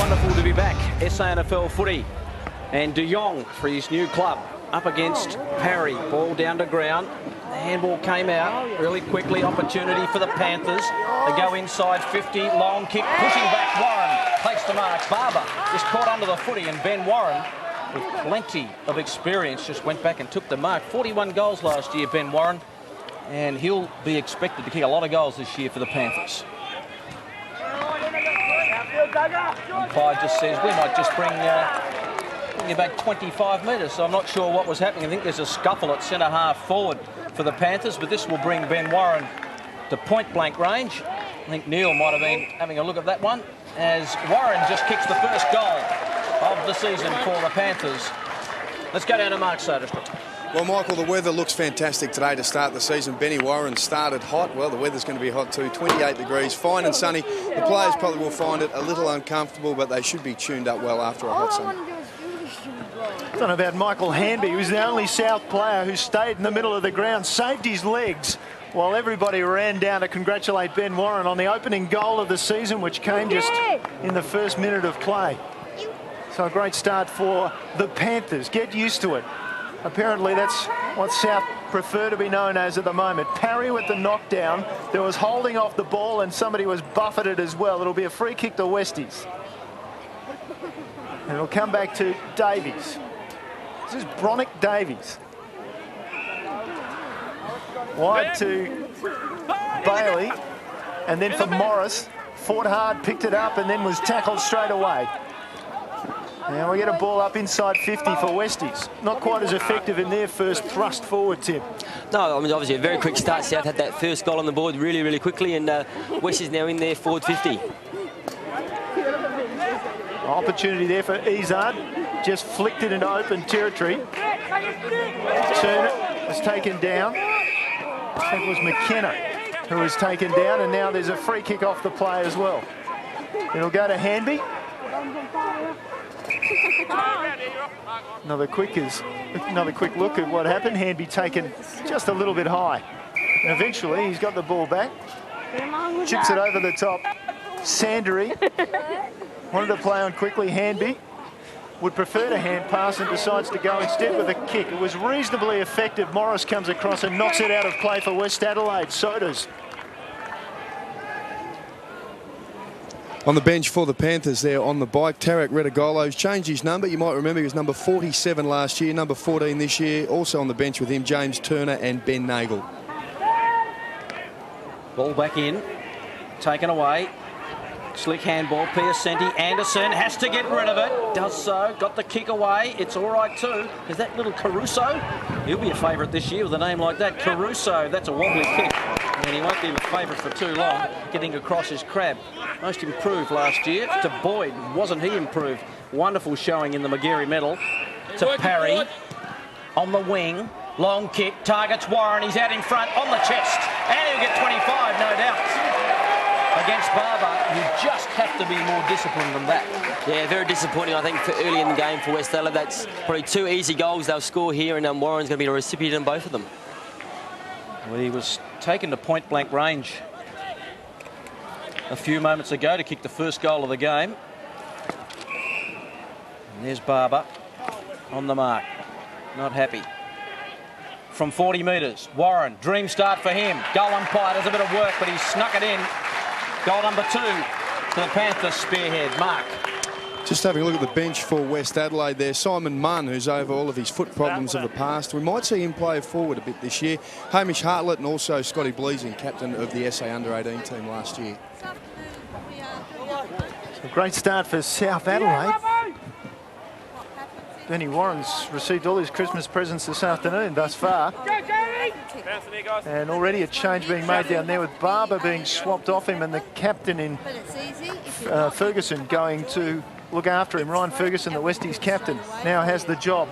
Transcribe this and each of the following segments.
wonderful to be back. SANFL footy. And De Jong for his new club up against Parry. Ball down to ground. The handball came out really quickly. Opportunity for the Panthers. They go inside 50. Long kick. Pushing back. Warren takes the mark. Barber just caught under the footy. And Ben Warren, with plenty of experience, just went back and took the mark. 41 goals last year, Ben Warren. And he'll be expected to kick a lot of goals this year for the Panthers. Umpire just says we might just bring you back 25 metres. So I'm not sure what was happening. I think there's a scuffle at centre half forward for the Panthers, but this will bring Ben Warren to point blank range. I think Neil might have been having a look at that one as Warren just kicks the first goal of the season for the Panthers. Let's go down to Mark Soderstrom. Well, Michael, the weather looks fantastic today to start the season. Benny Warren started hot. Well, the weather's going to be hot too. 28 degrees, fine and sunny. The players probably will find it a little uncomfortable, but they should be tuned up well after a hot summer. I don't know about Michael Hanby. He was the only South player who stayed in the middle of the ground, saved his legs, while everybody ran down to congratulate Ben Warren on the opening goal of the season, which came just in the first minute of play. So a great start for the Panthers. Get used to it. Apparently that's what South prefer to be known as at the moment. Parry with the knockdown. There was holding off the ball and somebody was buffeted as well. It'll be a free kick to Westies. And it'll come back to Davies. This is Bronick Davies. Wide to Bailey. And then for Morris. Fought hard, picked it up and then was tackled straight away. Now we get a ball up inside 50 for Westies. Not quite as effective in their first thrust forward, Tim. No, I mean, obviously a very quick start. South had that first goal on the board really, really quickly, and Westies now in there forward 50. Opportunity there for Izard. Just flicked it into open territory. Turner was taken down. I think it was McKenna who was taken down, and now there's a free kick off the play as well. It'll go to Hanby. Another quick look at what happened. Hanby taken just a little bit high. And eventually he's got the ball back. Chips it over the top. Sandery wanted to play on quickly. Hanby would prefer to hand pass and decides to go instead with a kick. It was reasonably effective. Morris comes across and knocks it out of play for West Adelaide. Sodas. On the bench for the Panthers there on the bike, Tarek Redagolo's changed his number. You might remember he was number 47 last year, number 14 this year. Also on the bench with him, James Turner and Ben Nagel. Ball back in, taken away. Slick handball, Piacenti. Anderson has to get rid of it. Does so, got the kick away. It's all right too. Is that little Caruso? He'll be a favourite this year with a name like that. Caruso, that's a wobbly kick. And he won't be a favourite for too long, getting across his crab. Most improved last year. To Boyd, wasn't he improved? Wonderful showing in the McGarry medal. To Parry, on the wing. Long kick, targets Warren. He's out in front, on the chest. And he'll get 25, no doubt. Against Barber, you just have to be more disciplined than that. Yeah, very disappointing, I think, for early in the game for West Adelaide. That's probably two easy goals they'll score here, and Warren's going to be the recipient in both of them. Well, he was taken to point-blank range a few moments ago to kick the first goal of the game. And there's Barber on the mark. Not happy. From 40 metres, Warren, dream start for him. Goal umpire does a bit of work, but he's snuck it in. Goal number 2 to the Panthers spearhead. Mark. Just having a look at the bench for West Adelaide there. Simon Munn, who's over all of his foot problems of the past. We might see him play forward a bit this year. Hamish Hartlett and also Scotty Bleasing, captain of the SA Under-18 team last year. A great start for South Adelaide. Benny Warren's received all his Christmas presents this afternoon thus far. And already a change being made down there with Barber being swapped off him and the captain in Ferguson going to look after him. Ryan Ferguson, the Westies captain, now has the job.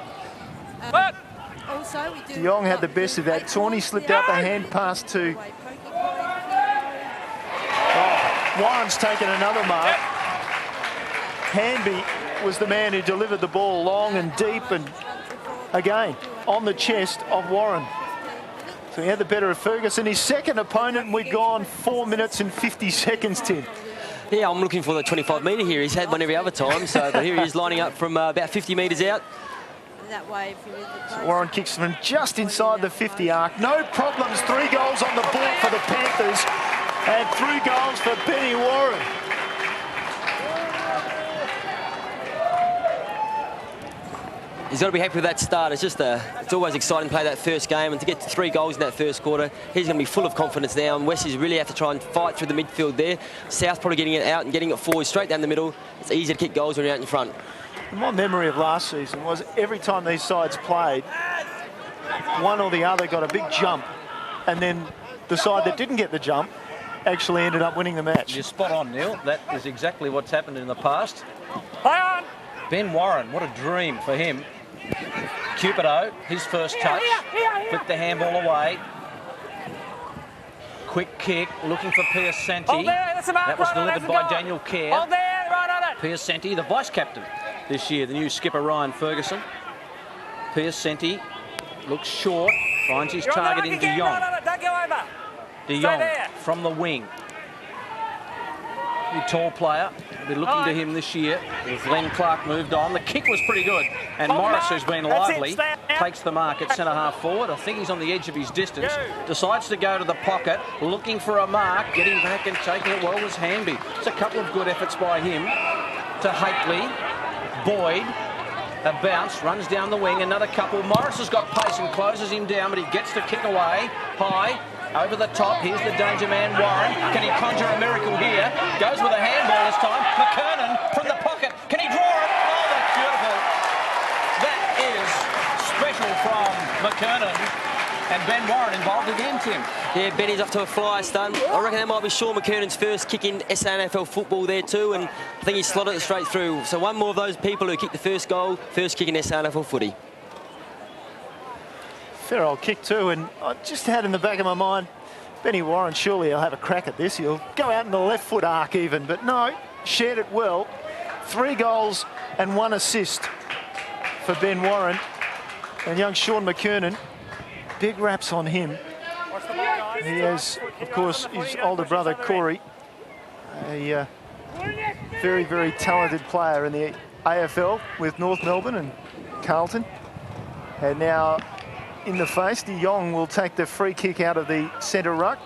De Jong had the best of that. Tawney slipped out the hand pass to... Warren's taken another mark. Hanby was the man who delivered the ball long and deep and again on the chest of Warren. So he had the better of Ferguson. His second opponent, and we'd gone 4 minutes and 50 seconds, Tim. Yeah, I'm looking for the 25-metre here. He's had one every other time, but here he is lining up from about 50 metres out. That way, if you So Warren kicks from just inside the 50 arc. No problems. 3 goals on the board for the Panthers and 3 goals for Benny Warren. He's got to be happy with that start. It's always exciting to play that first game, and to get to 3 goals in that first quarter, he's going to be full of confidence now, and Westies really have to try and fight through the midfield there. South probably getting it out and getting it forward straight down the middle. It's easy to kick goals when you're out in front. My memory of last season was every time these sides played, one or the other got a big jump, and then the side that didn't get the jump actually ended up winning the match. You're spot on, Neil. That is exactly what's happened in the past. Ben Warren, what a dream for him. Cupido, his first touch, flicked the handball away. Quick kick, looking for Piacenti. That was delivered by Daniel Kerr. Piacenti, the vice-captain this year, the new skipper Ryan Ferguson. Piacenti looks short, finds his target in De Jong. De Jong from the wing. A tall player. We'll be looking to him this year. As Len Clark moved on. The kick was pretty good. And Morris, who's been lively, takes the mark at centre-half forward. I think he's on the edge of his distance. Decides to go to the pocket, looking for a mark. Getting back and taking it well was Hanby. It's a couple of good efforts by him. To Hakely. Boyd. A bounce, runs down the wing. Another couple. Morris has got pace and closes him down, but he gets the kick away. High. Over the top, here's the danger man, Warren. Can he conjure a miracle here? Goes with a handball this time. McKernan from the pocket. Can he draw it? Oh, that's beautiful. That is special from McKernan. And Ben Warren involved again, Tim. Yeah, Benny's off to a flyer stun. I reckon that might be Sean McKernan's first kick in SANFL football there too, and I think he slotted it straight through. So one more of those people who kicked the first goal, first kick in SANFL footy. Fair old kick too, and I just had in the back of my mind, Benny Warren, surely he'll have a crack at this. He'll go out in the left foot arc even, but no, shared it well. 3 goals and 1 assist for Ben Warren. And young Sean McKernan, big raps on him. He has, of course, his older brother Corey, a very, very talented player in the AFL with North Melbourne and Carlton. And now in the face, De Jong will take the free kick out of the centre ruck.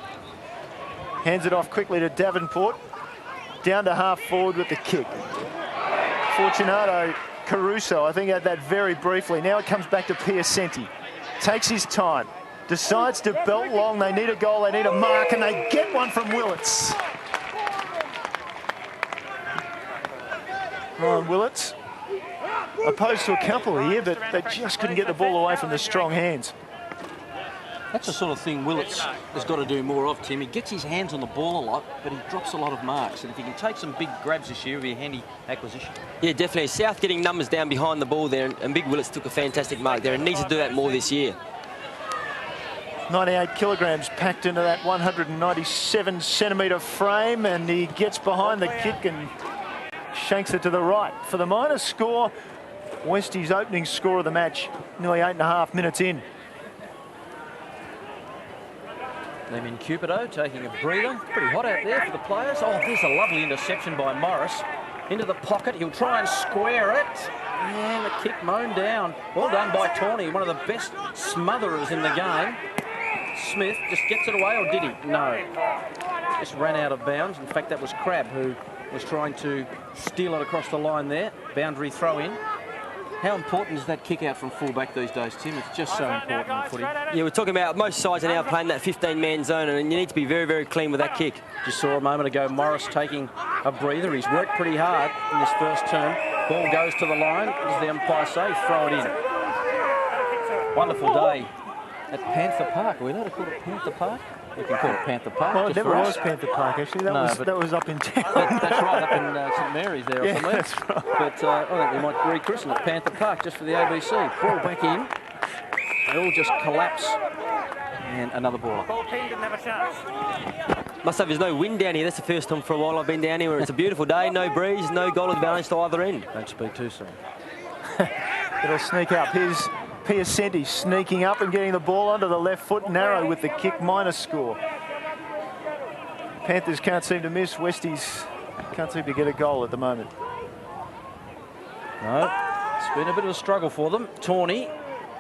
Hands it off quickly to Davenport. Down to half forward with the kick. Fortunato Caruso, I think, had that very briefly. Now it comes back to Piacenti. Takes his time. Decides to belt long. They need a goal, they need a mark, and they get one from Willits. Ryan Willits, opposed to a couple here, but they just couldn't get the ball away from the strong hands. That's the sort of thing Willits has got to do more of, Tim. He gets his hands on the ball a lot, but he drops a lot of marks. And if he can take some big grabs this year, it'll be a handy acquisition. Yeah, definitely. South getting numbers down behind the ball there, and Big Willits took a fantastic mark there and needs to do that more this year. 98 kilograms packed into that 197 centimetre frame, and he gets behind the kick and shanks it to the right. For the minor score, Westie's opening score of the match, nearly 8.5 minutes in. Lemon Cupido taking a breather. Pretty hot out there for the players. Oh, there's a lovely interception by Morris. Into the pocket, he'll try and square it. And the kick mown down. Well done by Tawney, one of the best smotherers in the game. Smith just gets it away, or did he? No. Just ran out of bounds. In fact, that was Crabb who was trying to steal it across the line there. Boundary throw in. How important is that kick out from fullback these days, Tim? It's just so important in footy. Yeah, we're talking about most sides are now playing that 15-man zone, and you need to be very, very clean with that kick. Just saw a moment ago Morris taking a breather. He's worked pretty hard in this first term. Ball goes to the line. As the umpire say, throw it in. Wonderful day at Panther Park. Are we allowed to call it Panther Park? We can call it Panther Park. Well, it never was Panther Park, actually. That was up in town. That's right, up in St Mary's there or somewhere. That's right. But I think we might rechristen it Panther Park just for the ABC. Ball back in. They all just collapse. And another ball. Must have, there's no wind down here. That's the first time for a while I've been down here where it's a beautiful day, no breeze, no goal advantage to either end. Don't speak too soon. It'll sneak up. Here's Piacenti sneaking up and getting the ball onto the left foot, narrow with the kick, minor score. Panthers can't seem to miss. Westies Can't seem to get a goal at the moment. No, it's been a bit of a struggle for them. Tawney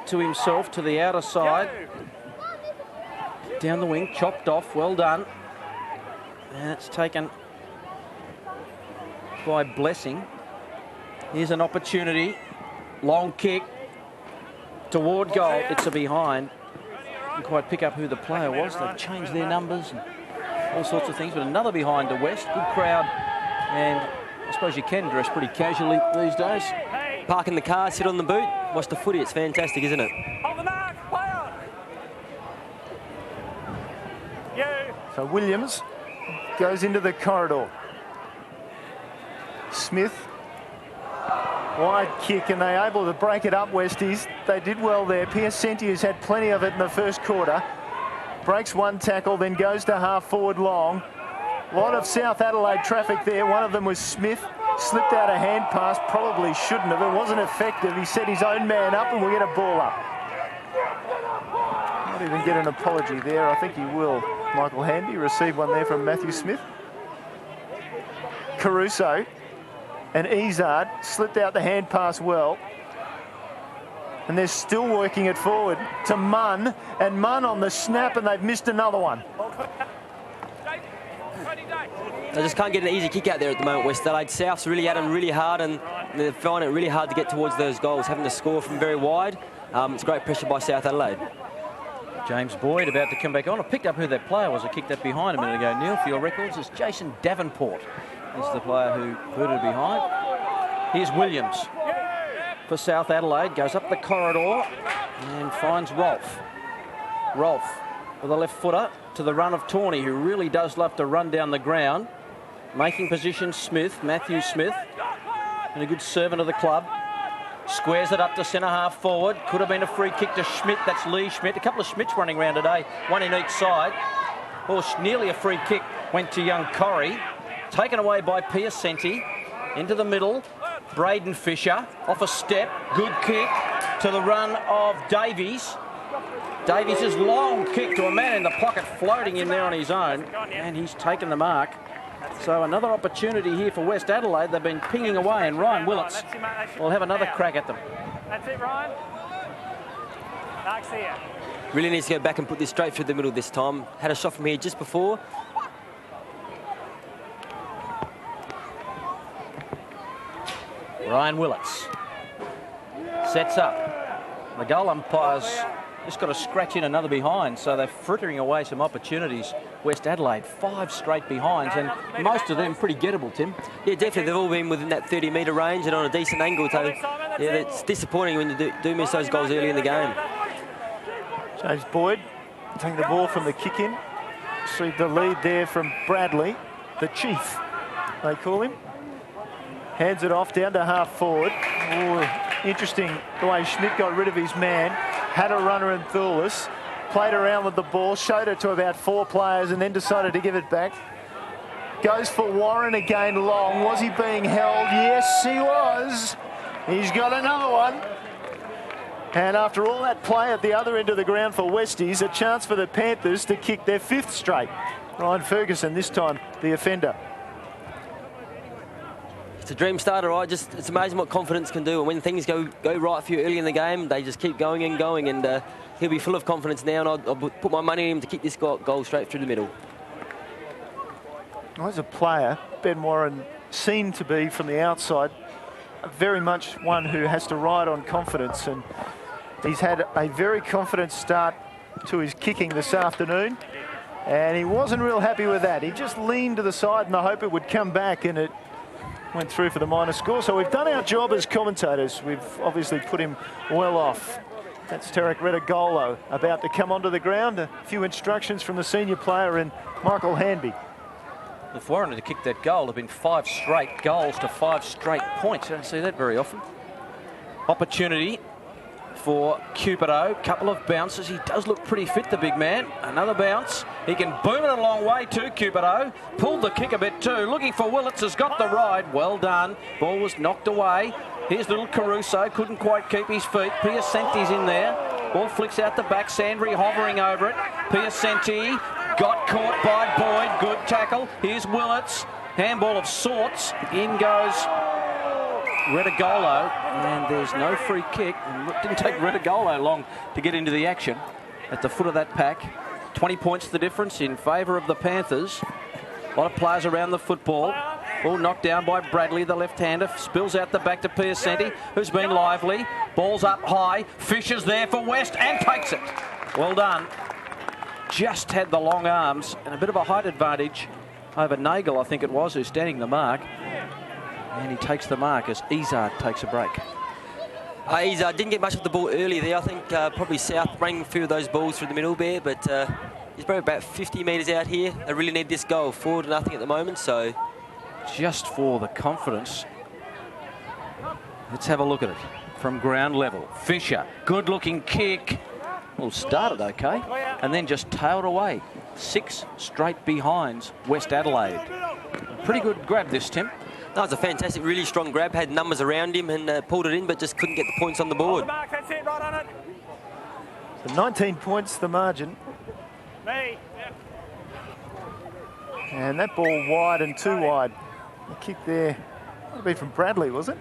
to himself to the outer side. Down the wing, chopped off, well done. And it's taken by Blessing. Here's an opportunity. Long kick toward goal. It's a behind. Didn't quite pick up who the player was. They've changed their numbers and all sorts of things. But another behind to West. Good crowd. And I suppose you can dress pretty casually these days. Park in the car, sit on the boot, watch the footy. It's fantastic, isn't it? So Williams goes into the corridor. Smith, wide kick, and they're able to break it up, Westies. They did well there. Piacenti has had plenty of it in the first quarter. Breaks one tackle, then goes to half forward long. A lot of South Adelaide traffic there. One of them was Smith. Slipped out a hand pass, probably shouldn't have. It wasn't effective. He set his own man up and we'll get a ball up. Not even get an apology there. I think he will. Michael Handy received one there from Matthew Smith. Caruso and Izard slipped out the hand pass well. And they're still working it forward to Munn. And Munn on the snap, and they've missed another one. They just can't get an easy kick out there at the moment, West Adelaide. South's really at them really hard, and they find it really hard to get towards those goals, having to score from very wide. It's great pressure by South Adelaide. James Boyd about to come back on. I picked up who that player was. I kicked that behind a minute ago. Neil, for your records, it's Jason Davenport. Is the player who put it behind. Here's Williams for South Adelaide. Goes up the corridor and finds Rolfe. Rolfe with a left footer to the run of Tawney, who really does love to run down the ground. Making position Smith, Matthew Smith, and a good servant of the club. Squares it up to centre half forward. Could have been a free kick to Schmidt. That's Lee Schmidt. A couple of Schmidts running around today, one in each side. Or nearly a free kick went to young Corrie. Taken away by Piacenti. Into the middle. Braden Fisher off a step. Good kick to the run of Davies. Davies' long kick to a man in the pocket, floating in there on his own. And he's taken the mark. So another opportunity here for West Adelaide. They've been pinging away, and Ryan Willits will have another crack at them. That's it, Ryan. Mark's here. Really needs to go back and put this straight through the middle this time. Had a shot from here just before. Ryan Willits sets up. The goal umpire's just got to scratch in another behind, so they're frittering away some opportunities. West Adelaide, 5 straight behinds, and most of them pretty gettable, Tim. Yeah, definitely. They've all been within that 30-metre range and on a decent angle. So, yeah, it's disappointing when you do miss those goals early in the game. James Boyd taking the ball from the kick-in. See the lead there from Bradley, the chief, they call him. Hands it off down to half forward. Ooh, interesting the way Schmidt got rid of his man. Had a runner in Thulis, played around with the ball, showed it to about 4 players and then decided to give it back. Goes for Warren again long. Was he being held? Yes, he was. He's got another one. And after all that play at the other end of the ground for Westies, a chance for the Panthers to kick their 5th straight. Ryan Ferguson this time, the offender. It's a dream starter, right? It's amazing what confidence can do. And when things go right for you early in the game, they just keep going and going. And he'll be full of confidence now. And I'll put my money on him to kick this goal straight through the middle. As a player, Ben Warren seemed to be from the outside very much one who has to ride on confidence. And he's had a very confident start to his kicking this afternoon. And he wasn't real happy with that. He just leaned to the side in the hope it would come back, and it went through for the minor score. So we've done our job as commentators. We've obviously put him well off. That's Tarek Redagolo about to come onto the ground. A few instructions from the senior player in Michael Hanby. If Warren had kicked that goal, there have been 5 straight goals to 5 straight points. I don't see that very often. Opportunity for Cupido. Couple of bounces. He does look pretty fit, the big man. Another bounce. He can boom it a long way too, Cupido. Pulled the kick a bit too. Looking for Willits, has got the ride. Well done. Ball was knocked away. Here's little Caruso. Couldn't quite keep his feet. Piacenti's in there. Ball flicks out the back. Sandry hovering over it. Piacenti got caught by Boyd. Good tackle. Here's Willits. Handball of sorts. In goes Retigolo, and there's no free kick. It didn't take Retigolo long to get into the action at the foot of that pack. 20 points the difference in favour of the Panthers. A lot of players around the football. Ball knocked down by Bradley, the left-hander. Spills out the back to Piacenti, who's been lively. Ball's up high. Fisher's there for West and takes it. Well done. Just had the long arms and a bit of a height advantage over Nagel, I think it was, who's standing the mark. And he takes the mark as Izard takes a break. Izard didn't get much of the ball early there. I think probably South bringing a few of those balls through the middle there, but he's probably about 50 metres out here. They really need this goal. 4-0 at the moment, so... Just for the confidence. Let's have a look at it from ground level. Fisher, good-looking kick. Well, started okay, and then just tailed away. 6 straight behinds West Adelaide. A pretty good grab this, Tim. That was a fantastic, really strong grab. Had numbers around him and pulled it in, but just couldn't get the points on the board. That's it, right on it. So 19 points the margin. Me. And that ball wide and too wide. The kick there would be from Bradley, was it?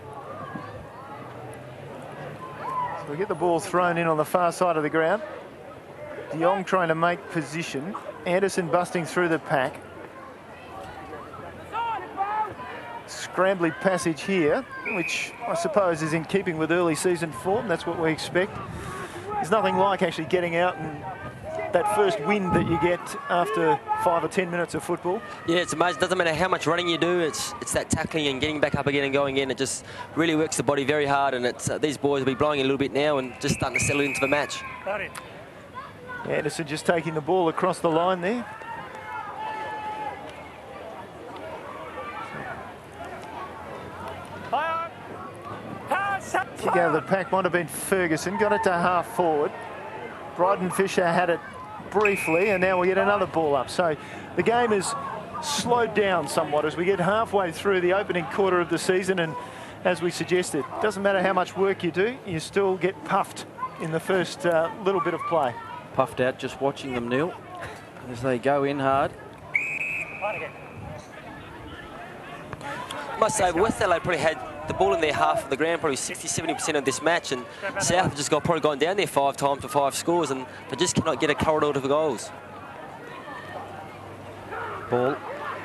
So we get the ball thrown in on the far side of the ground. De Jong trying to make position. Anderson busting through the pack. Scrambly passage here, which I suppose is in keeping with early season form. That's what we expect. There's nothing like actually getting out and that first wind that you get after 5 or 10 minutes of football. Yeah, it's amazing. Doesn't matter how much running you do. It's that tackling and getting back up again and going in. It just really works the body very hard. And it's these boys will be blowing a little bit now and just starting to settle into the match. Anderson just taking the ball across the line there. Kick out of the pack might have been Ferguson. Got it to half forward. Bryden Fisher had it briefly, and now we get another ball up. So the game is slowed down somewhat as we get halfway through the opening quarter of the season. And as we suggested, it doesn't matter how much work you do, you still get puffed in the first little bit of play. Puffed out just watching them, Neil, as they go in hard. I must say, West Adelaide probably had the ball in their half of the ground, probably 60-70% of this match, and South have just probably gone down there 5 times for 5 scores, and they just cannot get a corridor to the goals. Ball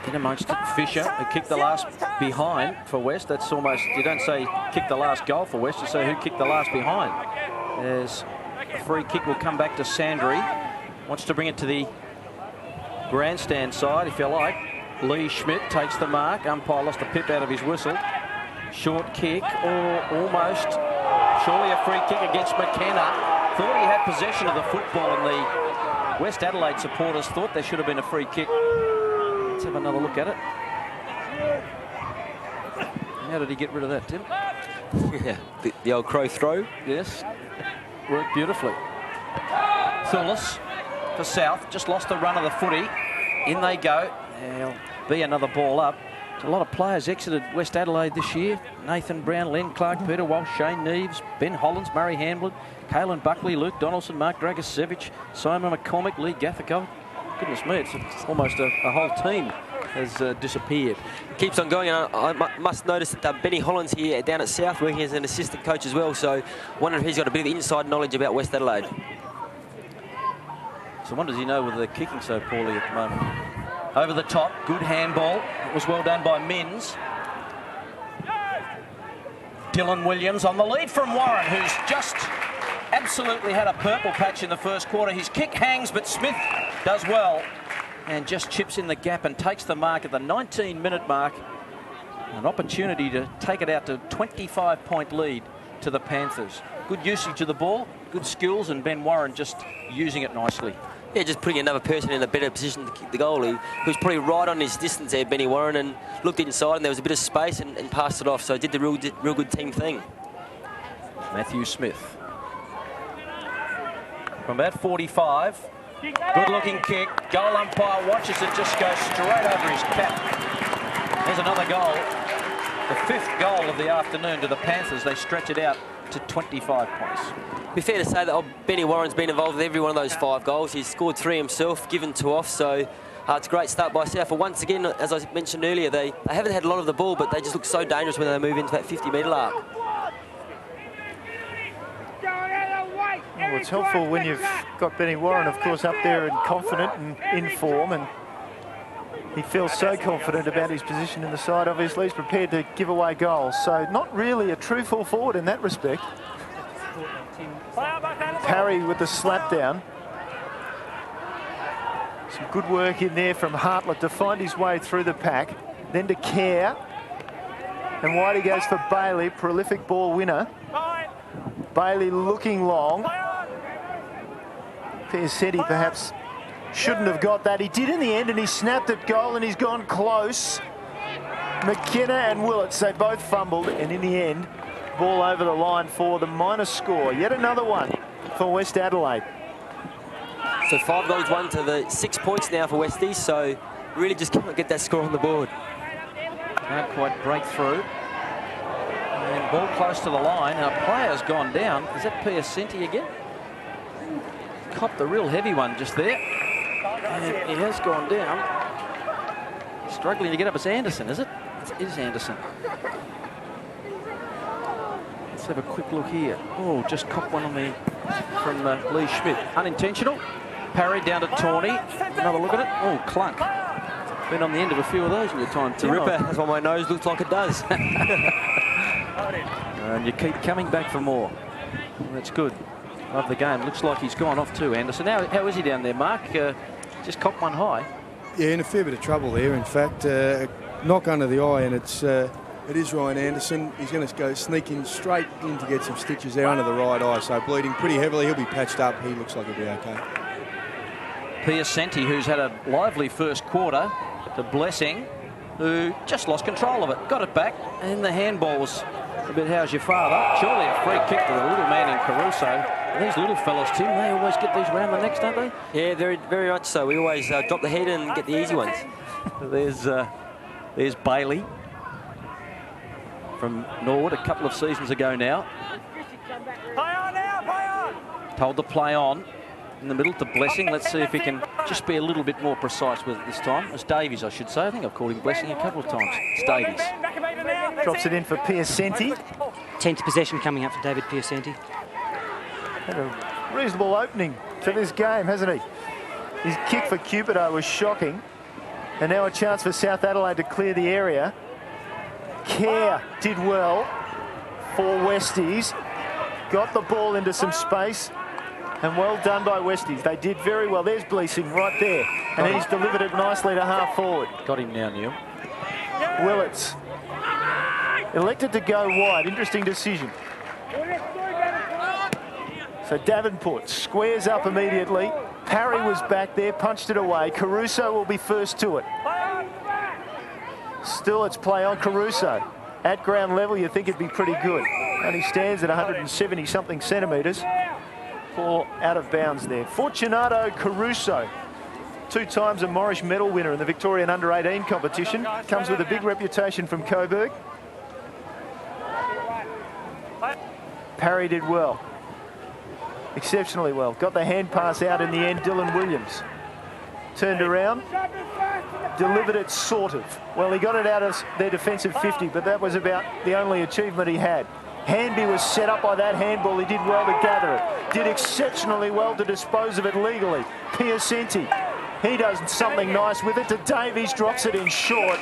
in amongst it. Fisher, who kicked the last behind for West. That's almost, you don't say kick the last goal for West, you say who kicked the last behind. There's a free kick will come back to Sandry. Wants to bring it to the grandstand side, if you like. Lee Schmidt takes the mark. Umpire lost a pip out of his whistle. Short kick, or almost. Surely a free kick against McKenna. Thought he had possession of the football, and the West Adelaide supporters thought there should have been a free kick. Let's have another look at it. How did he get rid of that, Tim? Yeah, the old crow throw. Yes, worked beautifully. Thulis for South, just lost the run of the footy. In they go. There'll be another ball up. A lot of players exited West Adelaide this year. Nathan Brown, Len Clark, Peter Walsh, Shane Neves, Ben Hollins, Murray Hamblin, Caelan Buckley, Luke Donaldson, Mark Dragicevic, Simon McCormick, Lee Gathicov. Goodness me, it's almost a whole team has disappeared. Keeps on going, and I must notice that Benny Hollins here down at South working as an assistant coach as well, so I wonder if he's got a bit of inside knowledge about West Adelaide. So what does he know with the kicking so poorly at the moment? Over the top, good handball. It was well done by Minns. Dylan Williams on the lead from Warren, who's just absolutely had a purple patch in the first quarter. His kick hangs, but Smith does well and just chips in the gap and takes the mark at the 19-minute mark. An opportunity to take it out to 25-point lead to the Panthers. Good usage of the ball, good skills, and Ben Warren just using it nicely. Yeah, just putting another person in a better position to kick the goal. He was probably right on his distance there, Benny Warren, and looked inside, and there was a bit of space and passed it off. So did the real good team thing. Matthew Smith. From about 45, good-looking kick. Goal umpire watches it just go straight over his cap. There's another goal. The 5th goal of the afternoon to the Panthers. They stretch it out to 25 points. It'd be fair to say that Benny Warren's been involved with every one of those 5 goals. He's scored 3 himself, given 2 off, so It's a great start by South. Once again, as I mentioned earlier, they haven't had a lot of the ball, but they just look so dangerous when they move into that 50-metre arc. Well, it's helpful when you've got Benny Warren, of course, up there and confident and in form, and he feels so confident about his position in the side. Obviously, he's prepared to give away goals, so not really a true full forward in that respect. Parry with the slap down. Some good work in there from Hartlett to find his way through the pack, then to Kerr, and wide he goes for Bailey, prolific ball winner. Bailey looking long. Piacetti perhaps shouldn't have got that. He did in the end, and he snapped at goal, and he's gone close. McKenna and Willits, they both fumbled, and in the end, ball over the line for the minus score. Yet another one for West Adelaide. So 5 goals, 1 to the 6 points now for Westies, so really just can't get that score on the board. Can't quite break through. And ball close to the line, and a player's gone down. Is that Piacenti again? Copped a real heavy one just there. And he has gone down. Struggling to get up. It's Anderson, is it? It is Anderson. Let's have a quick look here. Oh, just copped one on the from Lee Schmidt. Unintentional. Parry down to Tawney. Another look at it. Oh, clunk. Been on the end of a few of those in your time, Tim. Ripper, that's why my nose looks like it does. And you keep coming back for more. Well, that's good. Love the game. Looks like he's gone off too, Anderson. How is he down there, Mark? Just copped one high. Yeah, in a fair bit of trouble there. In fact, knock under the eye, and it is Ryan Anderson. He's going to go sneaking straight in to get some stitches there under the right eye. So bleeding pretty heavily. He'll be patched up. He looks like he'll be okay. Piacenti, who's had a lively first quarter, to Blessing, who just lost control of it. Got it back, and the handball was a bit, how's your father? Surely a free kick to the little man in Caruso. And these little fellas, Tim, they always get these round the necks, don't they? Yeah, very, very much so. We always drop the head and get the easy ones. There's Bailey from Norwood a couple of seasons ago now. Play on now, play on! Told to play on. In the middle to Blessing. Let's see if he can just be a little bit more precise with it this time. It's Davies, I should say. I think I've called him Blessing a couple of times. It's Davies. Drops it in for Piacenti. 10th possession coming up for David Piacenti. Had a reasonable opening to this game, hasn't he? His kick for Cupido was shocking. And now a chance for South Adelaide to clear the area. Kerr did well for Westies. Got the ball into some space. And well done by Westies. They did very well. There's Bleesing right there. And he's delivered it nicely to half forward. Got him now, Neil. Willits elected to go wide. Interesting decision. So Davenport squares up immediately. Parry was back there, punched it away. Caruso will be first to it. Still, it's play on Caruso. At ground level, you think it'd be pretty good. And he stands at 170-something centimetres. Ball out of bounds there. Fortunato Caruso, 2 times a Morris medal winner in the Victorian Under-18 competition. Comes with a big reputation from Coburg. Parry did well. Exceptionally well. Got the hand pass out in the end, Dylan Williams. Turned around, delivered it sort of. Well, he got it out of their defensive 50, but that was about the only achievement he had. Hanby was set up by that handball. He did well to gather it. Did exceptionally well to dispose of it legally. Piacenti, he does something nice with it. To Davies, drops it in short.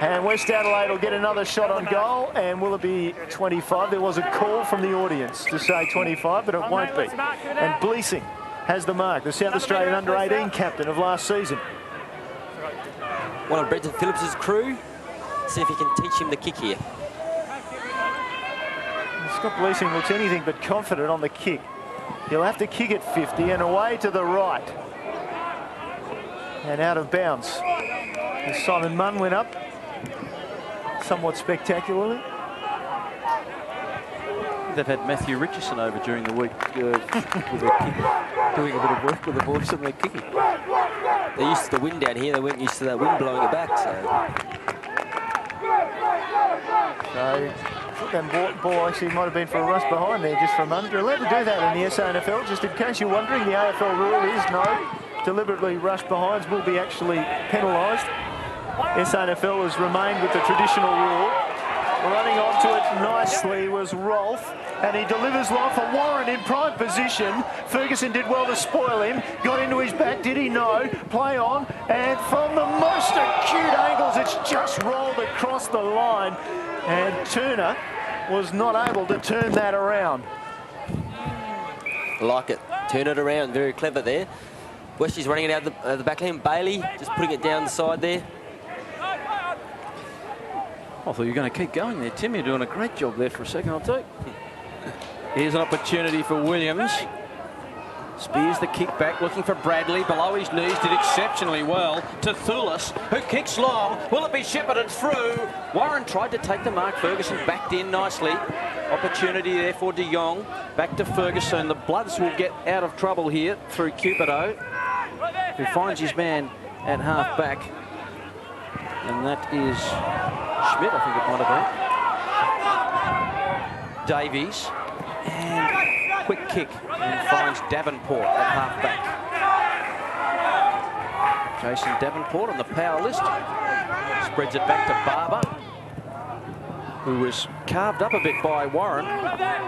And West Adelaide will get another shot on goal. And will it be 25? There was a call from the audience to say 25, but it won't be. And Bleesing has the mark, the South Australian Under-18 captain of last season. One of Brenton Phillips' crew. See if he can teach him the kick here. Scott Bleesing looks anything but confident on the kick. He'll have to kick it 50 and away to the right. And out of bounds. As Simon Munn went up, somewhat spectacularly. They've had Matthew Richardson over during the week with their kick, doing a bit of work with the boys and their kicking. They're used to the wind down here. They weren't used to that wind blowing it back. So I think that ball actually might have been for a rush behind there just from under. You're allowed to do that in the SANFL, just in case you're wondering. The AFL rule is no deliberately rushed behinds will be actually penalised. SANFL has remained with the traditional rule. Running onto it nicely was Rolfe, and he delivers long for Warren in prime position. Ferguson did well to spoil him, got into his back, did he? No. Play on, and from the most acute angles, it's just rolled across the line, and Turner was not able to turn that around. Like it. Turn it around. Very clever there. Westie's running it out of the back lane. Bailey just putting it down the side there. I thought you were going to keep going there, Tim. You're doing a great job there for a second, I'll tell you. Here's an opportunity for Williams. Spears the kick back, looking for Bradley. Below his knees, did exceptionally well to Thulis, who kicks long. Will it be shepherded through? Warren tried to take the mark. Ferguson backed in nicely. Opportunity there for De Jong. Back to Ferguson. The Bloods will get out of trouble here through Cupido, who finds his man at half back. And that is Schmidt, I think it might have been. Davies. And quick kick and finds Davenport at half back. Jason Davenport on the power list. Spreads it back to Barber, who was carved up a bit by Warren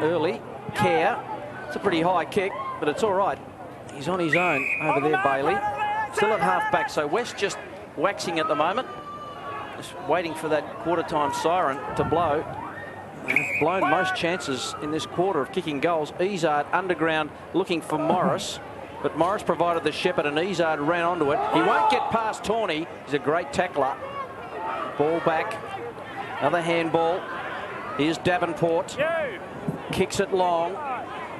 early. Kerr. It's a pretty high kick, but it's all right. He's on his own over there, Bailey. Still at half back, so West just waxing at the moment. Just waiting for that quarter-time siren to blow. They've blown most chances in this quarter of kicking goals. Izard underground looking for Morris, but Morris provided the shepherd and Izard ran onto it. He won't get past Tawney. He's a great tackler. Ball back. Another handball. Here's Davenport. Kicks it long.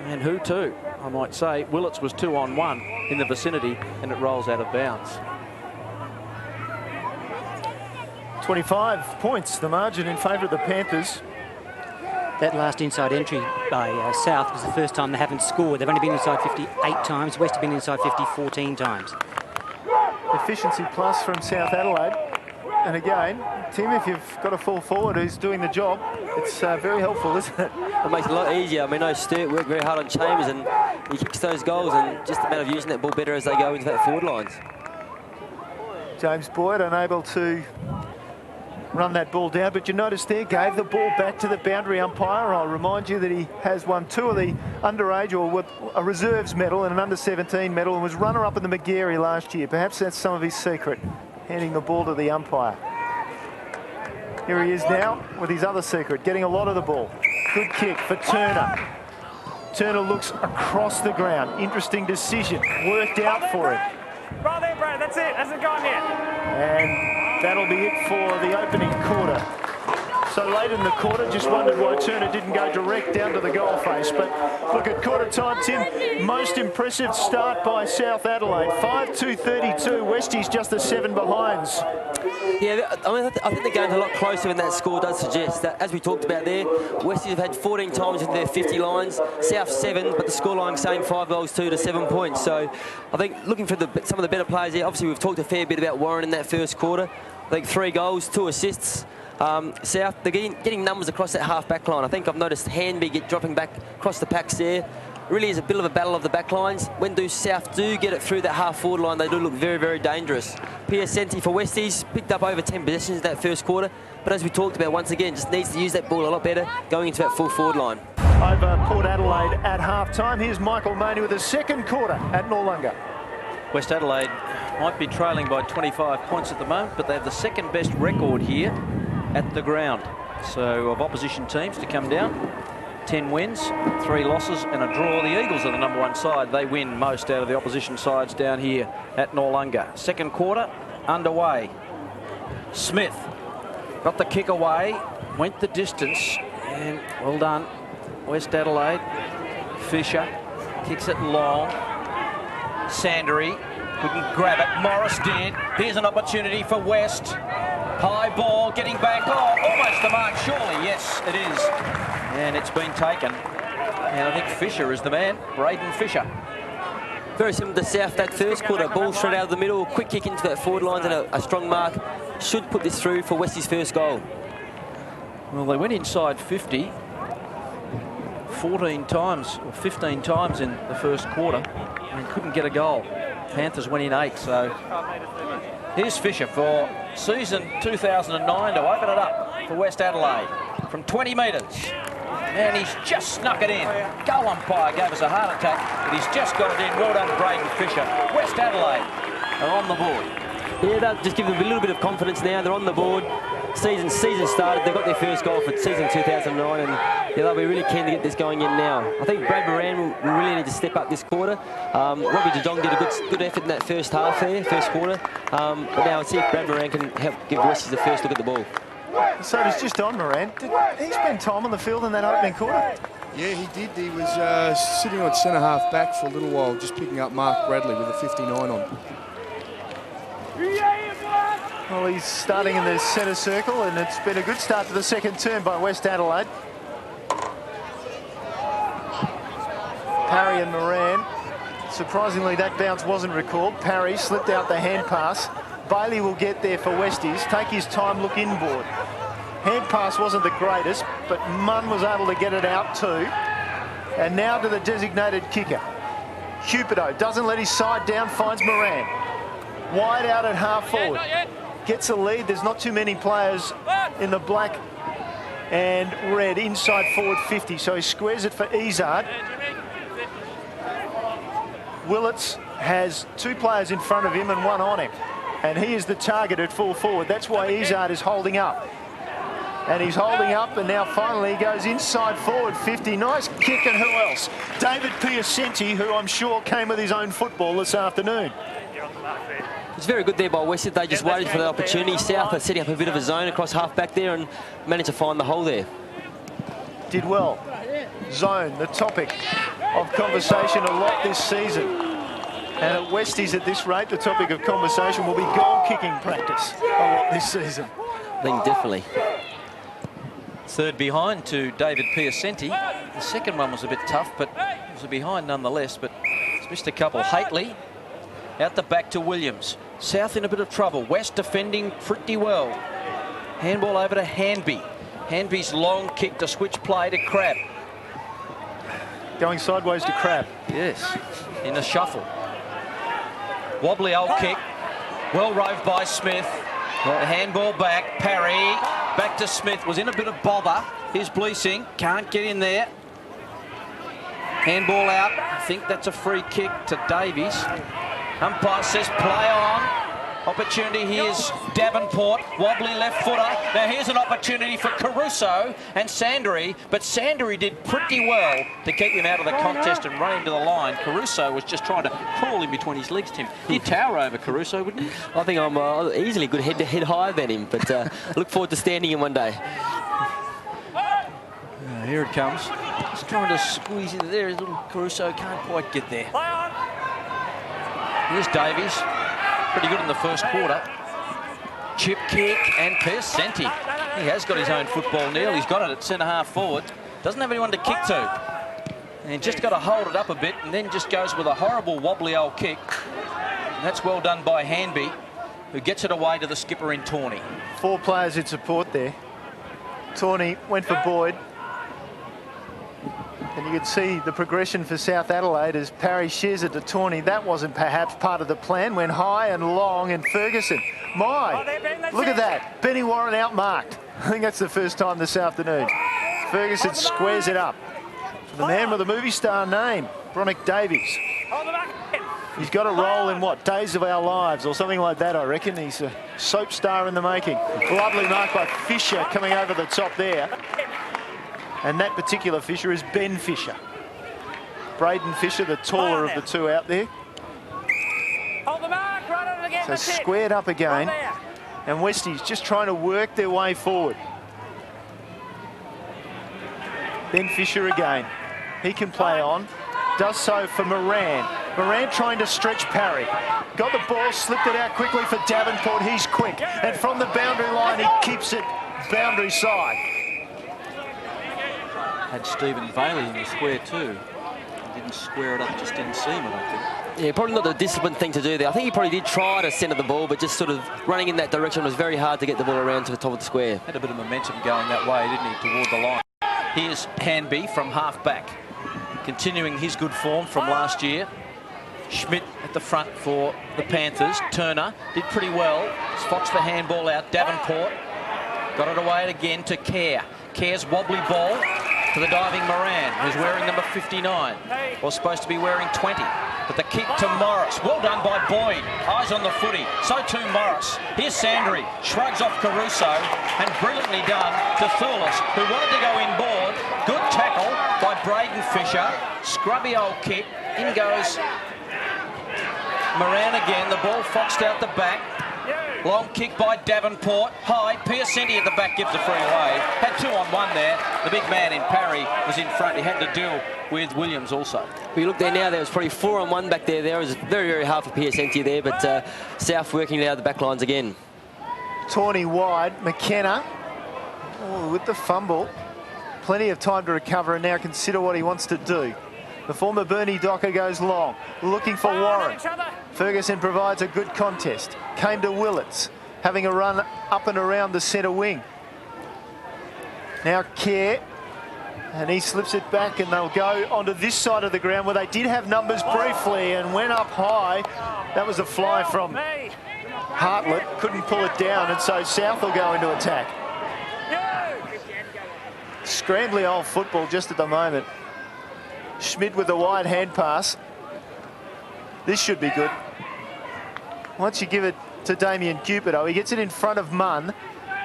And who to, I might say. Willits was 2-on-1 in the vicinity, and it rolls out of bounds. 25 points, the margin in favour of the Panthers. That last inside entry by South was the first time they haven't scored. They've only been inside 58 times. West have been inside 14 times. Efficiency plus from South Adelaide. And again, Tim, if you've got a full forward who's doing the job, it's very helpful, isn't it? It makes it a lot easier. I mean, I know Sturt worked very hard on Chambers, and he kicks those goals, and just a matter of using that ball better as they go into that forward lines. James Boyd unable to run that ball down, but you notice there, gave the ball back to the boundary umpire. I'll remind you that he has won 2 of the underage or with a reserves medal and an under-17 medal, and was runner-up in the McGarry last year. Perhaps that's some of his secret, handing the ball to the umpire. Here he is now with his other secret, getting a lot of the ball. Good kick for Turner. Turner looks across the ground. Interesting decision, worked out for him. Right there, Brad, that's it. Hasn't gone yet. And that'll be it for the opening quarter. So late in the quarter, just wondered why Turner didn't go direct down to the goal face. But look at quarter time, Tim. Most impressive start by South Adelaide. 5-2-32. Westies just the 7 behinds. Yeah, I mean, I think the game's a lot closer than that score does suggest. That, as we talked about there, Westies have had 14 times into their 50 lines, South 7, but the scoreline saying 5 goals 2 to 7 points. So I think looking for some of the better players here, obviously we've talked a fair bit about Warren in that first quarter. I think 3 goals, 2 assists. South, they're getting numbers across that half-back line. I think I've noticed Hanby dropping back across the packs there. It really is a bit of a battle of the back lines. When South do get it through that half-forward line, they do look very, very dangerous. Piacenti for Westies picked up over 10 possessions in that first quarter, but as we talked about, once again, just needs to use that ball a lot better going into that full forward line. Over Port Adelaide at half-time. Here's Michael Maney with the second quarter at Noarlunga. West Adelaide might be trailing by 25 points at the moment, but they have the second best record here at the ground. So of opposition teams to come down, 10 wins, 3 losses and a draw. The Eagles are the #1 side. They win most out of the opposition sides down here at Noarlunga. Second quarter underway. Smith got the kick away, went the distance, and well done, West Adelaide. Fisher kicks it long. Sandery couldn't grab it. Morris did. Here's an opportunity for West. High ball, getting back. Oh, almost the mark, surely. Yes, it is. And it's been taken. And I think Fisher is the man. Braden Fisher. Very similar to South that first quarter. Ball straight out of the middle, quick kick into that forward line, and a strong mark. Should put this through for Westie's first goal. Well, they went inside 50 14 times or 15 times in the first quarter and couldn't get a goal. Panthers winning 8. So here's Fisher for season 2009 to open it up for West Adelaide from 20 metres. And he's just snuck it in. Goal umpire gave us a heart attack, but he's just got it in. Well done, Braden Fisher. West Adelaide are on the board. Yeah, that'll just give them a little bit of confidence now. They're on the board. Season started. They got their first goal for season 2009, and yeah, they'll be really keen to get this going in now. I think Brad Moran will really need to step up this quarter. Robbie DeJong did a good effort in that first half there, first quarter. But now let's see if Brad Moran can help give Westies the first look at the ball. So it's just on Moran. Did he spend time on the field in that opening quarter? Yeah, he did. He was sitting on centre half back for a little while, just picking up Mark Bradley with a 59 on. Well, he's starting in the centre circle, and it's been a good start to the second term by West Adelaide. Parry and Moran. Surprisingly, that bounce wasn't recalled. Parry slipped out the hand pass. Bailey will get there for Westies, take his time, look inboard. Hand pass wasn't the greatest, but Munn was able to get it out too. And now to the designated kicker. Cupido doesn't let his side down, finds Moran. Wide out at half forward. Gets a lead. There's not too many players in the black and red inside forward 50, so he squares it for Izard. Willits has 2 players in front of him and 1 on him, and he is the target at full forward. That's why Izard is holding up. And he's holding up, and now finally he goes inside forward 50. Nice kick, and who else? David Piacenti, who I'm sure came with his own football this afternoon. It's very good there by Wested. They just waited for the opportunity. South are setting up a bit of a zone across half back there and managed to find the hole there. Did well. Zone, the topic of conversation a lot this season. And at Westies at this rate, the topic of conversation will be goal-kicking practice a lot this season. I think definitely. Third behind to David Piacenti. The second one was a bit tough, but it was a behind nonetheless. But it's missed a couple. Hately out the back to Williams. South in a bit of trouble. West defending pretty well. Handball over to Hanby. Hanby's long kick to switch play to Crabb. Going sideways to Crabb. Yes, in a shuffle. Wobbly old kick. Well roved by Smith. The handball back. Parry. Back to Smith. Was in a bit of bother. Here's Bleesing. Can't get in there. Handball out. I think that's a free kick to Davies. Umpire says play on. Opportunity here's Davenport. Wobbly left footer. Now here's an opportunity for Caruso and Sandry, but Sandry did pretty well to keep him out of the contest and run into the line. Caruso was just trying to crawl in between his legs, Tim. He'd tower over Caruso, wouldn't he? I think I'm easily good head-to-head higher than him, but look forward to standing him one day. Here it comes. Just trying to squeeze into there. Little Caruso can't quite get there. Here's Davies. Pretty good in the first quarter. Chip kick and Piacenti. He has got his own football, Neil. He's got it at centre-half forward. Doesn't have anyone to kick to. And just got to hold it up a bit and then just goes with a horrible wobbly old kick. And that's well done by Hanby, who gets it away to the skipper in Tawney. 4 players in support there. Tawney went for Boyd. And you can see the progression for South Adelaide as Parry shares it to Tawney. That wasn't perhaps part of the plan. Went high and long, and Ferguson. Look at that. Benny Warren outmarked. I think that's the first time this afternoon. Ferguson squares it up. For the man with the movie star name, Bronick Davies. He's got a role in what? Days of Our Lives or something like that, I reckon. He's a soap star in the making. Lovely mark by Fisher coming over the top there. And that particular Fisher is Ben Fisher. Braden Fisher, the taller of the 2 out there. So squared up again. And Westies just trying to work their way forward. Ben Fisher again. He can play on. Does so for Moran. Moran trying to stretch Parry. Got the ball, slipped it out quickly for Davenport. He's quick. And from the boundary line, he keeps it boundary side. Had Stephen Bailey in the square too. He didn't square it up, just didn't see him, I don't think. Yeah, probably not the disciplined thing to do there. I think he probably did try to centre the ball, but just sort of running in that direction was very hard to get the ball around to the top of the square. Had a bit of momentum going that way, didn't he, toward the line. Here's Hanby from half back, continuing his good form from last year. Schmidt at the front for the Panthers. Turner did pretty well. Fox the handball out. Davenport got it away again to Kerr. Kerr's wobbly ball to the diving Moran, who's wearing number 59. Or supposed to be wearing 20. But the kick to Morris. Well done by Boyd. Eyes on the footy. So too Morris. Here's Sandry. Shrugs off Caruso. And brilliantly done to Thulis, who wanted to go inboard. Good tackle by Braden Fisher. Scrubby old kick. In goes Moran again. The ball foxed out the back. Long kick by Davenport. High. Piacenti at the back gives a free away. Had 2-on-1 there. The big man in Parry was in front. He had to deal with Williams also. Well, you look there now, there was probably 4-on-1 back there. There was very, very hard for Piacenti there, but South working it out of the back lines again. Tawney wide. McKenna with the fumble. Plenty of time to recover and now consider what he wants to do. The former Bernie Docker goes long, looking for Warren. Ferguson provides a good contest. Came to Willits, having a run up and around the centre wing. Now Kerr, and he slips it back, and they'll go onto this side of the ground where they did have numbers briefly and went up high. That was a fly from Hartlett, couldn't pull it down, and so South will go into attack. Scrambly old football just at the moment. Schmidt with the wide hand pass. This should be good. Once you give it to Damien Cupido, he gets it in front of Munn.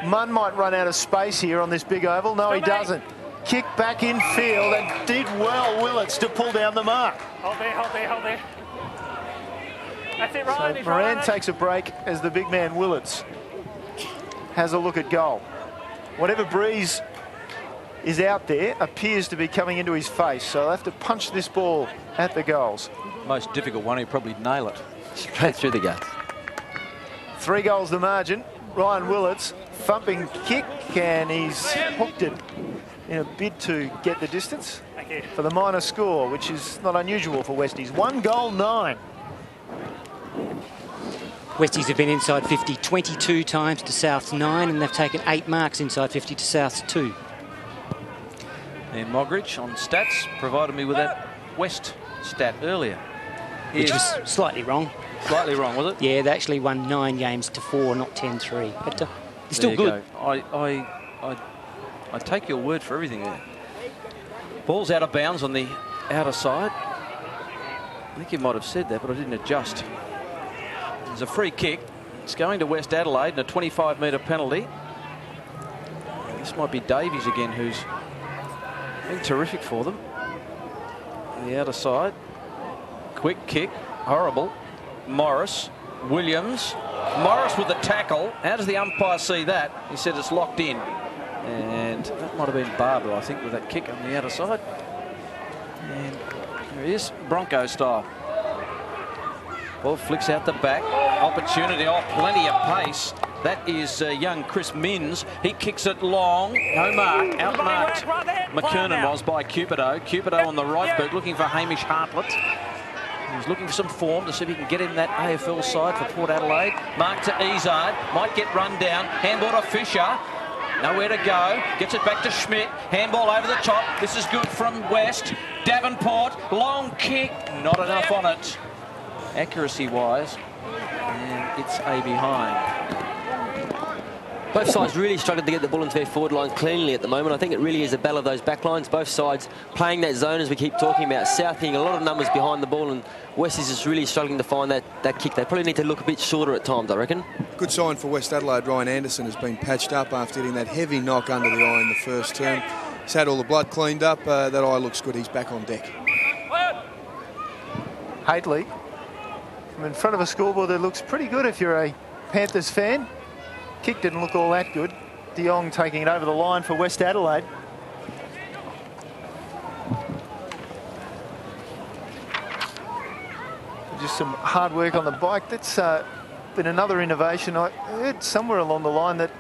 Munn might run out of space here on this big oval. No, he doesn't. Kick back in field and did well, Willits, to pull down the mark. Hold there. That's it, Ryan. So Moran takes a break as the big man Willits has a look at goal. Whatever breeze is out there appears to be coming into his face, so they'll have to punch this ball at the goals. Most difficult one, he'll probably nail it. Straight through the gate. 3 goals the margin. Ryan Willits, thumping kick, and he's hooked it in a bid to get the distance for the minor score, which is not unusual for Westies. 1 goal, 9. Westies have been inside 50 22 times to South's 9, and they've taken 8 marks inside 50 to South's 2. And Mogridge on stats provided me with that West stat earlier. Which was slightly wrong. Slightly wrong, was it? Yeah, they actually won 9 games to 4, not 10-3. But it's still good. Go. I take your word for everything there. Ball's out of bounds on the outer side. I think you might have said that, but I didn't adjust. There's a free kick. It's going to West Adelaide and a 25-metre penalty. This might be Davies again, who's been terrific for them. On the outer side. Quick kick. Horrible. Morris. Williams. Morris with the tackle. How does the umpire see that? He said it's locked in. And that might have been Barber, I think, with that kick on the outer side. And there he is, Bronco style. Ball flicks out the back. Opportunity. Oh, plenty of pace. That is young Chris Minns. He kicks it long. No mark. Outmarked. McKernan was by Cupido. Cupido on the right boot looking for Hamish Hartlett. He's looking for some form to see if he can get in that AFL side for Port Adelaide. Mark to Izard. Might get run down. Handball to Fisher. Nowhere to go. Gets it back to Schmidt. Handball over the top. This is good from West. Davenport. Long kick. Not enough on it. Accuracy-wise. And it's a behind. Both sides really struggling to get the ball into their forward line cleanly at the moment. I think it really is a battle of those back lines. Both sides playing that zone as we keep talking about. South hitting a lot of numbers behind the ball, and West is just really struggling to find that kick. They probably need to look a bit shorter at times, I reckon. Good sign for West Adelaide. Ryan Anderson has been patched up after getting that heavy knock under the eye in the first term. He's had all the blood cleaned up. That eye looks good. He's back on deck. Hately from in front of a scoreboard that looks pretty good if you're a Panthers fan. Kick didn't look all that good. De Jong taking it over the line for West Adelaide. Just some hard work on the bike. That's been another innovation. I heard somewhere along the line that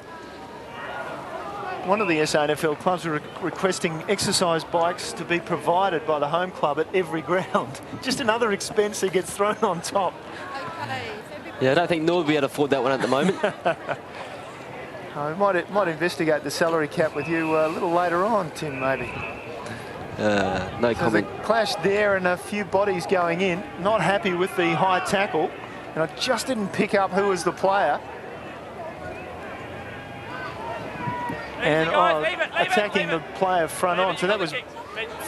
one of the SANFL clubs were requesting exercise bikes to be provided by the home club at every ground. Just another expense that gets thrown on top. Yeah, I don't think Norwood will be able to afford that one at the moment. I might investigate the salary cap with you a little later on, Tim, maybe. No There's comment. a clash there and a few bodies going in. Not happy with the high tackle. And I just didn't pick up who was the player. And attacking the player front on. So that was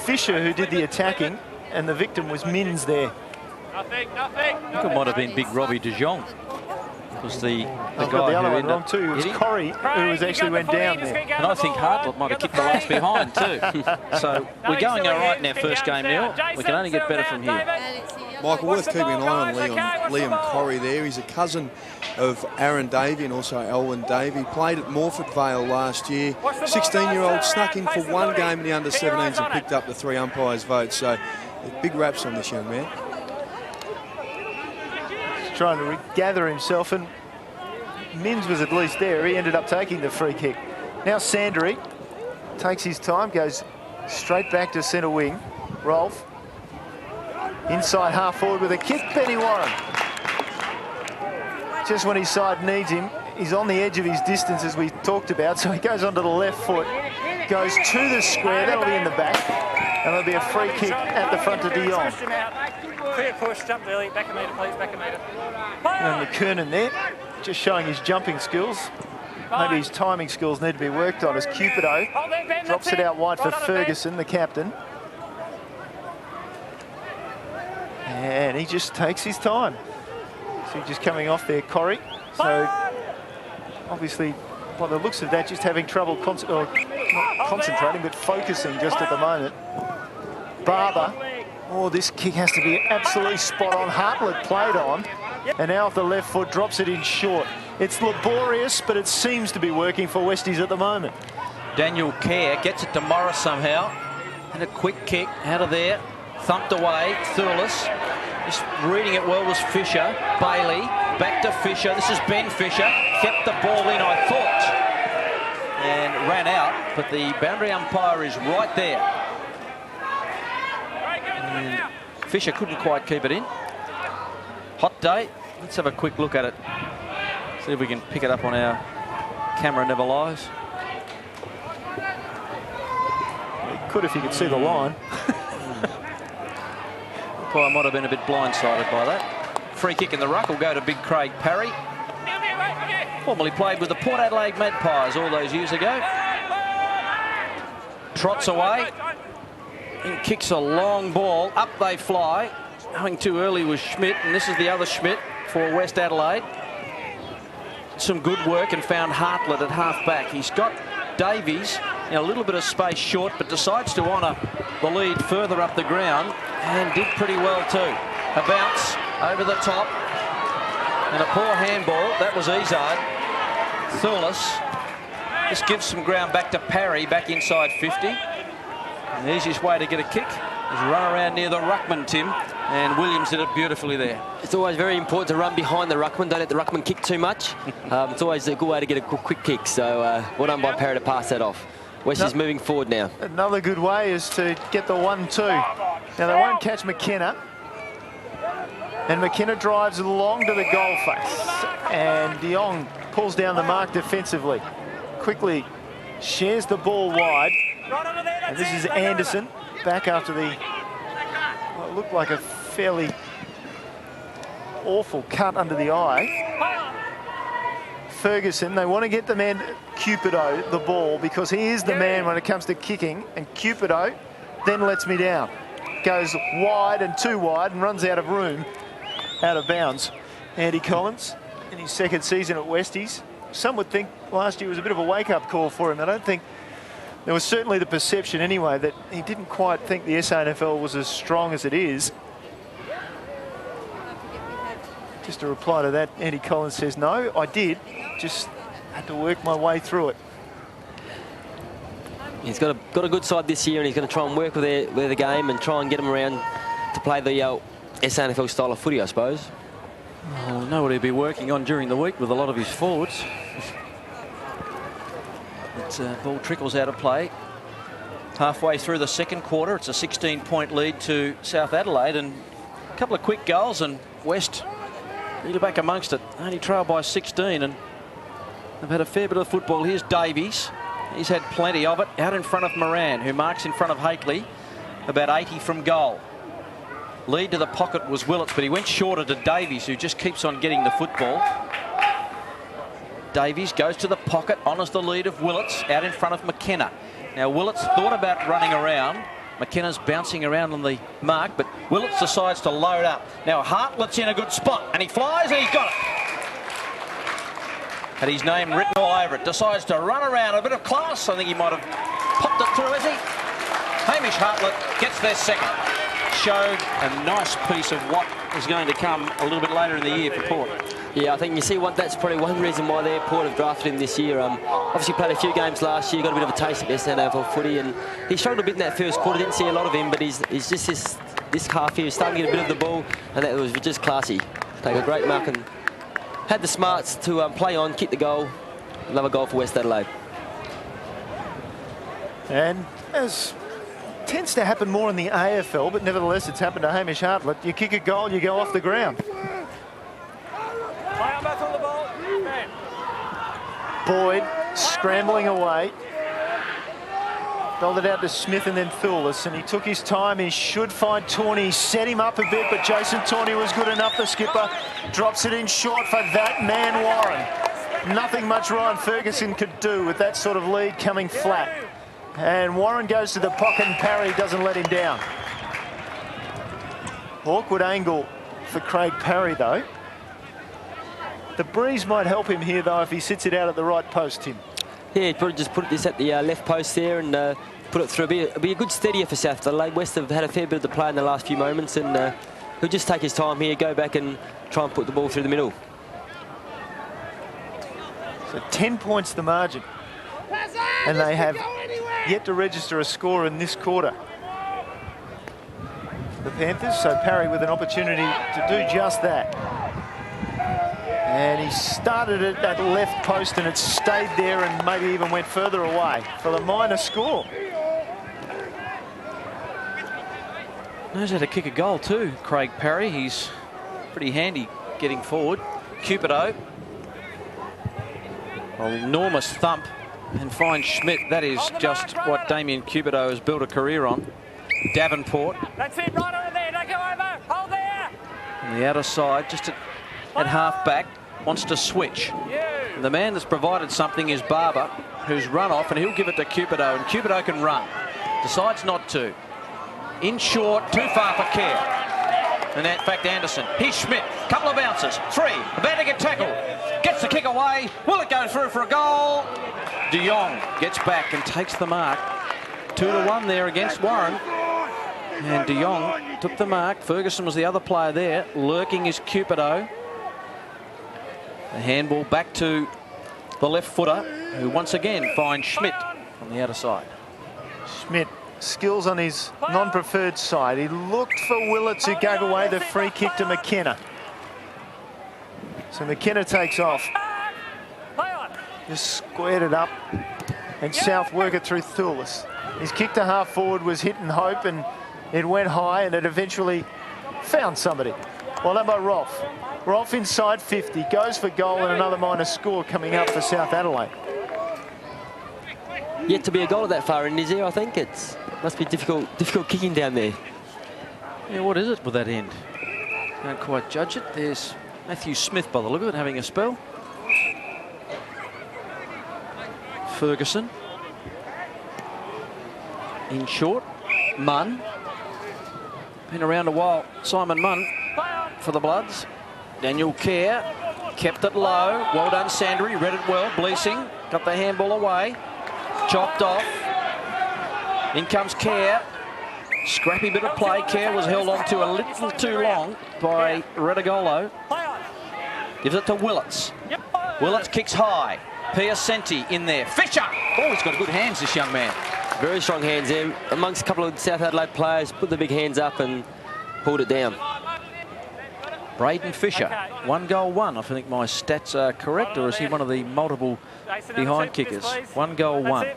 Fisher who did the attacking, and the victim was Mins there. I think it might have been Big Robbie De Jong. Was the I've guy got the other who one wrong too. It was Corrie who was actually went down there. And I think Hartlett might have kicked the last behind too. So we're going all right in our first game, Neil. We can only get better from here. Michael, worth keeping an eye on Liam Corrie there. He's a cousin of Aaron Davey and also Elwyn Davey. Played at Morford Vale last year. 16-year-old snuck in for one game in the under-17s and picked up the 3 umpires' votes. So big raps on this young man. He's trying to gather himself, and Mins was at least there. He ended up taking the free kick. Now Sandry takes his time, goes straight back to centre wing. Rolf. Inside half forward with a kick, Benny Warren. Just when his side needs him, he's on the edge of his distance as we talked about, so he goes onto the left foot, goes to the square, that'll be in the back, and there'll be a free kick at the front of De Jong. Clear push, jump early, back a metre please, back a metre. And McKernan there, just showing his jumping skills. Maybe his timing skills need to be worked on as Cupido drops it out wide for Ferguson, the captain. And he just takes his time. So just coming off there, Corrie. So obviously, by the looks of that, just having trouble not concentrating, but focusing just at the moment. Barber. Oh, this kick has to be absolutely spot on. Hartlett played on. And now off the left foot, drops it in short. It's laborious, but it seems to be working for Westies at the moment. Daniel Kerr gets it to Morris somehow. And a quick kick out of there. Thumped away, Thurles. Just reading it well was Fisher. Bailey, back to Fisher. This is Ben Fisher. Kept the ball in, I thought. And ran out, but the boundary umpire is right there. And Fisher couldn't quite keep it in. Hot day. Let's have a quick look at it. See if we can pick it up on our camera never lies. He could if you could see the line. Well, I might have been a bit blindsided by that. Free kick in the ruck will go to Big Craig Parry. Formerly played with the Port Adelaide Magpies all those years ago. Trots away. And kicks a long ball. Up they fly. Going too early was Schmidt, and this is the other Schmidt for West Adelaide. Some good work and found Hartlett at half back. He's got Davies in a little bit of space short, but decides to honour the lead further up the ground and did pretty well too. A bounce over the top and a poor handball. That was Izard. Thurles just gives some ground back to Parry, back inside 50. And the easiest way to get a kick is run around near the ruckman, Tim, and Williams did it beautifully there. It's always very important to run behind the ruckman. Don't let the ruckman kick too much. It's always a good way to get a quick kick. So well done by Parry to pass that off. West is moving forward now. Another good way is to get the 1-2. Now they won't catch McKenna. And McKenna drives along to the goal face. And De Jong pulls down the mark defensively. Quickly shares the ball wide. And this is Anderson back after the what looked like a fairly awful cut under the eye. Ferguson, they want to get the man Cupido the ball because he is the man when it comes to kicking, and Cupido then lets me down. Goes wide and too wide and runs out of room, out of bounds. Andy Collins in his second season at Westies. Some would think last year was a bit of a wake-up call for him. I don't think there was certainly the perception anyway that he didn't quite think the SANFL was as strong as it is. Just a reply to that, Andy Collins says, no, I did, just had to work my way through it. He's got a good side this year, and he's going to try and work with the game and try and get them around to play the SANFL style of footy, I suppose. Oh, know what he'll be working on during the week with a lot of his forwards. Ball trickles out of play. Halfway through the second quarter, it's a 16-point lead to South Adelaide, and a couple of quick goals, and West really back amongst it. Only trail by 16, and they've had a fair bit of football. Here's Davies. He's had plenty of it. Out in front of Moran, who marks in front of Hakely. about 80 from goal. Lead to the pocket was Willits, but he went shorter to Davies, who just keeps on getting the football. Davies goes to the pocket, honours the lead of Willits out in front of McKenna. Now Willits thought about running around. McKenna's bouncing around on the mark, but Willits decides to load up. Now Hartlett's in a good spot, and he flies, and he's got it. Had his name written all over it. Decides to run around, a bit of class. I think he might have popped it through, has he? Hamish Hartlett gets their second. Showed a nice piece of what is going to come a little bit later in the year for Port. Yeah, I think you see that's probably one reason why their Port have drafted him this year. Obviously played a few games last year, got a bit of a taste of SNFL footy, and he struggled a bit in that first quarter. Didn't see a lot of him, but he's just this half here, starting to get a bit of the ball, and that was just classy. Take a great mark and had the smarts to play on, kick the goal. Another goal for West Adelaide. And as tends to happen more in the AFL, but nevertheless it's happened to Hamish Hartlett. You kick a goal, you go off the ground. Boyd scrambling away. Doled it out to Smith and then Thulis, and he took his time. He should find Tawney. Set him up a bit, but Jason Tawney was good enough. The skipper drops it in short for that man, Warren. Nothing much Ryan Ferguson could do with that sort of lead coming flat. And Warren goes to the pocket, and Parry doesn't let him down. Awkward angle for Craig Parry, though. The breeze might help him here, though, if he sits it out at the right post, Tim. Yeah, he'd probably just put this at the left post there and put it through. It'll be a good steadier for South Adelaide. West have had a fair bit of the play in the last few moments, and he'll just take his time here, go back and try and put the ball through the middle. So 10 points the margin. And they have yet to register a score in this quarter. The Panthers, so Parry with an opportunity to do just that. And he started it at left post, and it stayed there and maybe even went further away for the minor score. Knows how to kick a goal too, Craig Parry. He's pretty handy getting forward. Cupido. An enormous thump and finds Schmidt. That is just what Damien Cupido has built a career on. Davenport. That's it, right over there. Don't go over. Hold there. On the outer side, just at half back, wants to switch. And the man that's provided something is Barber, who's run off, and he'll give it to Cupido, and Cupido can run. Decides not to. In short, too far for Kerr. And in fact, Anderson. Here's Schmidt. Couple of bounces. Three. About to get tackled. Gets the kick away. Will it go through for a goal? De Jong gets back and takes the mark. 2-1 there against Warren. And De Jong took the mark. Ferguson was the other player there. Lurking is Cupido. The handball back to the left footer, who once again finds Schmidt on the outer side. Schmidt, skills on his non-preferred side. He looked for Willits, who gave away the free kick to McKenna. So McKenna takes off. Just squared it up, and South work it through Thulis. His kick to half forward was hit and hope, and it went high, and it eventually found somebody. Well done by Rolfe. Rolfe inside 50, goes for goal, and another minor score coming up for South Adelaide. Yet to be a goal that far in, is there? I think it must be difficult kicking down there. Yeah, what is it with that end? Can't quite judge it. There's Matthew Smith, by the look of it, having a spell. Ferguson. In short. Munn. Been around a while. Simon Munn for the Bloods. Daniel Kerr kept it low. Well done, Sandry. Read it well. Bleasing got the handball away. Chopped off. In comes Kerr. Scrappy bit of play. Kerr was held on to a little too long by Redigolo. Gives it to Willits. Willits kicks high. Piacenti in there. Fisher! Oh, he's got good hands, this young man. Very strong hands there. Amongst a couple of South Adelaide players, put the big hands up and pulled it down. Braden Fisher, 1 goal, 1. I think my stats are correct, or is he one of the multiple behind kickers? 1 goal, 1.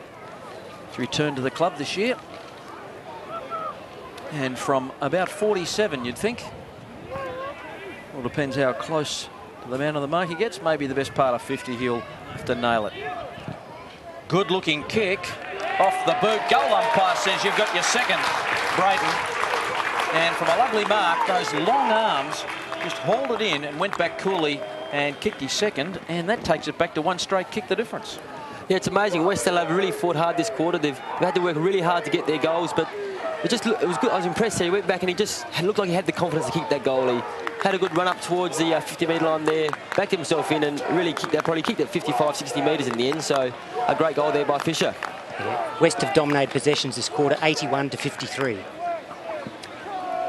He's returned to the club this year. And from about 47, you'd think. Well, depends how close to the man on the mark he gets. Maybe the best part of 50, he'll have to nail it. Good looking kick off the boot. Goal umpire says you've got your second. Brayton. And from a lovely mark, those long arms just hauled it in and went back coolly and kicked his second. And that takes it back to one straight kick, the difference. Yeah, it's amazing. West Adelaide really fought hard this quarter. They've had to work really hard to get their goals, but it was good. I was impressed. He went back and he just looked like he had the confidence to kick that goal. He had a good run up towards the 50-metre line there, backed himself in and really probably kicked it 55, 60 metres in the end. So a great goal there by Fisher. Yeah. West have dominated possessions this quarter, 81 to 53.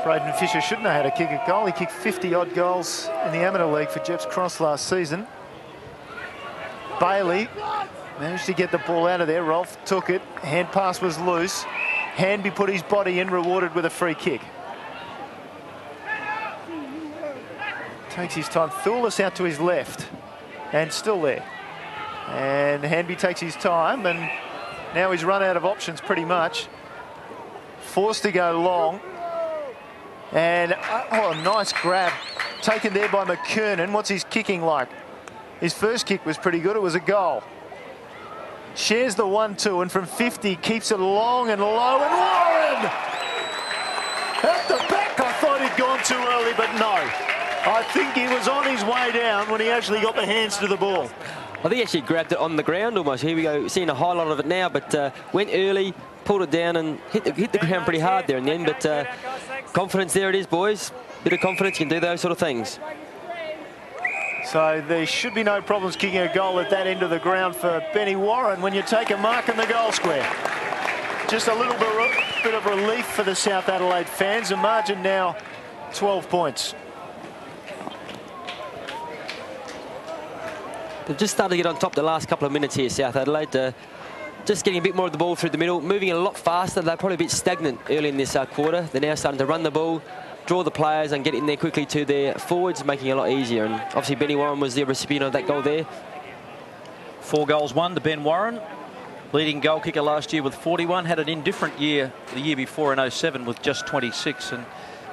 Braden Fisher shouldn't have had a kick a goal. He kicked 50-odd goals in the Amateur League for Jeps Cross last season. Bailey managed to get the ball out of there. Rolfe took it. Hand pass was loose. Hanby put his body in, rewarded with a free kick. Takes his time. Thulis out to his left. And still there. And Hanby takes his time, and now he's run out of options pretty much. Forced to go long. And, oh, nice grab. Taken there by McKernan. What's his kicking like? His first kick was pretty good. It was a goal. Shares the 1-2, and from 50 keeps it long and low, and Warren! At the back, I thought he'd gone too early, but no. I think he was on his way down when he actually got the hands to the ball. I think he actually grabbed it on the ground almost. Here we go, seeing a highlight of it now, but went early, pulled it down and hit the ground pretty hard there in the end, but confidence there it is, boys. Bit of confidence, you can do those sort of things. So there should be no problems kicking a goal at that end of the ground for Benny Warren when you take a mark in the goal square. Just a little bit of relief for the South Adelaide fans. The margin now 12 points. They've just started to get on top the last couple of minutes here, South Adelaide. Just getting a bit more of the ball through the middle, moving it a lot faster. They're probably a bit stagnant early in this quarter. They're now starting to run the ball, draw the players and get in there quickly to their forwards, making it a lot easier. And obviously Benny Warren was the recipient of that goal there. 4 goals won to Ben Warren, leading goal kicker last year with 41. Had an indifferent year the year before in 07 with just 26, and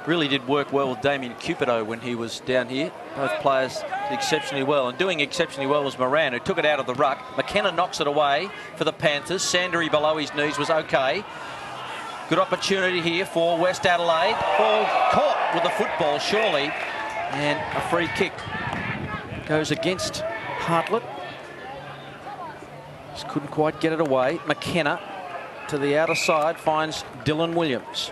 really did work well with Damien Cupido when he was down here. Both players did exceptionally well, and doing exceptionally well was Moran, who took it out of the ruck. McKenna knocks it away for the Panthers. Sandery below his knees was okay. Good opportunity here for West Adelaide. Ball caught with the football, surely. And a free kick goes against Hartlett. Just couldn't quite get it away. McKenna to the outer side finds Dylan Williams.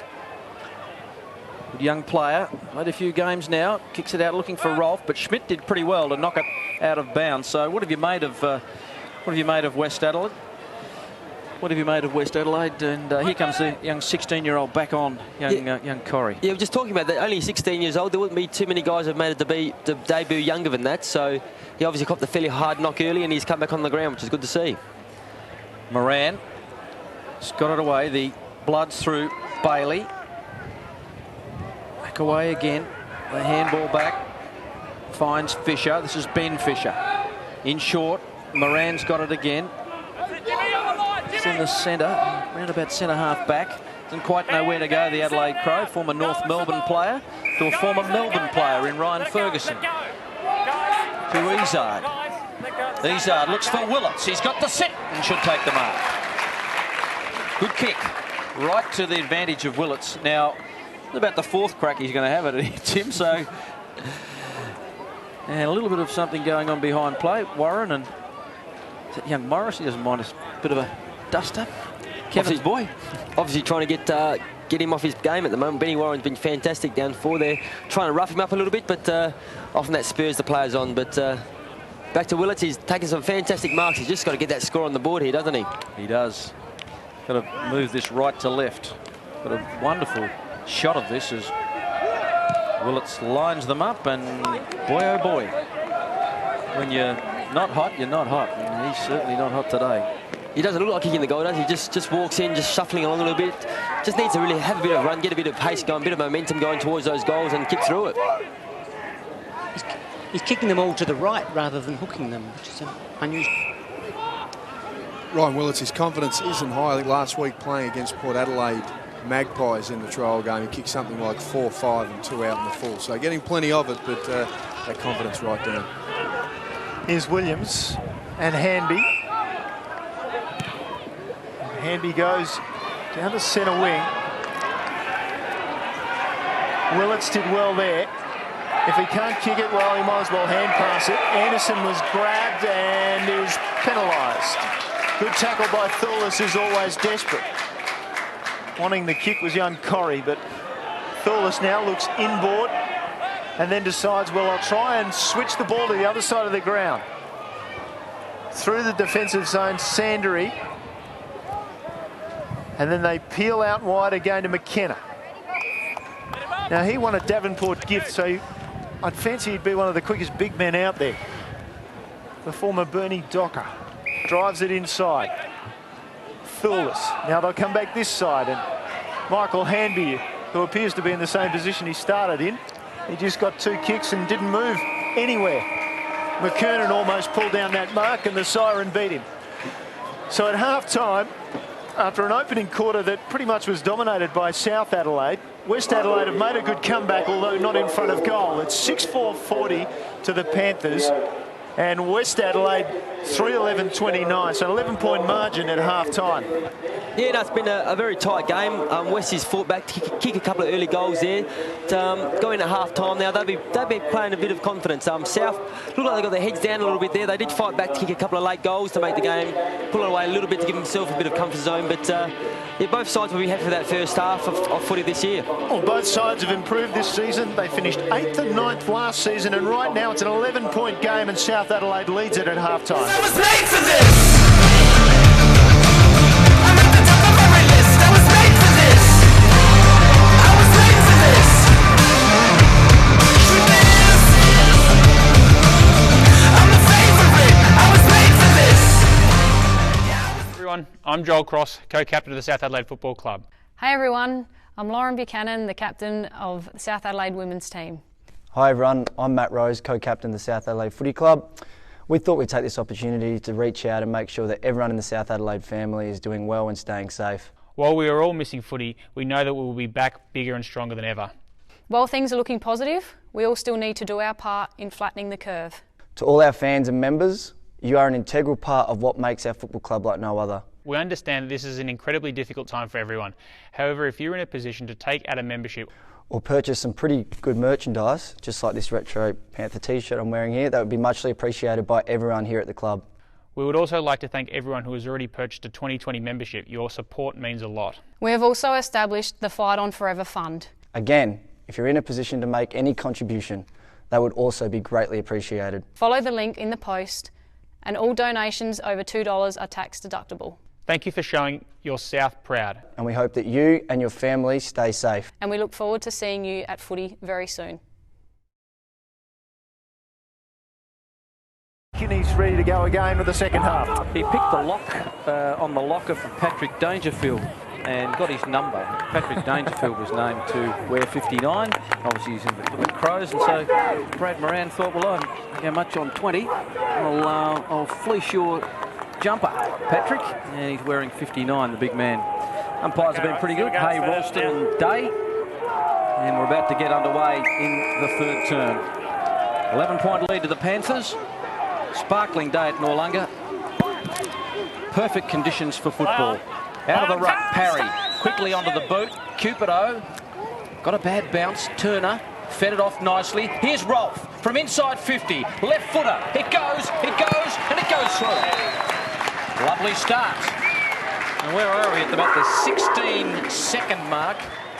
Good young player. Played a few games now. Kicks it out looking for Rolfe, but Schmidt did pretty well to knock it out of bounds. So what have you made of West Adelaide? What have you made of West Adelaide? And here comes the young 16-year-old back on, young Corrie. Yeah, we're just talking about that. Only 16 years old. There wouldn't be too many guys who have made a debut younger than that. So he obviously copped a fairly hard knock early, and he's come back on the ground, which is good to see. Moran has got it away. The blood's through Bailey. Back away again. The handball back. Finds Fisher. This is Ben Fisher. In short. Moran's got it again. It's in the centre, round about centre half back. Doesn't quite know where to go, the Adelaide Crow, former North Melbourne player, to a former Melbourne player in Ryan Ferguson. To Izzard. Izzard looks for Willits. He's got the sit and should take the mark. Good kick, right to the advantage of Willits. Now, about the 4th crack he's going to have it, Tim, so... And a little bit of something going on behind play. Warren and young Morris, he doesn't mind a bit of a dust-up. Kevin's boy. Obviously trying to get him off his game at the moment. Benny Warren's been fantastic down 4 there. Trying to rough him up a little bit, but often that spurs the players on. But back to Willits, he's taking some fantastic marks. He's just got to get that score on the board here, doesn't he? He does. Got to move this right to left. Got a wonderful shot of this as Willits lines them up, and boy oh boy, when you're not hot, you're not hot. And he's certainly not hot today. He doesn't look like kicking the goal, does he? Just walks in, just shuffling along a little bit. Just needs to really have a bit of run, get a bit of pace going, a bit of momentum going towards those goals and kick through it. He's kicking them all to the right rather than hooking them, which is unusual. Ryan Willits' confidence isn't high. Last week playing against Port Adelaide Magpies in the trial game, he kicked something like 4, 5 and 2 out in the full. So getting plenty of it, but that confidence right down. Here's Williams and Hanby. Hanby goes down the centre wing. Willits did well there. If he can't kick it, well, he might as well hand pass it. Anderson was grabbed and is penalised. Good tackle by Thulis, who's always desperate. Wanting the kick was young Corrie, but Thulis now looks inboard and then decides, well, I'll try and switch the ball to the other side of the ground. Through the defensive zone, Sandery. And then they peel out wide again to McKenna. Now, he won a Davenport gift, so I'd fancy he'd be one of the quickest big men out there. The former Bernie Docker drives it inside. Thulis. Now they'll come back this side, and Michael Hanby, who appears to be in the same position he started in, he just got 2 kicks and didn't move anywhere. McKernan almost pulled down that mark, and the siren beat him. So at half-time, after an opening quarter that pretty much was dominated by South Adelaide, West Adelaide have made a good comeback, although not in front of goal. It's 6-4-40 to the Panthers, and West Adelaide 3-11-29, so an 11-point margin at half-time. Yeah, no, it's been a very tight game. Westie's fought back to kick a couple of early goals there. Going to half-time now, they'll be playing a bit of confidence. South look like they got their heads down a little bit there. They did fight back to kick a couple of late goals to make the game, pull it away a little bit to give themselves a bit of comfort zone. But yeah, both sides will be happy for that first half of footy this year. Well, both sides have improved this season. They finished 8th and 9th last season, and right now it's an 11-point game, and South Adelaide leads it at half-time. I was made for this! I'm at the top of every list. I was made for this! I was made for this! I'm the favorite! I was made for this! Everyone, I'm Joel Cross, co-captain of the South Adelaide Football Club. Hey everyone, I'm Lauren Buchanan, the captain of the South Adelaide women's team. Hi everyone, I'm Matt Rose, co-captain of the South Adelaide Footy Club. We thought we'd take this opportunity to reach out and make sure that everyone in the South Adelaide family is doing well and staying safe. While we are all missing footy, we know that we will be back bigger and stronger than ever. While things are looking positive, we all still need to do our part in flattening the curve. To all our fans and members, you are an integral part of what makes our football club like no other. We understand that this is an incredibly difficult time for everyone. However, if you're in a position to take out a membership or purchase some pretty good merchandise, just like this retro Panther t-shirt I'm wearing here, that would be muchly appreciated by everyone here at the club. We would also like to thank everyone who has already purchased a 2020 membership. Your support means a lot. We have also established the Fight On Forever Fund. Again, if you're in a position to make any contribution, that would also be greatly appreciated. Follow the link in the post, and all donations over $2 are tax deductible. Thank you for showing your South proud. And we hope that you and your family stay safe. And we look forward to seeing you at footy very soon. He's ready to go again with the second half. He picked the lock on the locker for Patrick Dangerfield and got his number. Patrick Dangerfield was named to wear 59. Obviously he's in the Crows, and so Brad Moran thought, well, I'm how much on 20? I'll fleece your jumper, Patrick, and he's wearing 59, the big man. Umpires have been pretty good, Hay, Ralston and Day, and we're about to get underway in the third term. 11-point lead to the Panthers. Sparkling day at Noarlunga. Perfect conditions for football. Out of the ruck, Parry, quickly onto the boot. Cupido, got a bad bounce. Turner, fed it off nicely. Here's Rolfe from inside 50, left footer. It goes, and it goes through. Lovely start. And where are we? At about the 16-second mark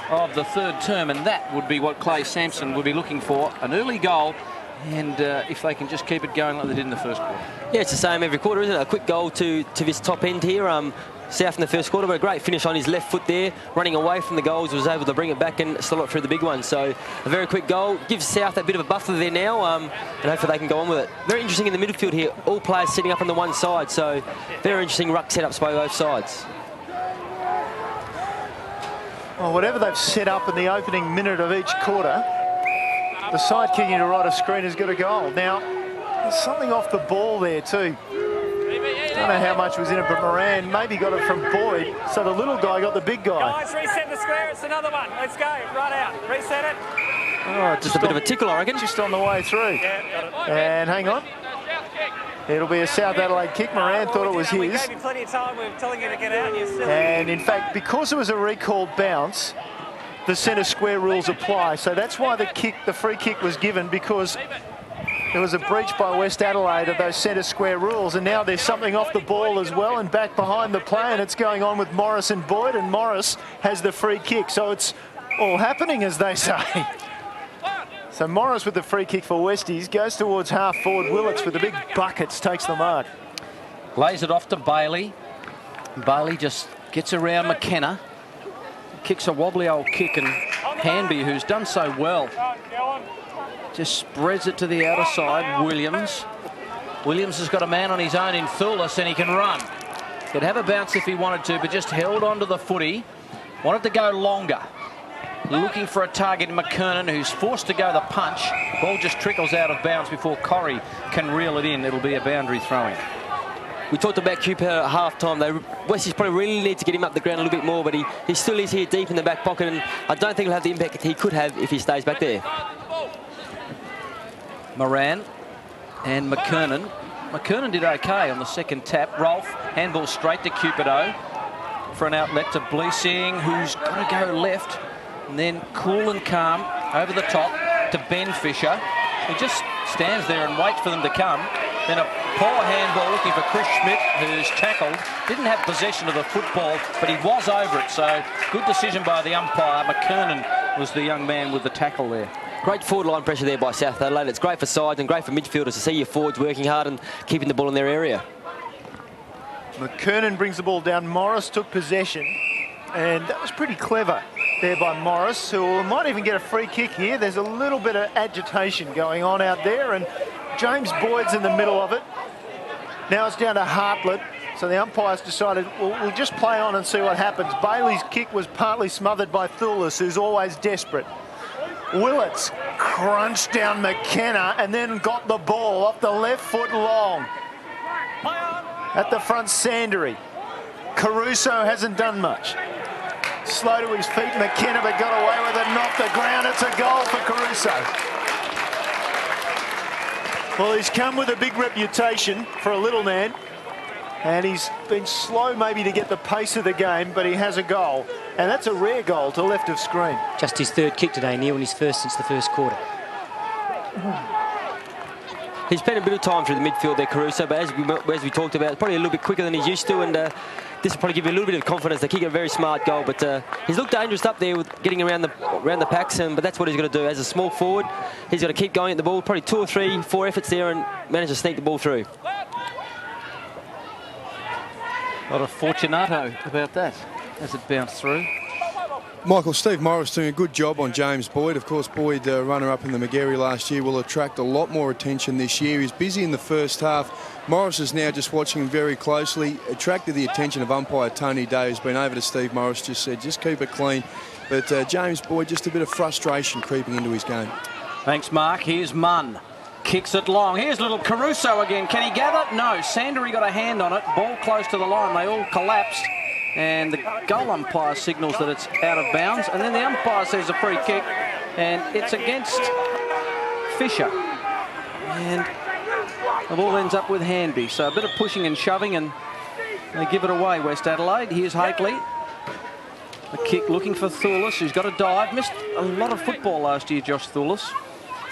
of the third term, and that would be what Clay Sampson would be looking for, an early goal, and if they can just keep it going like they did in the first quarter. Yeah, it's the same every quarter, isn't it? A quick goal to this top end here. South in the first quarter, but a great finish on his left foot there, running away from the goals, was able to bring it back and slot it through the big one. So a very quick goal, gives South that bit of a buffer there now, and hopefully they can go on with it. Very interesting in the midfield here, all players sitting up on the one side, so very interesting ruck setups by both sides. Well, whatever they've set up in the opening minute of each quarter, the side kicking to right of screen has got a goal. Now, there's something off the ball there too. I don't know how much was in it, but Moran maybe got it from Boyd, so the little guy got the big guy. Guys, reset the square, it's another one. Let's go, right out, reset it. Oh, just a bit of a tickle, I reckon. Just on the way through. Yeah, got it. And hang on. It'll be a South Adelaide kick. Moran thought it was his. We gave you plenty of time, we were telling you to get out, and you're still... And in fact, because it was a recalled bounce, the centre square rules apply. So that's why the free kick was given, because there was a breach by West Adelaide of those centre square rules, and now there's something off the ball as well and back behind the play, and it's going on with Morris and Boyd, and Morris has the free kick. So it's all happening, as they say. So Morris with the free kick for Westies goes towards half forward. Willits with the big buckets takes the mark. Lays it off to Bailey. Bailey just gets around McKenna. Kicks a wobbly old kick, and Hanby, who's done so well, just spreads it to the outer side. Williams has got a man on his own in Thulis, and he can run. Could have a bounce if he wanted to, but just held onto the footy. Wanted to go longer. Looking for a target in McKernan, who's forced to go the punch. Ball just trickles out of bounds before Corrie can reel it in. It'll be a boundary throwing. We talked about Cooper at half-time. Westies probably really need to get him up the ground a little bit more, but he still is here deep in the back pocket, and I don't think he'll have the impact he could have if he stays back there. Moran and McKernan. McKernan did okay on the second tap. Rolfe, handball straight to Cupido for an outlet to Bleesing, who's got to go left. And then cool and calm over the top to Ben Fisher. He just stands there and waits for them to come. Then a poor handball looking for Chris Schmidt, who's tackled. Didn't have possession of the football, but he was over it. So good decision by the umpire. McKernan was the young man with the tackle there. Great forward line pressure there by South Adelaide. It's great for sides and great for midfielders to see your forwards working hard and keeping the ball in their area. McKernan brings the ball down. Morris took possession, and that was pretty clever there by Morris, who might even get a free kick here. There's a little bit of agitation going on out there, and James Boyd's in the middle of it. Now it's down to Hartlett, so the umpires decided, well, we'll just play on and see what happens. Bailey's kick was partly smothered by Thulis, who's always desperate. Willits crunched down McKenna and then got the ball off the left foot long. At the front, Sandery. Caruso hasn't done much. Slow to his feet, McKenna, but got away with it, knocked the ground. It's a goal for Caruso. Well, he's come with a big reputation for a little man, and he's been slow maybe to get the pace of the game, but he has a goal, and that's a rare goal to left of screen. Just his third kick today, Neil, and his first since the first quarter. He's spent a bit of time through the midfield there, Caruso, but as we talked about, probably a little bit quicker than he's used to, and this will probably give you a little bit of confidence. They kick a very smart goal, but he's looked dangerous up there with getting around the packs, but that's what he's got to do. As a small forward, he's got to keep going at the ball, probably 2 or 3, 4 efforts there, and manage to sneak the ball through. A lot of Fortunato about that as it bounced through. Michael, Steve Morris doing a good job on James Boyd. Of course, Boyd, runner-up in the McGarry last year, will attract a lot more attention this year. He's busy in the first half. Morris is now just watching him very closely, attracted the attention of umpire Tony Day, who's been over to Steve Morris, just said, just keep it clean. But James Boyd, just a bit of frustration creeping into his game. Thanks, Mark. Here's Munn. Kicks it long. Here's little Caruso again. Can he gather? No. Sandery got a hand on it. Ball close to the line. They all collapsed. And the goal umpire signals that it's out of bounds. And then the umpire says a free kick. And it's against Fisher. And the ball ends up with Hanby. So a bit of pushing and shoving, and they give it away, West Adelaide. Here's Hakely. A kick looking for Thulis, who's got a dive. Missed a lot of football last year, Josh Thulis,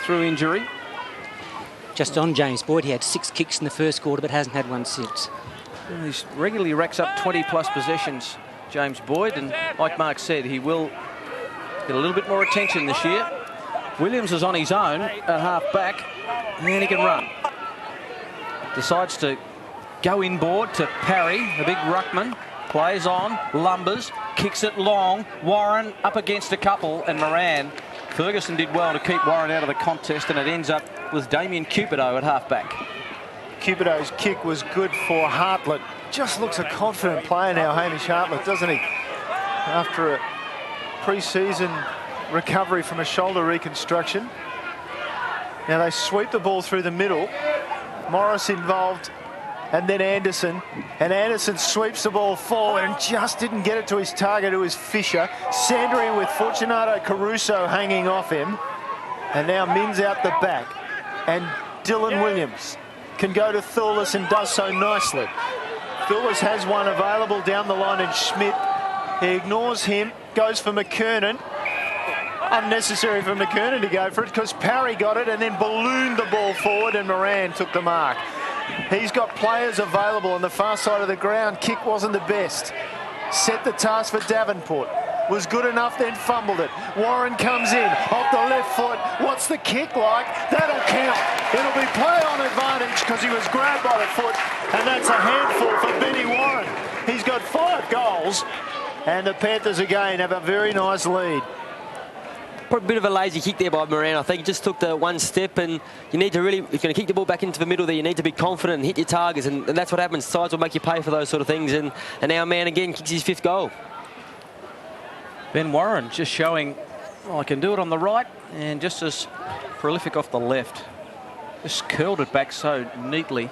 through injury. Just on James Boyd, he had 6 kicks in the first quarter, but hasn't had one since. Well, he regularly racks up 20-plus possessions, James Boyd, and like Mark said, he will get a little bit more attention this year. Williams is on his own at half-back, and he can run. Decides to go inboard to Parry, the big ruckman. Plays on, lumbers, kicks it long. Warren up against a couple, and Moran. Ferguson did well to keep Warren out of the contest, and it ends up with Damien Cupido at half-back. Cupido's kick was good for Hartlett. Just looks a confident player now, Hamish Hartlett, doesn't he? After a pre-season recovery from a shoulder reconstruction. Now they sweep the ball through the middle. Morris involved, and then Anderson. And Anderson sweeps the ball forward and just didn't get it to his target, who is Fisher. Sandery with Fortunato Caruso hanging off him. And now Min's out the back. And Dylan Williams can go to Thulis and does so nicely. Thulis has one available down the line, and Schmidt, he ignores him, goes for McKernan. unnecessary for McKernan to go for it because Parry got it and then ballooned the ball forward and Moran took the mark. He's got players available on the far side of the ground. Kick wasn't the best. Set the task for Davenport. Was good enough, then fumbled it. Warren comes in off the left foot. What's the kick like? That'll count. It'll be play on advantage because he was grabbed by the foot, and that's a handful for Benny Warren. He's got 5 goals, and the Panthers again have a very nice lead. Probably a bit of a lazy kick there by Moran. I think he just took the one step, and you need to really, if you're going to kick the ball back into the middle there, you need to be confident and hit your targets, and that's what happens. Sides will make you pay for those sort of things, and our man again kicks his 5th goal. Ben Warren just showing, I can do it on the right and just as prolific off the left. Just curled it back so neatly.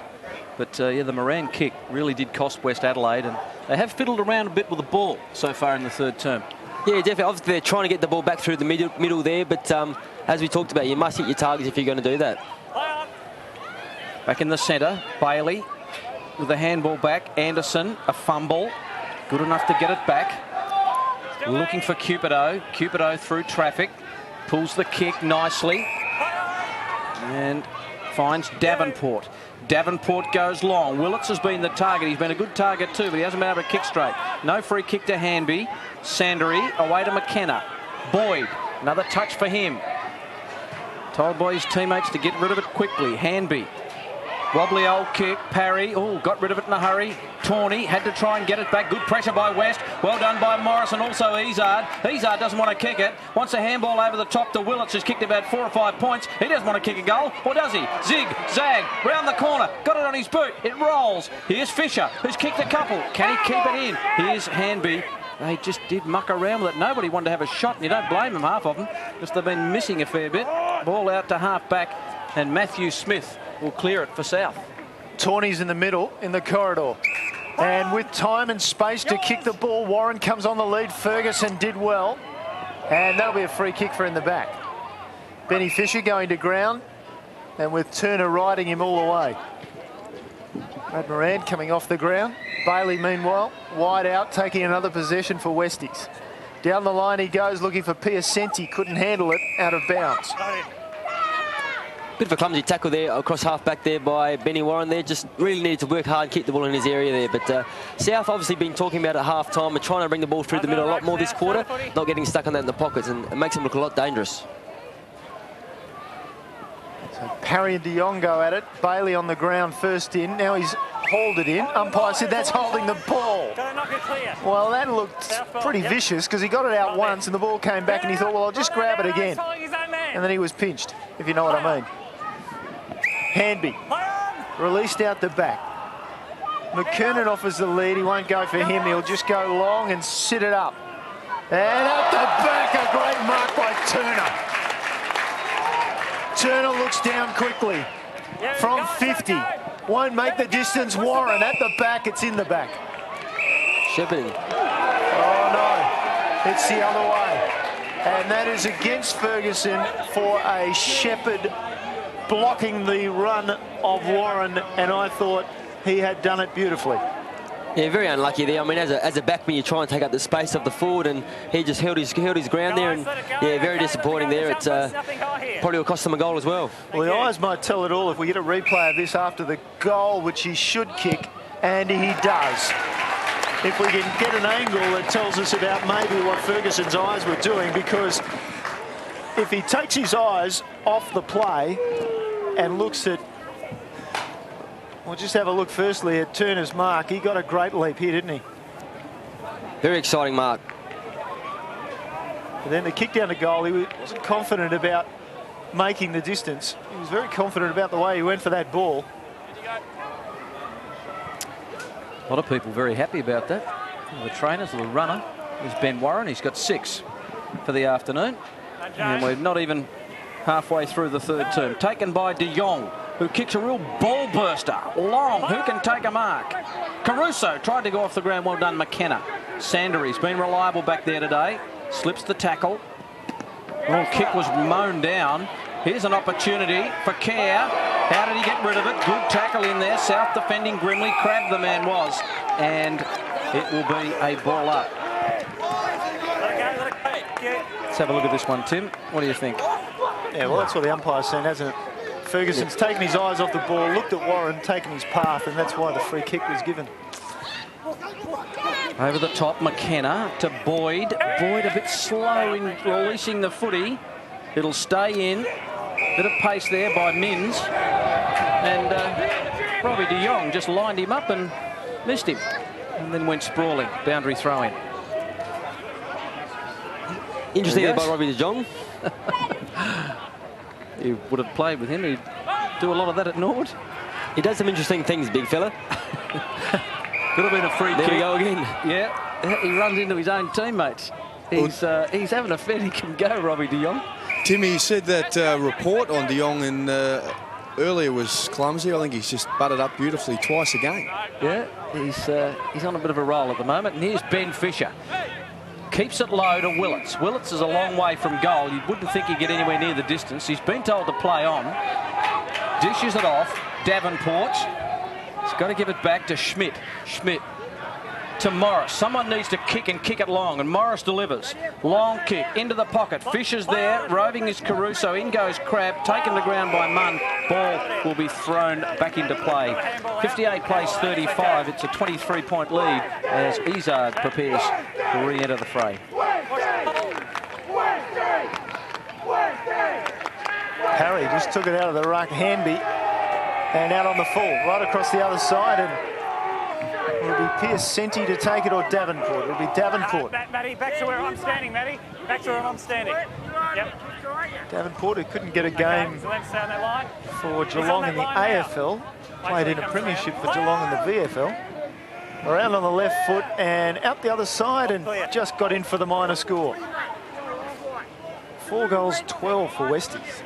But yeah, the Moran kick really did cost West Adelaide, and they have fiddled around a bit with the ball so far in the 3rd term. Yeah, definitely. Obviously, they're trying to get the ball back through the middle there, but as we talked about, you must hit your targets if you're going to do that. Back in the centre, Bailey with the handball back. Anderson, a fumble. Good enough to get it back. Looking for Cupido. Cupido through traffic. Pulls the kick nicely. And finds Davenport. Davenport goes long. Willits has been the target. He's been a good target too, but he hasn't been able to kick straight. No free kick to Hanby. Sandary away to McKenna. Boyd, another touch for him. Told by his teammates to get rid of it quickly. Hanby. Wobbly old kick. Parry. Oh, got rid of it in a hurry. Tawney had to try and get it back. Good pressure by West. Well done by Morris and also Izard. Izard doesn't want to kick it. Wants a handball over the top to Willits, who's kicked about 4 or 5 points. He doesn't want to kick a goal. Or does he? Zig, zag, round the corner. Got it on his boot. It rolls. Here's Fisher, who's kicked a couple. Can he keep it in? Here's Hanby. They just did muck around with it. Nobody wanted to have a shot, and you don't blame them, half of them. Just they've been missing a fair bit. Ball out to half back, and Matthew Smith will clear it for South. Tawney's in the middle, in the corridor. And with time and space to kick the ball, Warren comes on the lead. Ferguson did well. And that'll be a free kick for in the back. Benny Fisher going to ground. And with Turner riding him all the way. Brad Moran coming off the ground. Bailey, meanwhile, wide out, taking another possession for Westies. Down the line he goes, looking for Piacenti. Couldn't handle it, out of bounds. Bit of a clumsy tackle there across half-back there by Benny Warren there. Just really needed to work hard and keep the ball in his area there. But South obviously been talking about at half-time and trying to bring the ball through the middle a lot more this quarter, not getting stuck on that in the pockets, and it makes him look a lot dangerous. So Parry and de Jong go at it. Bailey on the ground first in. Now he's hauled it in. Umpire said that's holding the ball. Well, that looked pretty vicious because he got it out once and the ball came back and he thought, well, I'll just grab it again. And then he was pinched, if you know what I mean. Hanby, released out the back. McKernan offers the lead. He won't go for him. He'll just go long and sit it up. And at the back, a great mark by Turner. Turner looks down quickly from 50. Won't make the distance. Warren at the back. It's in the back. Shepherding. Oh, no. It's the other way. And that is against Ferguson for a Shepherd blocking the run of Warren, and I thought he had done it beautifully. Yeah, very unlucky there. I mean, as a backman, you try and take up the space of the forward, and he just held his ground there, and yeah, very disappointing there. It's probably will cost them a goal as well. Well, the eyes might tell it all if we get a replay of this after the goal, which he should kick, and he does. If we can get an angle that tells us about maybe what Ferguson's eyes were doing, because if he takes his eyes off the play and looks at, we'll just have a look firstly at Turner's mark. He got a great leap here, didn't he? Very exciting mark. But then the kick down to goal, he wasn't confident about making the distance. He was very confident about the way he went for that ball. A lot of people very happy about that. The trainers, the runner, is Ben Warren. He's got 6 for the afternoon. And we're not even halfway through the 3rd term. Taken by de Jong, who kicks a real ball burster. Long, who can take a mark? Caruso tried to go off the ground. Well done, McKenna. Sandary's been reliable back there today. Slips the tackle. Oh, kick was mown down. Here's an opportunity for Kerr. How did he get rid of it? Good tackle in there. South defending grimly. Crab the man was. And it will be a ball up. have a look at this one, Tim. What do you think? Yeah, well, that's what the umpire's seen, hasn't it? Ferguson's taken his eyes off the ball, looked at Warren, taken his path, and that's why the free kick was given. Over the top, McKenna to Boyd. Boyd a bit slow in releasing the footy. It'll stay in. Bit of pace there by Mins. And Robbie de Jong just lined him up and missed him. And then went sprawling. Boundary throw in. Interesting there by Robbie de Jong. You would have played with him. He'd do a lot of that at Norwood. He does some interesting things, big fella. Could have been a free kick. There we go again. Yeah, he runs into his own teammates. He's having a fair he can go, Robbie de Jong. Timmy, you said that report on de Jong and earlier was clumsy. I think he's just butted up beautifully twice a game. Yeah, he's on a bit of a roll at the moment. And here's Ben Fisher. Keeps it low to Willits. Willits is a long way from goal. You wouldn't think he'd get anywhere near the distance. He's been told to play on. Dishes it off. Davenport. He's got to give it back to Schmidt. Schmidt to Morris. Someone needs to kick and kick it long, and Morris delivers. Long kick into the pocket. Fisher's there. Roving is Caruso. In goes Crabb. Taken to ground by Munn. Ball will be thrown back into play. 58 plays 35. It's a 23-point lead as Izzard prepares to re-enter the fray. Harry just took it out of the ruck. Hanby. And out on the full, right across the other side, and it'll be Pierce Senti to take it, or Davenport. It'll be Davenport. Matty, back to where I'm standing, Matty. Back to where I'm standing. Yep. Davenport, who couldn't get a game for Geelong in the AFL, played in a premiership for Geelong in the VFL. Around on the left foot and out the other side, and just got in for the minor score. 4 goals, 12 for Westies.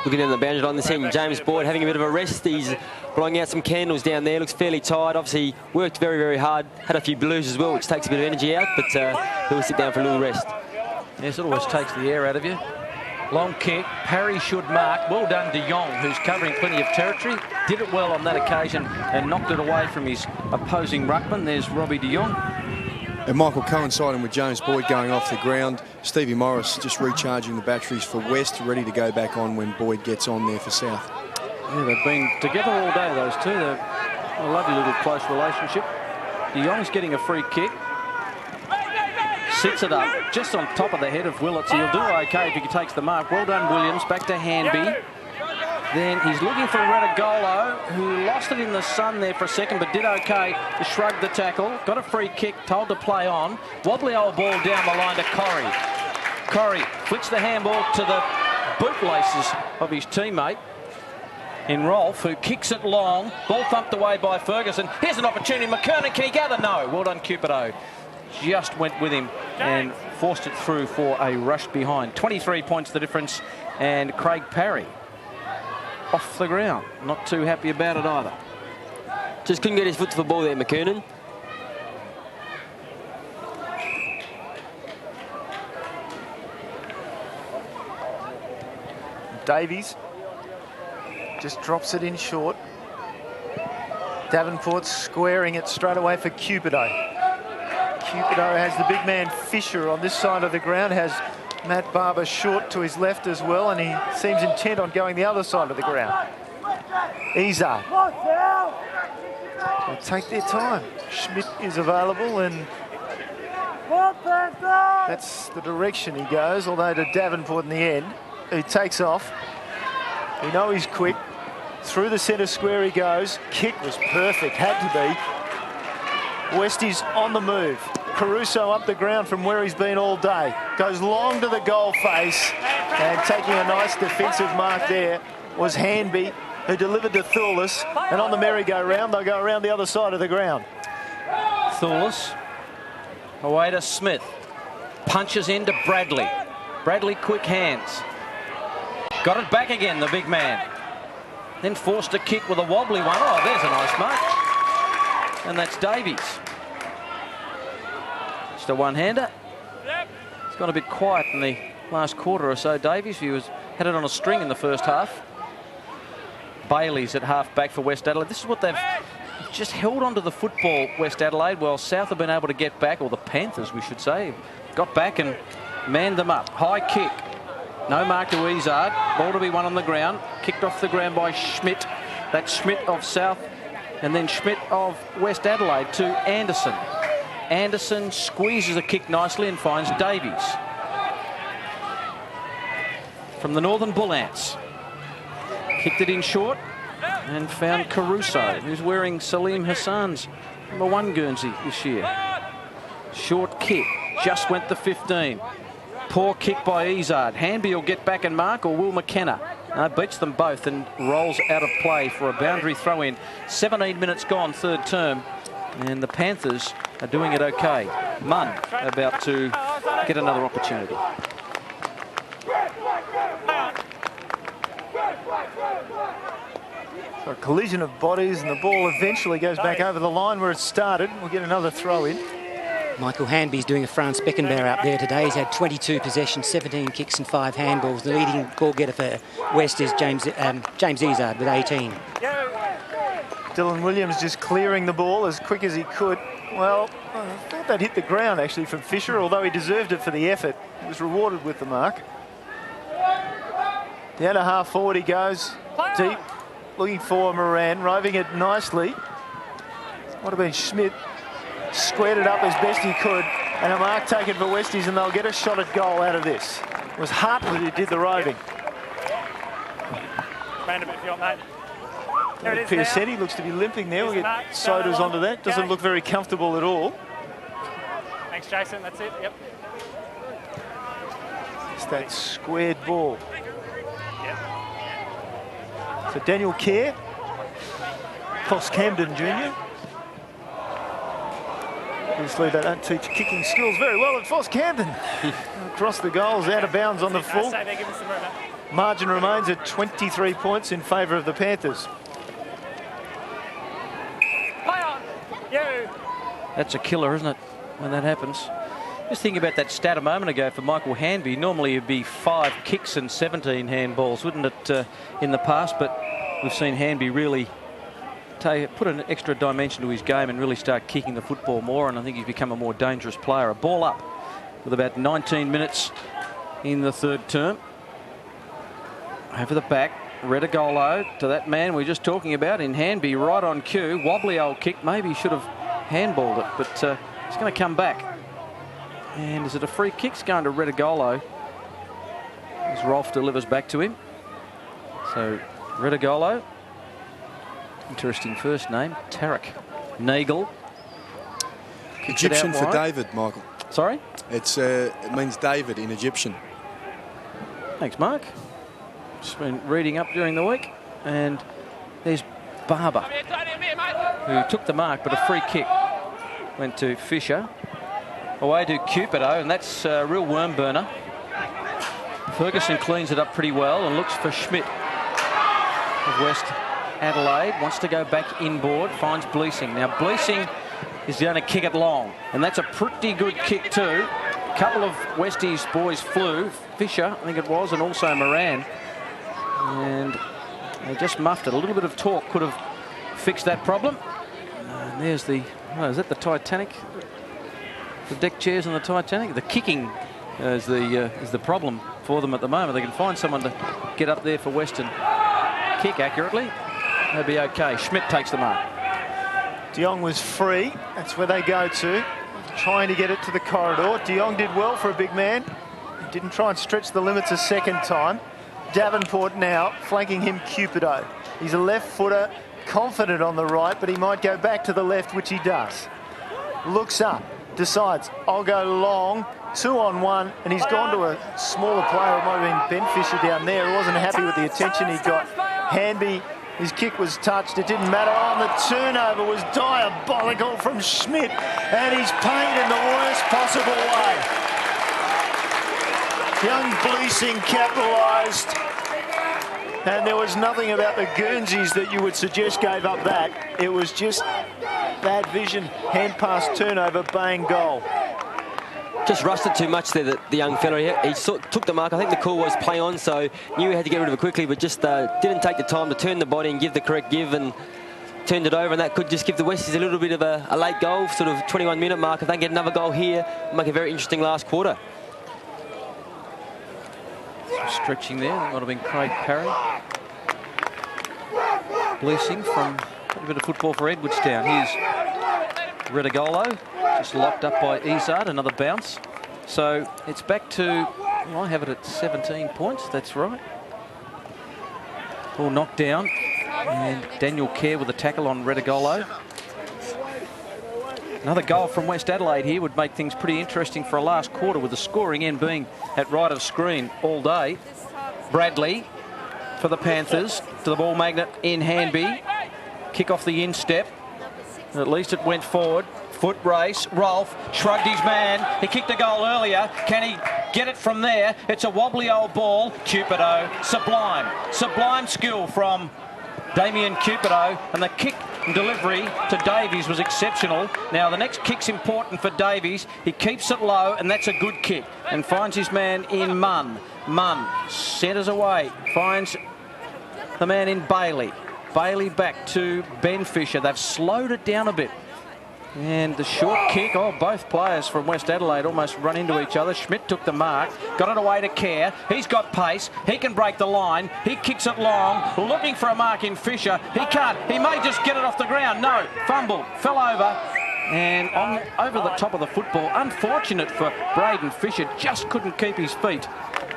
Looking down the boundary line, the scene, James Boyd having a bit of a rest. He's blowing out some candles down there. Looks fairly tired. Obviously worked very, very hard. Had a few blues as well, which takes a bit of energy out, but he'll sit down for a little rest. Yes, it always takes the air out of you. Long kick. Parry should mark. Well done de Jong, who's covering plenty of territory. Did it well on that occasion and knocked it away from his opposing ruckman. There's Robbie de Jong. And Michael coinciding with James Boyd going off the ground. Stevie Morris just recharging the batteries for West, ready to go back on when Boyd gets on there for South. Yeah, they've been together all day, those two. They're a lovely little close relationship. De Jong's getting a free kick. Sits it up just on top of the head of Willits. He'll do okay if he takes the mark. Well done, Williams. Back to Hanby. Then he's looking for Radagolo, who lost it in the sun there for a second, but did okay to shrug the tackle. Got a free kick, told to play on. Wobbly old ball down the line to Corrie. Corrie flicks the handball to the bootlaces of his teammate in Rolfe, who kicks it long. Ball thumped away by Ferguson. Here's an opportunity. McKernan, can he gather? No. Well done, Cupido. Just went with him and forced it through for a rush behind. 23 points the difference, and Craig Parry off the ground. Not too happy about it either. Just couldn't get his foot to the ball there, McKernan. Davies just drops it in short. Davenport squaring it straight away for Cupido. Cupido has the big man Fisher on this side of the ground, has Matt Barber short to his left as well, and he seems intent on going the other side of the ground. Izzard. They'll take their time. Schmidt is available, and that's the direction he goes, although to Davenport in the end, who takes off. We know he's quick. Through the centre square he goes. Kick was perfect, had to be. Westies on the move. Caruso up the ground from where he's been all day. Goes long to the goal face, and taking a nice defensive mark there was Hanby, who delivered to Thulis, and on the merry-go-round they'll go around the other side of the ground. Thulis away to Smith. Punches into Bradley. Bradley quick hands. Got it back again, the big man. Then forced a kick with a wobbly one. Oh, there's a nice mark. And that's Davies. Just a one-hander. It's gone a bit quiet in the last quarter or so. Davies, he had it on a string in the first half. Bailey's at half back for West Adelaide. This is what they've just held onto the football, West Adelaide, while South have been able to get back, or the Panthers, we should say, got back and manned them up. High kick. No mark to Izzard. Ball to be won on the ground. Kicked off the ground by Schmidt. That's Schmidt of South, and then Schmidt of West Adelaide to Anderson. Anderson squeezes a kick nicely and finds Davies. From the Northern Bull Ants. Kicked it in short and found Caruso, who's wearing Salim Hassan's #1 Guernsey this year. Short kick, just went the 15. Poor kick by Izzard. Hanby will get back and mark, or will McKenna? Beats them both and rolls out of play for a boundary throw in. 17 minutes gone, third term, and the Panthers are doing it okay. Munn about to get another opportunity. So a collision of bodies, and the ball eventually goes back over the line where it started. We'll get another throw in. Michael Hanby's doing a Franz Beckenbauer out there today. He's had 22 possessions, 17 kicks and 5 handballs. The leading ball getter for West is James Izzard with 18. Dylan Williams just clearing the ball as quick as he could. Well, I thought that hit the ground actually from Fisher, although he deserved it for the effort. He was rewarded with the mark. Down to half forward he goes, deep, looking for Moran, roving it nicely. Might have been Schmidt. Squared it up as best he could, and a mark taken for Westies, and they'll get a shot at goal out of this. It was Hartley who did the roving. Round a bit if you want, mate. There it is. Piacetti looks to be limping there. We'll get Sodas onto that. Doesn't look very comfortable at all. Thanks, Jason. That's it. Yep. It's that squared ball. Yep. So Daniel Kerr, Foss Camden Jr. Obviously they don't teach kicking skills very well at Foss Camden. Across the goals, out of bounds on the full. Margin remains at 23 points in favour of the Panthers. That's a killer, isn't it, when that happens? Just think about that stat a moment ago for Michael Hanby. Normally it'd be 5 kicks and 17 handballs, wouldn't it, in the past? But we've seen Hanby really put an extra dimension to his game and really start kicking the football more, and I think he's become a more dangerous player. A ball up with about 19 minutes in the third term. Over the back, Redigolo to that man we were just talking about in Hanby, right on cue. Wobbly old kick, maybe he should have handballed it, but it's going to come back. And is it a free kick? It's going to Redigolo as Rolf delivers back to him. So Redigolo, interesting first name, Tarek Nagel. Egyptian for David, Michael. Sorry? It means David in Egyptian. Thanks, Mark. Just been reading up during the week, and there's Barber, who took the mark, but a free kick went to Fisher. Away to Cupido, and that's a real worm burner. Ferguson cleans it up pretty well and looks for Schmidt of West Adelaide. Wants to go back inboard, finds Bleesing. Now Bleesing is going to kick it long, and that's a pretty good kick too. A couple of Westies boys flew. Fisher, I think it was, and also Moran. And they just muffed it. A little bit of torque could have fixed that problem. And there's the, is that the Titanic? The deck chairs on the Titanic? The kicking is the problem for them at the moment. They can find someone to get up there for Western. Kick accurately. They'll be okay. Schmidt takes the mark. De Jong was free. That's where they go to. Trying to get it to the corridor. De Jong did well for a big man. Didn't try and stretch the limits a second time. Davenport now flanking him Cupido. He's a left footer, confident on the right, but he might go back to the left, which he does. Looks up, decides, I'll go long, 2-on-1, and he's gone to a smaller player. It might have been Ben Fisher down there. He wasn't happy with the attention he got. Hanby, his kick was touched, it didn't matter. Oh, the turnover was diabolical from Schmidt, and he's paid in the worst possible way. Young Bleesing capitalised, and there was nothing about the Guernseys that you would suggest gave up that. It was just bad vision, hand pass, turnover, bang, goal. Just rusted too much there, the young fella here. He took the mark. I think the call was play on, so knew he had to get rid of it quickly, but just didn't take the time to turn the body and give the correct give, and turned it over, and that could just give the Westies a little bit of a late goal, sort of 21-minute mark. If they get another goal here, make a very interesting last quarter. Stretching there, that might have been Craig Parry. Blessing from a bit of football for Edwardstown. Here's Redigolo, just locked up by Izard, another bounce. So it's back to, well, I have it at 17 points, that's right. Ball knocked down, and Daniel Kerr with a tackle on Redigolo. Another goal from West Adelaide here would make things pretty interesting for a last quarter, with the scoring end being at right of screen all day. Bradley for the Panthers, to the ball magnet in Hanby. Kick off the instep. At least it went forward. Foot race. Rolfe shrugged his man. He kicked a goal earlier. Can he get it from there? It's a wobbly old ball. Cupido, sublime. Sublime skill from Damien Cupido, and the kick and delivery to Davies was exceptional. Now the next kick's important for Davies. He keeps it low, and that's a good kick, and finds his man in Munn. Munn centres away, finds the man in Bailey. Bailey back to Ben Fisher. They've slowed it down a bit. And the short kick, oh, both players from West Adelaide almost run into each other. Schmidt took the mark, got it away to Kerr. He's got pace, he can break the line. He kicks it long, looking for a mark in Fisher. He can't, he may just get it off the ground. No, fumbled, fell over. And over the top of the football. Unfortunate for Braden Fisher, just couldn't keep his feet.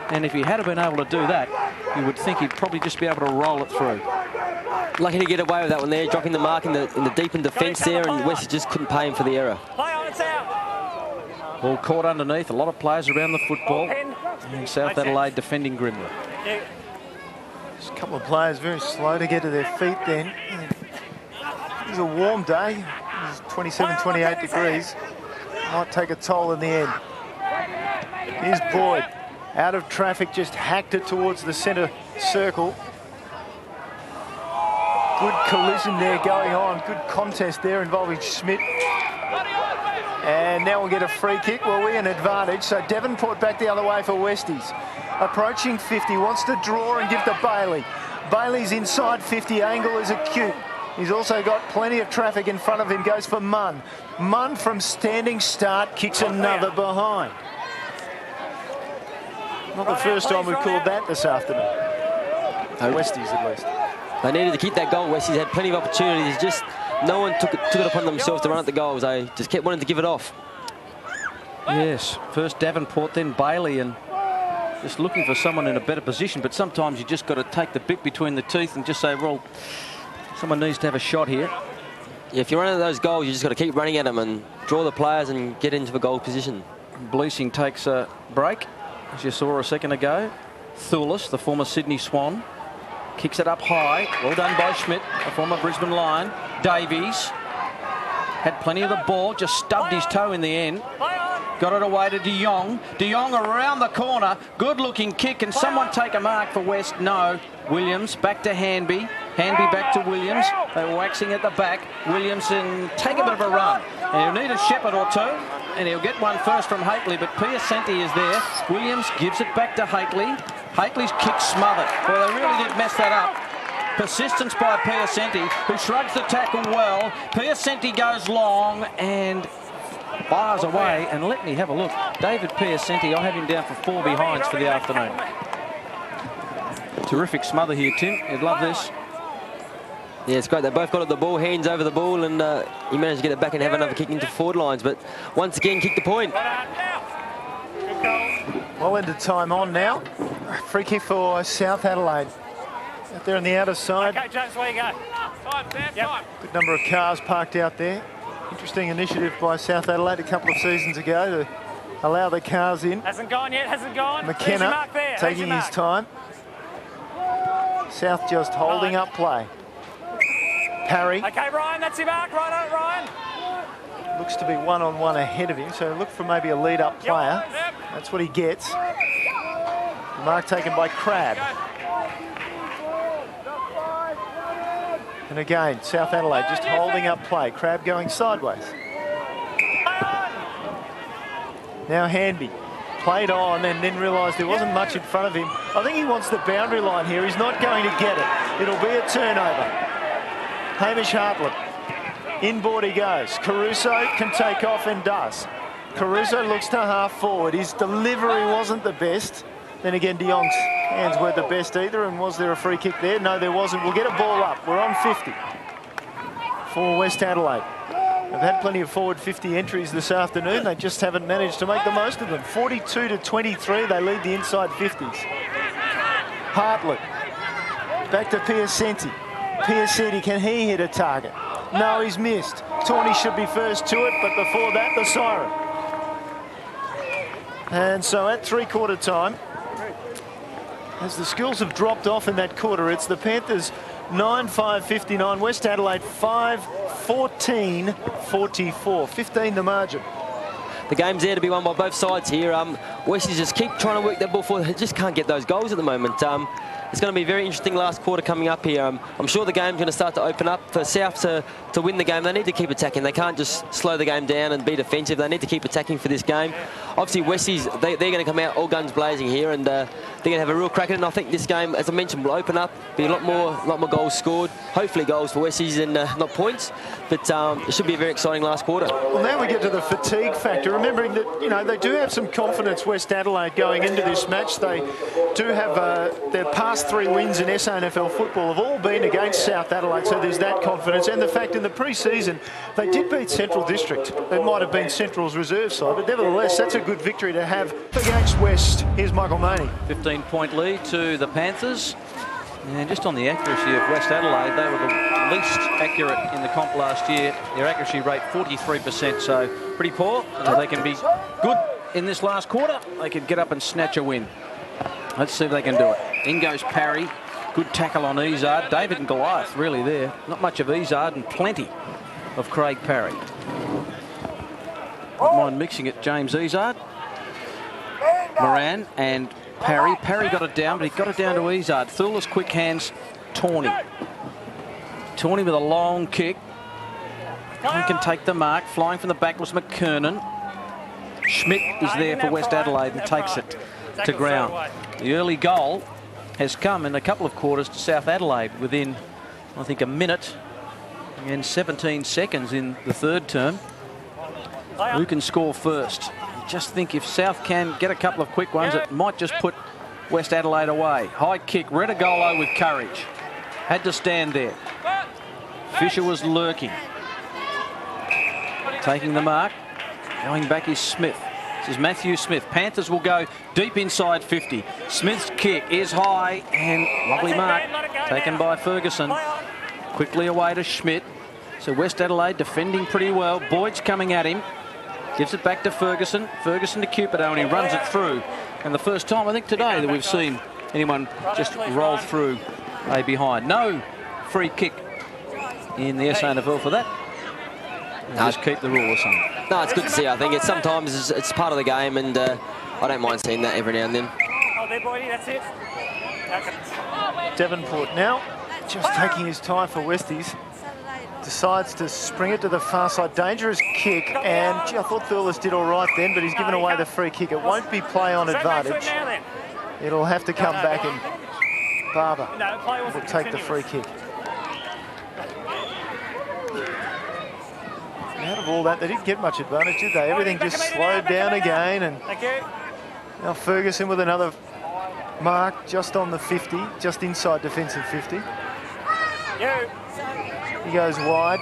And if he had been able to do that, you would think he'd probably just be able to roll it through. Lucky to get away with that one there, dropping the mark in the deep in defence there, and West just couldn't pay him for the error. Ball caught underneath, a lot of players around the football, and South Adelaide defending grimly. Just a couple of players very slow to get to their feet then. It was a warm day, it was 27, 28 degrees. Might take a toll in the end. Here's Boyd, out of traffic, just hacked it towards the centre circle. Good collision there going on. Good contest there involving Schmidt. And now we'll get a free kick. Well, we're in advantage. So Devonport back the other way for Westies. Approaching 50, wants to draw and give to Bailey. Bailey's inside 50, angle is acute. He's also got plenty of traffic in front of him, goes for Munn. Munn from standing start kicks another behind. Not the first time we've called that this afternoon. Westies at least. They needed to keep that goal. Westies had plenty of opportunities. Just no one took it upon themselves to run at the goals. They just kept wanting to give it off. Yes, first Davenport, then Bailey, and just looking for someone in a better position. But sometimes you just got to take the bit between the teeth and just say, well, someone needs to have a shot here. Yeah, if you're running at those goals, you just got to keep running at them and draw the players and get into the goal position. Bleasing takes a break, as you saw a second ago. Thulis, the former Sydney Swan, kicks it up high. Well done by Schmidt, a former Brisbane Lion. Davies had plenty of the ball, just stubbed his toe in the end. Got it away to De Jong. De Jong around the corner. Good looking kick. Can someone take a mark for West? No. Williams back to Hanby. Hanby back to Williams. They were waxing at the back. Williams and take a bit of a run. And he'll need a shepherd or two. And he'll get one first from Haitley, but Piacenti is there. Williams gives it back to Haitley. Haitley's kick smothered. Well, they really did mess that up. Persistence by Piacenti, who shrugs the tackle well. Piacenti goes long and fires away. And let me have a look. David Piacenti, I have him down for 4 behinds for the afternoon. Terrific smother here, Tim. You'd love this. Yeah, it's great. They both got the ball, hands over the ball, and he managed to get it back and have another kick into forward lines. But once again, kick the point. Well into time on now. Free kick for South Adelaide. Out there on the outer side. Okay, James, where you go? Time. Good number of cars parked out there. Interesting initiative by South Adelaide a couple of seasons ago to allow the cars in. Hasn't gone yet, hasn't gone. McKenna taking his time. South just holding up play. Parry. Okay, Ryan, that's your mark. Right, Ryan. Looks to be one-on-one ahead of him, so look for maybe a lead-up player. That's what he gets. The mark taken by Crab. And again, South Adelaide just holding up play. Crab going sideways. Now Hanby played on and then realised there wasn't much in front of him. I think he wants the boundary line here. He's not going to get it. It'll be a turnover. Hamish Hartlett. Inboard he goes. Caruso can take off and does. Caruso looks to half forward. His delivery wasn't the best. Then again, De Jong's hands weren't the best either. And was there a free kick there? No, there wasn't. We'll get a ball up. We're on 50 for West Adelaide. They've had plenty of forward 50 entries this afternoon. They just haven't managed to make the most of them. 42-23, they lead the inside 50s. Hartlett. Back to Piacenti. Piacenti, can he hit a target? No, he's missed. Tawney should be first to it, but before that, the siren. And so at three-quarter time, as the Schools have dropped off in that quarter, it's the Panthers 9-5-59, West Adelaide 5-14-44, 15 the margin. The game's there to be won by both sides here. Westies just keep trying to work that ball forward. They just can't get those goals at the moment. It's going to be a very interesting last quarter coming up here. I'm sure the game's going to start to open up for South to win the game. They need to keep attacking. They can't just slow the game down and be defensive. They need to keep attacking for this game. Obviously, Westies, they're going to come out all guns blazing here, and they're going to have a real crack at it. And I think this game, as I mentioned, will open up, be a lot more goals scored. Hopefully goals for Westies and not points. But it should be a very exciting last quarter. Well, now we get to the fatigue factor. Remembering that, you know, they do have some confidence, West Adelaide, going into this match. They do have their past 3 wins in SANFL football have all been against South Adelaide, so there's that confidence. And the fact in the pre-season, they did beat Central District. It might have been Central's reserve side, but nevertheless, that's a good victory to have against West. Here's Michael Maney. 15-point lead to the Panthers. And just on the accuracy of West Adelaide, they were the least accurate in the comp last year. Their accuracy rate 43%, so pretty poor. So they can be good in this last quarter. They could get up and snatch a win. Let's see if they can do it. In goes Parry. Good tackle on Izard. David and Goliath really there. Not much of Izard and plenty of Craig Parry. Don't mind mixing it, James Izard. Moran and Parry. Parry got it down, but he got it down to Izard. Thula's quick hands, Tawney. Tawney with a long kick. He can take the mark. Flying from the back was McKernan. Schmidt is there for West Adelaide and takes it to ground. The early goal has come in a couple of quarters to South Adelaide within, I think, a minute and 17 seconds in the third term. Who can score first? Just think if South can get a couple of quick ones, it might just put West Adelaide away. High kick, Redagolo with courage. Had to stand there. Fisher was lurking. Taking the mark. Going back is Smith. This is Matthew Smith. Panthers will go deep inside 50. Smith's kick is high and lovely mark. Taken by Ferguson. Quickly away to Schmidt. So West Adelaide defending pretty well. Boyd's coming at him. Gives it back to Ferguson. Ferguson to Cupido, and he runs it through. And the first time, I think, today that we've seen anyone just roll through a behind. No free kick in the SANFL for that. Just keep the rule or something. No, it's good to see. I think sometimes it's part of the game, and I don't mind seeing that every now and then. Oh, there, Boydie, that's it. Devonport now, just taking his time for Westies. Decides to spring it to the far side. Dangerous kick, and gee, I thought Thurles did all right then, but he's given away the free kick. It won't be play on advantage. It'll have to come back, and Barber will take the free kick. Out of all that, they didn't get much advantage, did they? Everything just slowed down again, and now Ferguson with another mark just on the 50, just inside defensive 50. He goes wide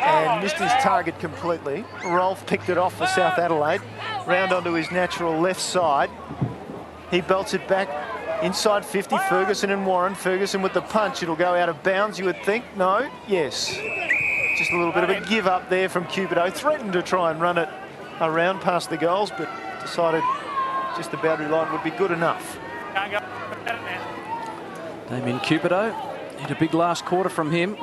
and missed his target completely. Rolfe picked it off for South Adelaide. Round onto his natural left side. He belts it back inside 50. Ferguson and Warren. Ferguson with the punch. It'll go out of bounds, you would think. No? Yes. Just a little bit of a give up there from Cupido. Threatened to try and run it around past the goals, but decided just the boundary line would be good enough. Damien Cupido. Need a big last quarter from him.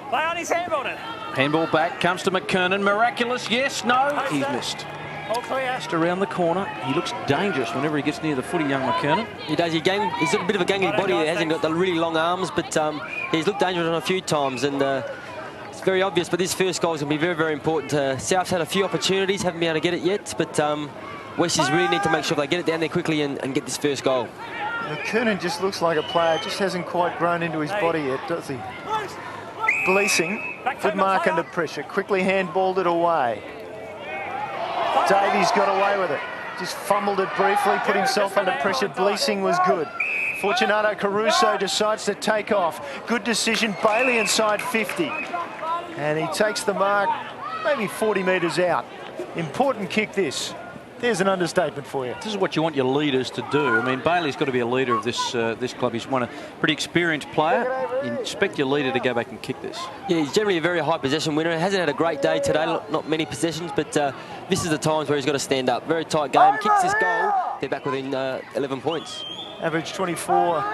Play on his handball then. Handball back, comes to McKernan. Miraculous, yes, no. He's missed. All clear. Just around the corner. He looks dangerous whenever he gets near the footy, young McKernan. He does. He's got a bit of a gangly body. He hasn't got the really long arms, but he's looked dangerous on a few times, and it's very obvious. But this first goal is going to be very, very important. South's had a few opportunities, haven't been able to get it yet, but Westies really need to make sure they get it down there quickly and get this first goal. McKernan just looks like a player, just hasn't quite grown into his body yet, does he? Bleasing, good mark under pressure. Quickly handballed it away. Davies got away with it. Just fumbled it briefly, put himself under pressure. Bleasing was good. Fortunato Caruso decides to take off. Good decision. Bailey inside 50. And he takes the mark maybe 40 metres out. Important kick this. There's an understatement for you. This is what you want your leaders to do. I mean, Bailey's got to be a leader of this this club. He's one a pretty experienced player. You expect your leader to go back and kick this. Yeah, he's generally a very high possession winner. He hasn't had a great day today, not many possessions, but this is the times where he's got to stand up. Very tight game. Kicks this goal, they're back within 11 points. Average 24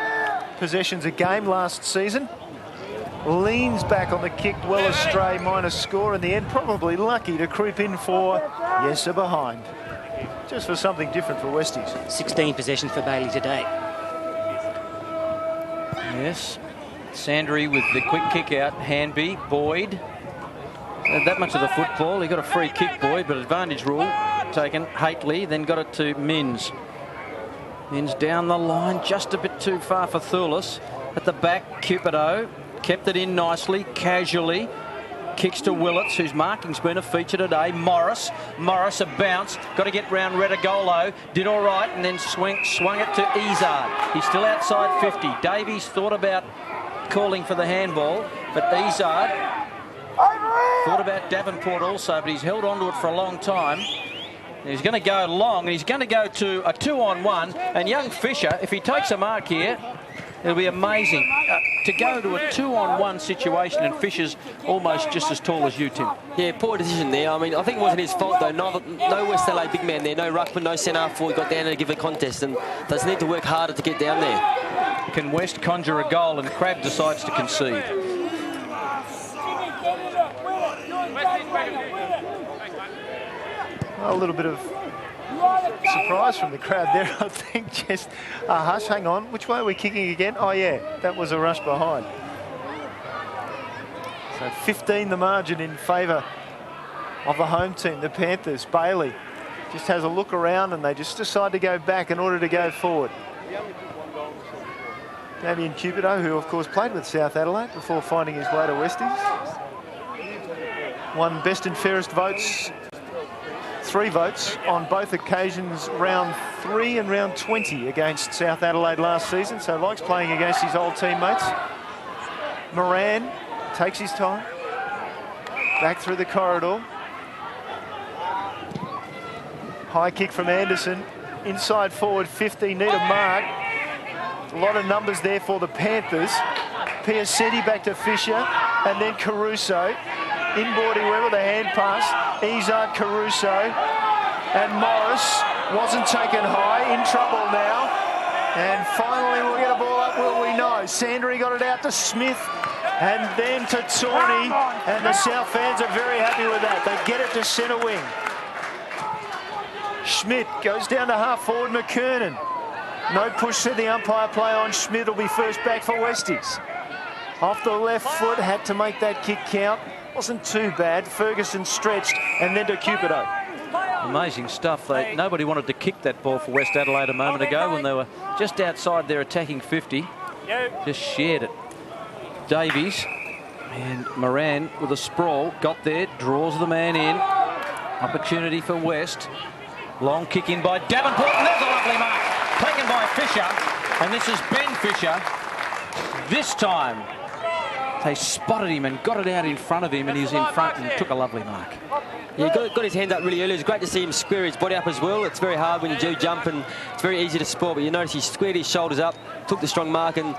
possessions a game last season. Leans back on the kick, well astray, minus score in the end. Probably lucky to creep in for Yesser behind. Just for something different for Westies. 16 possessions for Bailey today. Yes. Sandry with the quick kick out. Hanby, Boyd. That much of the football. He got a free kick, Boyd, but advantage rule taken. Haitley then got it to Mins. Mins down the line, just a bit too far for Thulis. At the back, Cupido kept it in nicely, casually. Kicks to Willits, whose marking's been a feature today. Morris a bounce. Got to get round Redagolo. Did all right and then swung it to Izard. He's still outside 50. Davies thought about calling for the handball, but Izard thought about Davenport also, but he's held on to it for a long time. He's going to go long, and he's going to go to a 2-on-1. And young Fisher, if he takes a mark here, it'll be amazing to go to a 2-on-1 situation, and Fisher's almost just as tall as you, Tim. Yeah, poor decision there. I mean, I think it wasn't his fault, though. No West LA big man there, no ruckman, no centre forward got down there to give a contest, and does need to work harder to get down there. Can West conjure a goal, and Crabb decides to concede? A little bit of surprise from the crowd there, I think. Just a hush. Hang on, which way are we kicking again? Oh yeah, that was a rush behind. So 15 the margin in favour of the home team, the Panthers. Bailey just has a look around and they just decide to go back in order to go forward. Damien Cupido, who of course played with South Adelaide before finding his way to Westies. Won best and fairest votes, 3 votes on both occasions, round 3 and round 20 against South Adelaide last season, so likes playing against his old teammates. Moran takes his time, back through the corridor. High kick from Anderson, inside forward 50, need a mark. A lot of numbers there for the Panthers. Piacetti back to Fisher, and then Caruso. Inboard whoever, the hand pass. Izard, Caruso, and Morris wasn't taken high, in trouble now. And finally we'll get a ball up, will we know. Sandry got it out to Smith, and then to Tawney, and the South fans are very happy with that. They get it to centre wing. Schmidt goes down to half forward, McKernan. No push, said the umpire. Play on. Schmidt will be first back for Westies. Off the left foot, had to make that kick count. Wasn't too bad. Ferguson stretched, and then to Cupido. Amazing stuff. Nobody wanted to kick that ball for West Adelaide a moment ago when they were just outside their attacking 50. Just shared it. Davies and Moran with a sprawl. Got there, draws the man in. Opportunity for West. Long kick in by Davenport, and there's a lovely mark. Taken by Fisher, and this is Ben Fisher. This time they spotted him and got it out in front of him, and he's in front and took a lovely mark. Yeah, got his hands up really early. It's great to see him square his body up as well. It's very hard when you do jump, and it's very easy to spot, but you notice he squared his shoulders up, took the strong mark, and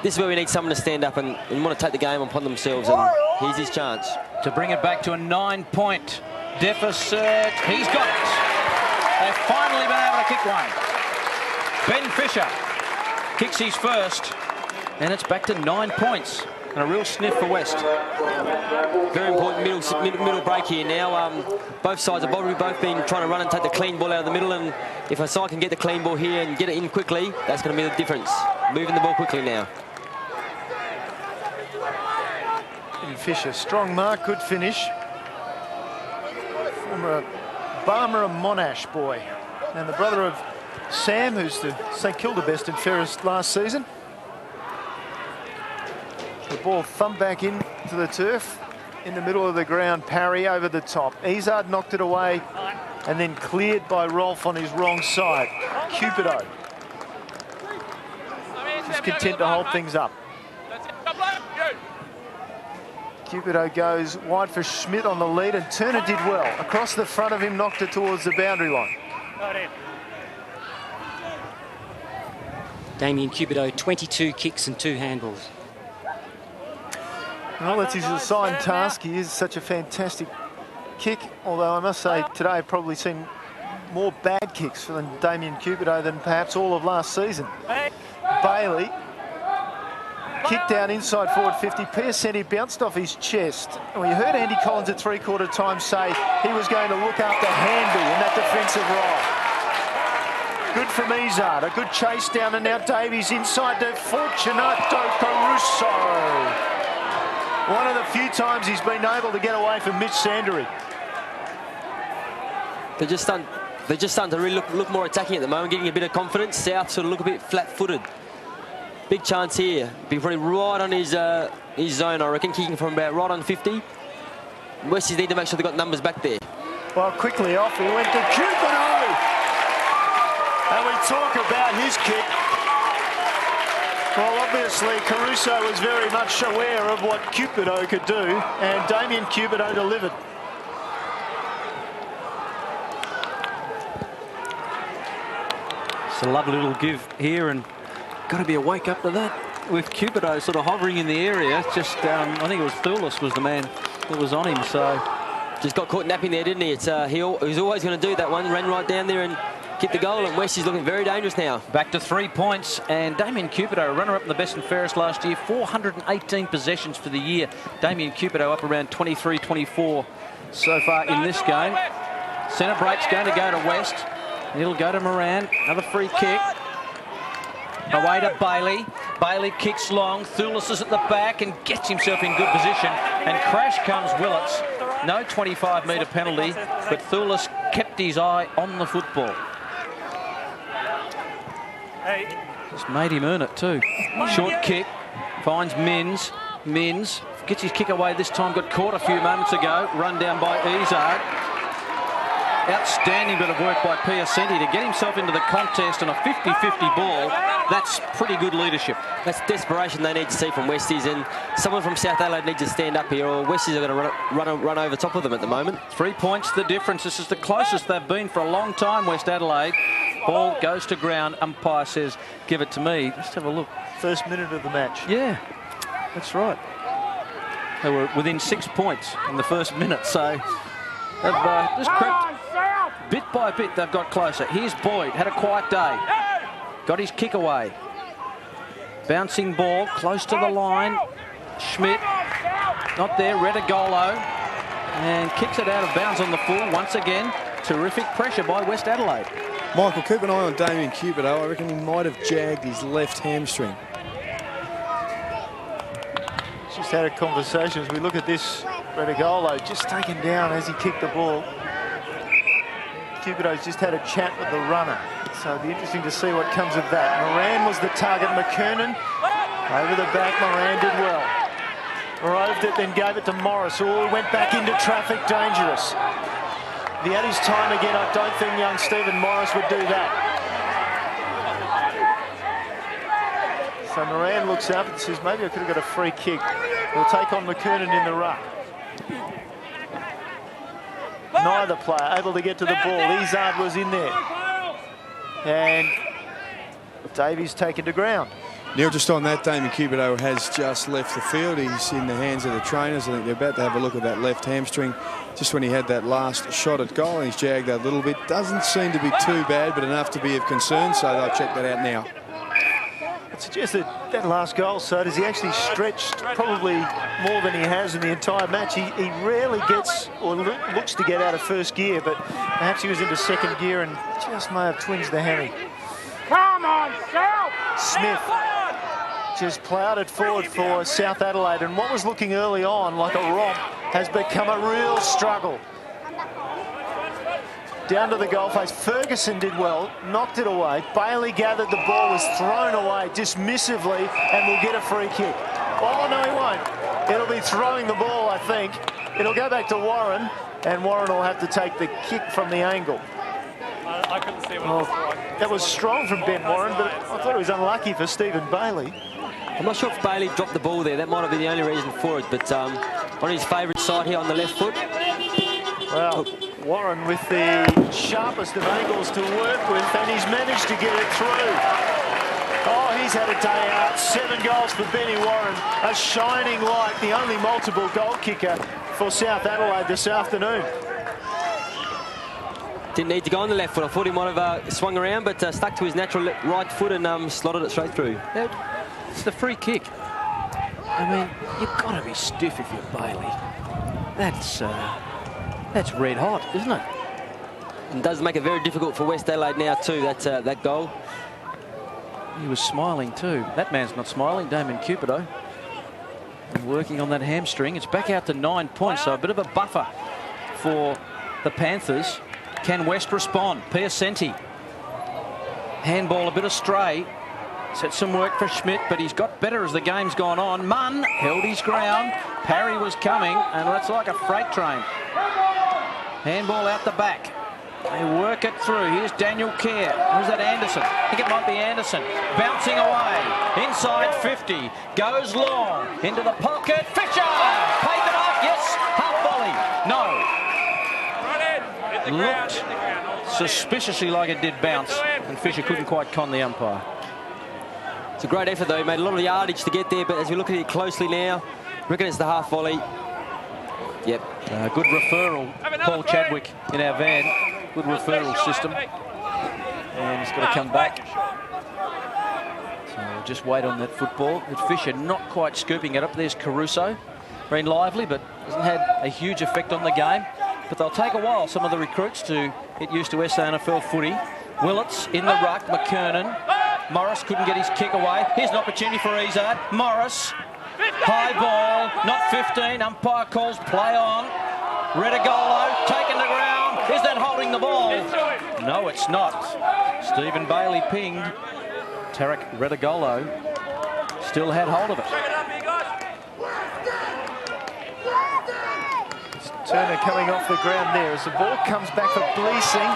this is where we need someone to stand up and want to take the game upon themselves, and here's his chance. To bring it back to a 9-point deficit. He's got it. They've finally been able to kick one. Ben Fisher kicks his first, and it's back to 9 points. And a real sniff for West. Very important middle break here now. Both sides have both been trying to run and take the clean ball out of the middle, and if a side can get the clean ball here and get it in quickly, that's going to be the difference. Moving the ball quickly now. And Fisher, strong mark, good finish. Former Barmer and Monash boy, and the brother of Sam, who's the St Kilda best and fairest last season. The ball thumped back into the turf. In the middle of the ground, parry over the top. Izard knocked it away and then cleared by Rolf on his wrong side. Cupido just content to hold things up. Cupido goes wide for Schmidt on the lead, and Turner did well. Across the front of him, knocked it towards the boundary line. Damien Cupido, 22 kicks and 2 handballs. Well, that's his assigned task. He is such a fantastic kick, although I must say today I've probably seen more bad kicks from Damien Cupido than perhaps all of last season. Bailey kicked down inside forward 50. Piacenti bounced off his chest. And we heard Andy Collins at three-quarter time say he was going to look after Hanby in that defensive role. Good from Izard. A good chase down, and now Davies inside to Fortunato Caruso. One of the few times he's been able to get away from Mitch Sandery. They're just starting to really look more attacking at the moment, getting a bit of confidence. South sort of look a bit flat-footed. Big chance here. Be probably right on his zone, I reckon, kicking from about right on 50. Westies need to make sure they've got numbers back there. Well, quickly off, he went to Cupido. And we talk about his kick. Well, obviously, Caruso was very much aware of what Cupido could do, and Damien Cupido delivered. It's a lovely little give here, and got to be a wake up to that with Cupido sort of hovering in the area. Just, I think it was Thulis was the man that was on him, so... Just got caught napping there, didn't he? He was always going to do that one, ran right down there and kicked the goal, and West is looking very dangerous now. Back to 3 points, and Damien Cupido, runner-up in the best and fairest last year, 418 possessions for the year. Damien Cupido up around 23, 24 so far in this game. Centre break's going to go to West. It'll go to Moran. Another free kick. Away to Bailey. Bailey kicks long. Thulis is at the back and gets himself in good position. And crash comes Willits. No 25-metre penalty, but Thulis kept his eye on the football. Just made him earn it too. Short kick. Finds Mins. Mins gets his kick away this time. Got caught a few moments ago. Run down by Izard. Outstanding bit of work by Piacenti to get himself into the contest on a 50-50 ball. That's pretty good leadership. That's desperation they need to see from Westies, and someone from South Adelaide needs to stand up here, or Westies are going to run over top of them at the moment. 3 points the difference. This is the closest they've been for a long time, West Adelaide. Ball goes to ground. Umpire says, give it to me. Let's have a look. First minute of the match. Yeah, that's right. They were within 6 points in the first minute, so they've just crept. Bit by bit, they've got closer. Here's Boyd, had a quiet day. Got his kick away. Bouncing ball, close to the line. Schmidt, not there, Retigolo. And kicks it out of bounds on the full once again. Terrific pressure by West Adelaide. Michael, keep an eye on Damien Cupido. I reckon he might have jagged his left hamstring. Just had a conversation as we look at this. Retigolo just taken down as he kicked the ball. Cupido's just had a chat with the runner, so it'll be interesting to see what comes of that. Moran was the target. McKernan over the back. Moran did well. Roved it, then gave it to Morris. Oh, went back into traffic, dangerous. If he had his time again, I don't think young Stephen Morris would do that. So Moran looks up and says, maybe I could have got a free kick. We'll take on McKernan in the ruck. Neither player able to get to the ball. Izard was in there. And Davies taken to ground. Neil, just on that, Damien Cupido has just left the field. He's in the hands of the trainers. I think they're about to have a look at that left hamstring. Just when he had that last shot at goal, and he's jagged that a little bit. Doesn't seem to be too bad, but enough to be of concern, so they'll check that out now. It suggests that last goal, so does he actually stretched probably more than he has in the entire match. He rarely gets or looks to get out of first gear, but perhaps he was into second gear and just may have twinged the hammy. Come on, South! Smith just ploughed it forward for South Adelaide, and what was looking early on like a romp has become a real struggle. Down to the goalface. Ferguson did well, knocked it away. Bailey gathered the ball, was thrown away dismissively, and will get a free kick. Oh, no, he won't. It'll be throwing the ball, I think. It'll go back to Warren, and Warren will have to take the kick from the angle. I couldn't see what it was for. That was strong from Ben Warren, but I thought it was unlucky for Stephen Bailey. I'm not sure if Bailey dropped the ball there. That might have been the only reason for it, but on his favourite side here on the left foot. Well, Warren with the sharpest of angles to work with, and he's managed to get it through. Oh, he's had a day out. 7 goals for Benny Warren. A shining light, the only multiple goal kicker for South Adelaide this afternoon. Didn't need to go on the left foot. I thought he might have swung around, but stuck to his natural right foot and slotted it straight through. It's the free kick. I mean, you've got to be stiff if you're Bailey. That's red hot, isn't it? And does make it very difficult for West Adelaide now too, that goal. He was smiling too. That man's not smiling, Damon Cupido. And working on that hamstring. It's back out to 9 points, so a bit of a buffer for the Panthers. Can West respond? Piacenti. Handball a bit astray. Set some work for Schmidt, but he's got better as the game's gone on. Munn held his ground. Parry was coming, and that's like a freight train. Handball out the back. They work it through. Here's Daniel Kerr. Who's that, Anderson? I think it might be Anderson. Bouncing away. Inside 50. Goes long. Into the pocket. Fisher! Paved it up. Yes. Half volley. No. Looked suspiciously like it did bounce, and Fisher couldn't quite con the umpire. It's a great effort though. He made a lot of yardage to get there, but as we look at it closely now, I reckon it's the half volley. Yep. Good referral, Paul Chadwick in our van. Good referral system. And he's got to come back. So we'll just wait on that football. With Fisher not quite scooping it up. There's Caruso. Been lively, but hasn't had a huge effect on the game. But they'll take a while, some of the recruits, to get used to SANFL footy. Willits in the ruck. McKernan. Morris couldn't get his kick away. Here's an opportunity for Izard. Morris. High ball. Not 15. Umpire calls play on. Redigolo taken the ground. Is that holding the ball? No, it's not. Stephen Bailey pinged. Tarek Redigolo still had hold of it. Turner coming off the ground there as the ball comes back for Bleasing.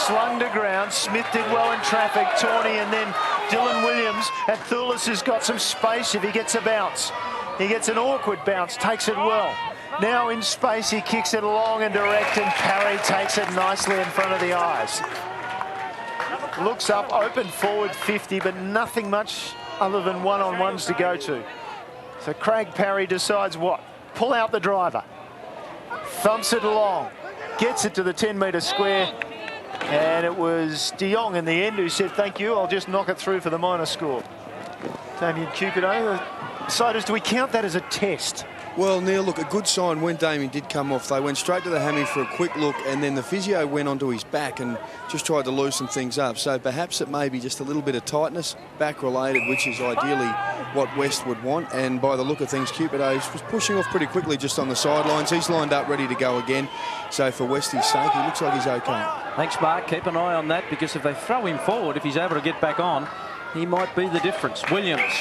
Slung to ground. Smith did well in traffic. Tawney and then Dylan Williams. And Thulis has got some space if he gets a bounce. He gets an awkward bounce, takes it well. Now in space, he kicks it long and direct, and Parry takes it nicely in front of the eyes. Looks up, open forward 50, but nothing much other than one-on-ones to go to. So Craig Parry decides what? Pull out the driver. Thumps it along. Gets it to the 10-metre square. And it was De Jong in the end who said, thank you, I'll just knock it through for the minor score. Damien Cupido, deciders, do we count that as a test? Well, Neil, look, a good sign when Damien did come off. They went straight to the hammy for a quick look, and then the physio went onto his back and just tried to loosen things up. So perhaps it may be just a little bit of tightness, back-related, which is ideally what West would want. And by the look of things, Cupido was pushing off pretty quickly just on the sidelines. He's lined up, ready to go again. So for Westy's sake, he looks like he's okay. Thanks, Mark. Keep an eye on that, because if they throw him forward, if he's able to get back on, he might be the difference. Williams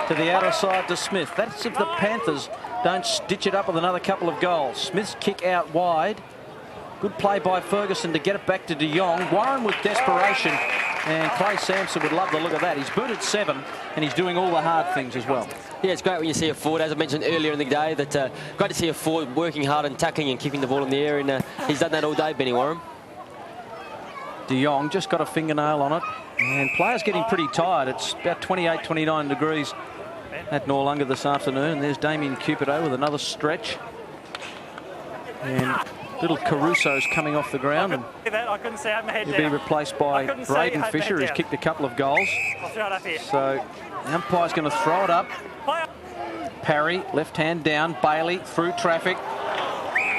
to the outer side to Smith. That's if the Panthers don't stitch it up with another couple of goals. Smith's kick out wide. Good play by Ferguson to get it back to De Jong. Warren with desperation, and Clay Sampson would love the look of that. He's booted 7, and he's doing all the hard things as well. Yeah, it's great when you see a forward, as I mentioned earlier in the day, that great to see a forward working hard and tackling and keeping the ball in the air, and he's done that all day, Benny Warren. De Jong just got a fingernail on it, and players getting pretty tired. It's about 28, 29 degrees at Noarlunga this afternoon. There's Damien Cupido with another stretch. And little Caruso's coming off the ground, and I couldn't see. I had my head he'll be down. replaced by Braden Fisher, who's kicked a couple of goals. I'll throw it up here. So the umpire's going to throw it up. Parry, left hand down. Bailey through traffic.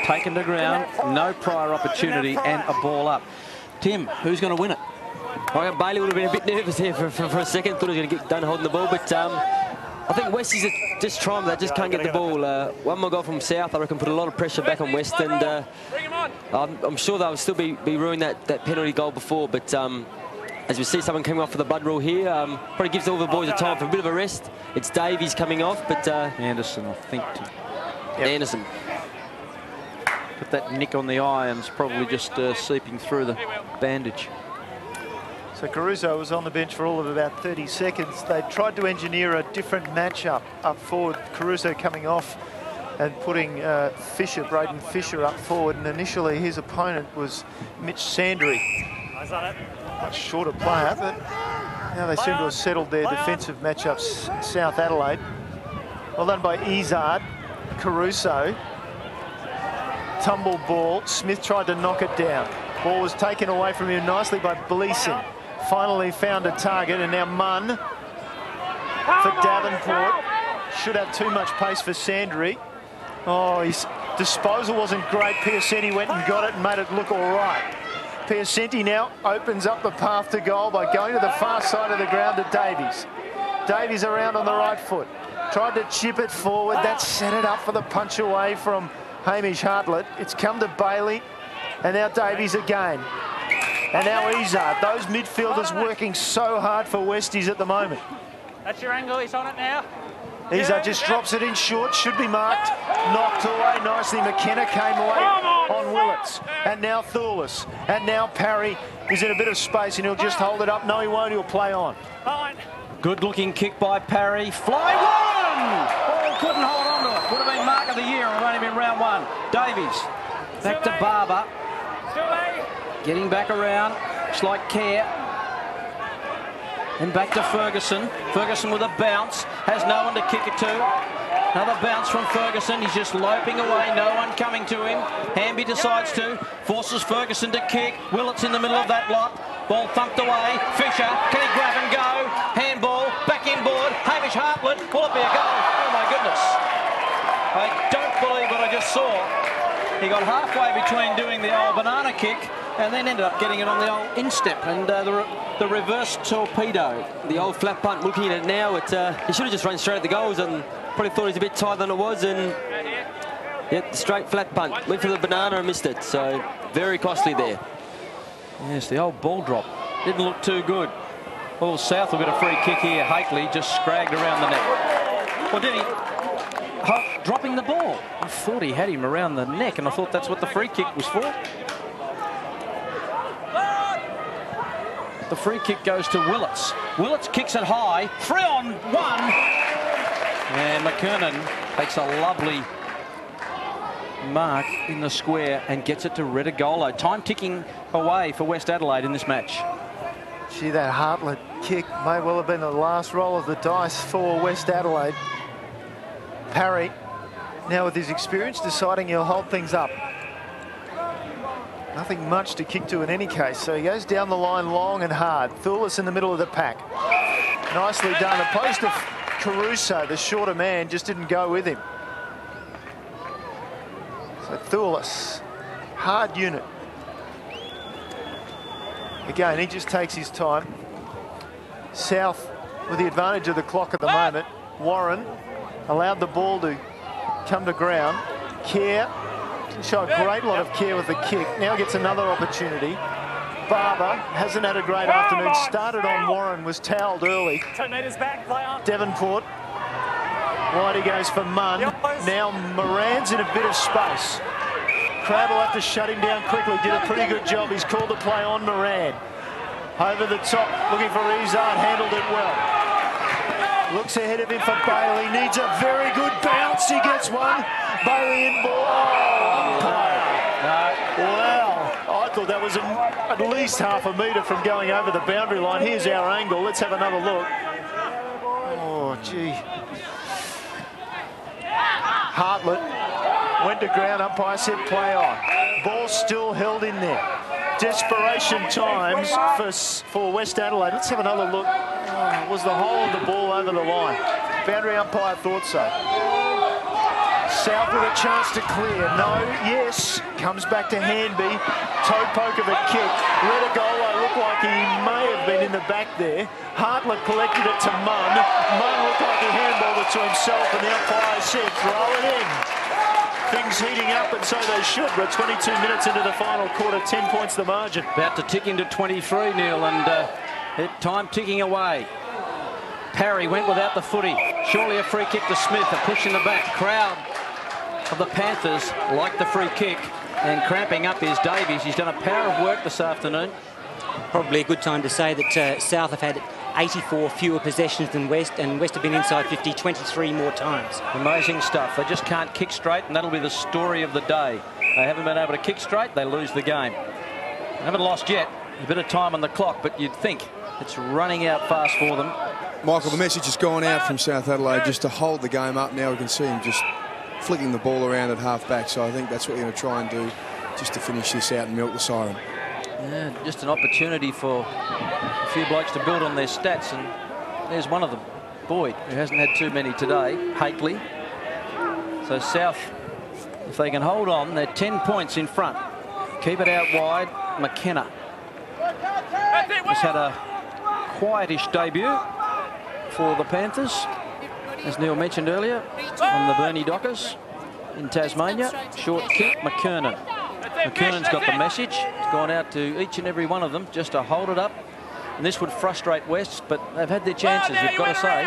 Taken to ground. No prior opportunity, and a ball up. Tim, who's going to win it? I reckon Bailey would have been a bit nervous here for a second. Thought he was going to get done holding the ball, but I think Westy's just trying, they just can't get the ball. One more goal from South, I reckon, put a lot of pressure back on West, and I'm sure they'll still be ruining that penalty goal before, but as we see someone coming off for the blood rule here, probably gives all the boys a time for a bit of a rest. It's Davies coming off, but... Anderson, I think. Anderson. Put that nick on the eye and it's probably just seeping through the bandage. So Caruso was on the bench for all of about 30 seconds. They tried to engineer a different matchup up forward. Caruso coming off and putting Braden Fisher up forward. And initially his opponent was Mitch Sandry. Much shorter player, but now they seem to have settled their defensive matchups. South Adelaide. Well done by Izard. Caruso. Tumble ball. Smith tried to knock it down. Ball was taken away from him nicely by Gleeson. Finally found a target, and now Munn for Davenport. Should have too much pace for Sandry. Oh, his disposal wasn't great. Piacenti went and got it and made it look all right. Piacenti now opens up the path to goal by going to the far side of the ground to Davies. Davies around on the right foot. Tried to chip it forward. That set it up for the punch away from Hamish Hartlett. It's come to Bailey, and now Davies again. And now Izard. Those midfielders working so hard for Westies at the moment. That's your angle, he's on it now. Izard just drops it in short, should be marked. Knocked away nicely. McKenna came away on Willits. And now Thulis. And now Parry is in a bit of space and he'll just hold it up. No, he won't, he'll play on. Good looking kick by Parry. Fly one! Oh, couldn't hold on to it. Would have been mark of the year and it would only been round one. Davies. Back to Barber. Getting back around. It's like Care. And back to Ferguson. Ferguson with a bounce. Has no one to kick it to. Another bounce from Ferguson. He's just loping away. No one coming to him. Hamby decides to. Forces Ferguson to kick. Willits in the middle of that lot. Ball thumped away. Fisher. Can he grab and go? Handball. Back inboard. Hamish Hartlett. Will it be a goal? Oh my goodness. I don't believe what I just saw. He got halfway between doing the old banana kick and then ended up getting it on the old instep and the reverse torpedo. The old flat punt, looking at it now, he should have just run straight at the goals and probably thought he was a bit tighter than it was, and yeah, straight flat punt. Went for the banana and missed it, so very costly there. Yes, the old ball drop. Didn't look too good. Well, South will get a free kick here. Hakely just scragged around the neck. Or did he? Dropping the ball. I thought he had him around the neck, and I thought that's what the free kick was for. The free kick goes to Willits. Willits kicks it high. 3-on-1. And McKernan takes a lovely mark in the square and gets it to Redigolo. Time ticking away for West Adelaide in this match. Gee, that Hartlett kick may well have been the last roll of the dice for West Adelaide. Parry, now with his experience, deciding he'll hold things up. Nothing much to kick to in any case, so he goes down the line long and hard. Thulis in the middle of the pack. Nicely done. Opposed to Caruso, the shorter man, just didn't go with him. So Thulis, hard unit. Again, he just takes his time. South with the advantage of the clock at the moment. Warren allowed the ball to come to ground. Care didn't show a great lot of care with the kick. Now gets another opportunity. Barber hasn't had a great afternoon. Started on Warren, was towelled early. 2 metres back, play on. Davenport. Wide he goes for Munn. Now Moran's in a bit of space. Crabb will have to shut him down quickly. Did a pretty good job. He's called to play on Moran. Over the top, looking for Izard. Handled it well. Looks ahead of him for Bailey. Needs a very good bounce. He gets one. Bailey in ball. Oh, umpire. Wow. I thought that was at least half a metre from going over the boundary line. Here's our angle. Let's have another look. Oh, gee. Hartlett went to ground. Umpire said play on. Ball still held in there. Desperation times for West Adelaide. Let's have another look. Oh, was the hole of the ball over the line? Boundary umpire thought so. South with a chance to clear. No, yes. Comes back to Hanby. Toe poke of a kick. Redigolo looked like he may have been in the back there. Hartlett collected it to Munn. Munn looked like he handballed it to himself, and the umpire said throw it in. Things heating up, and so they should. We're 22 minutes into the final quarter, 10 points the margin. About to tick into 23, Neil, and Time ticking away. Parry went without the footy. Surely a free kick to Smith. A push in the back. Crowd of the Panthers like the free kick. And cramping up is Davies. He's done a power of work this afternoon. Probably a good time to say that South have had 84 fewer possessions than West, and West have been inside 50 23 more times. Amazing stuff. They just can't kick straight, and that'll be the story of the day. They haven't been able to kick straight, they lose the game. They haven't lost yet. A bit of time on the clock, but you'd think it's running out fast for them. Michael, the message has gone out from South Adelaide just to hold the game up. Now we can see him just flicking the ball around at half-back, so I think that's what we're going to try and do, just to finish this out and milk the siren. Yeah, just an opportunity for a few blokes to build on their stats, and there's one of them, Boyd, who hasn't had too many today, Hakely. So South, if they can hold on, they're 10 points in front. Keep it out wide, McKenna. Has had a quietish debut for the Panthers, as Neil mentioned earlier, on the Burnie Dockers in Tasmania. Short kick, McKernan. McKernan's got the message. It's gone out to each and every one of them just to hold it up. And this would frustrate West, but they've had their chances, you've got to say.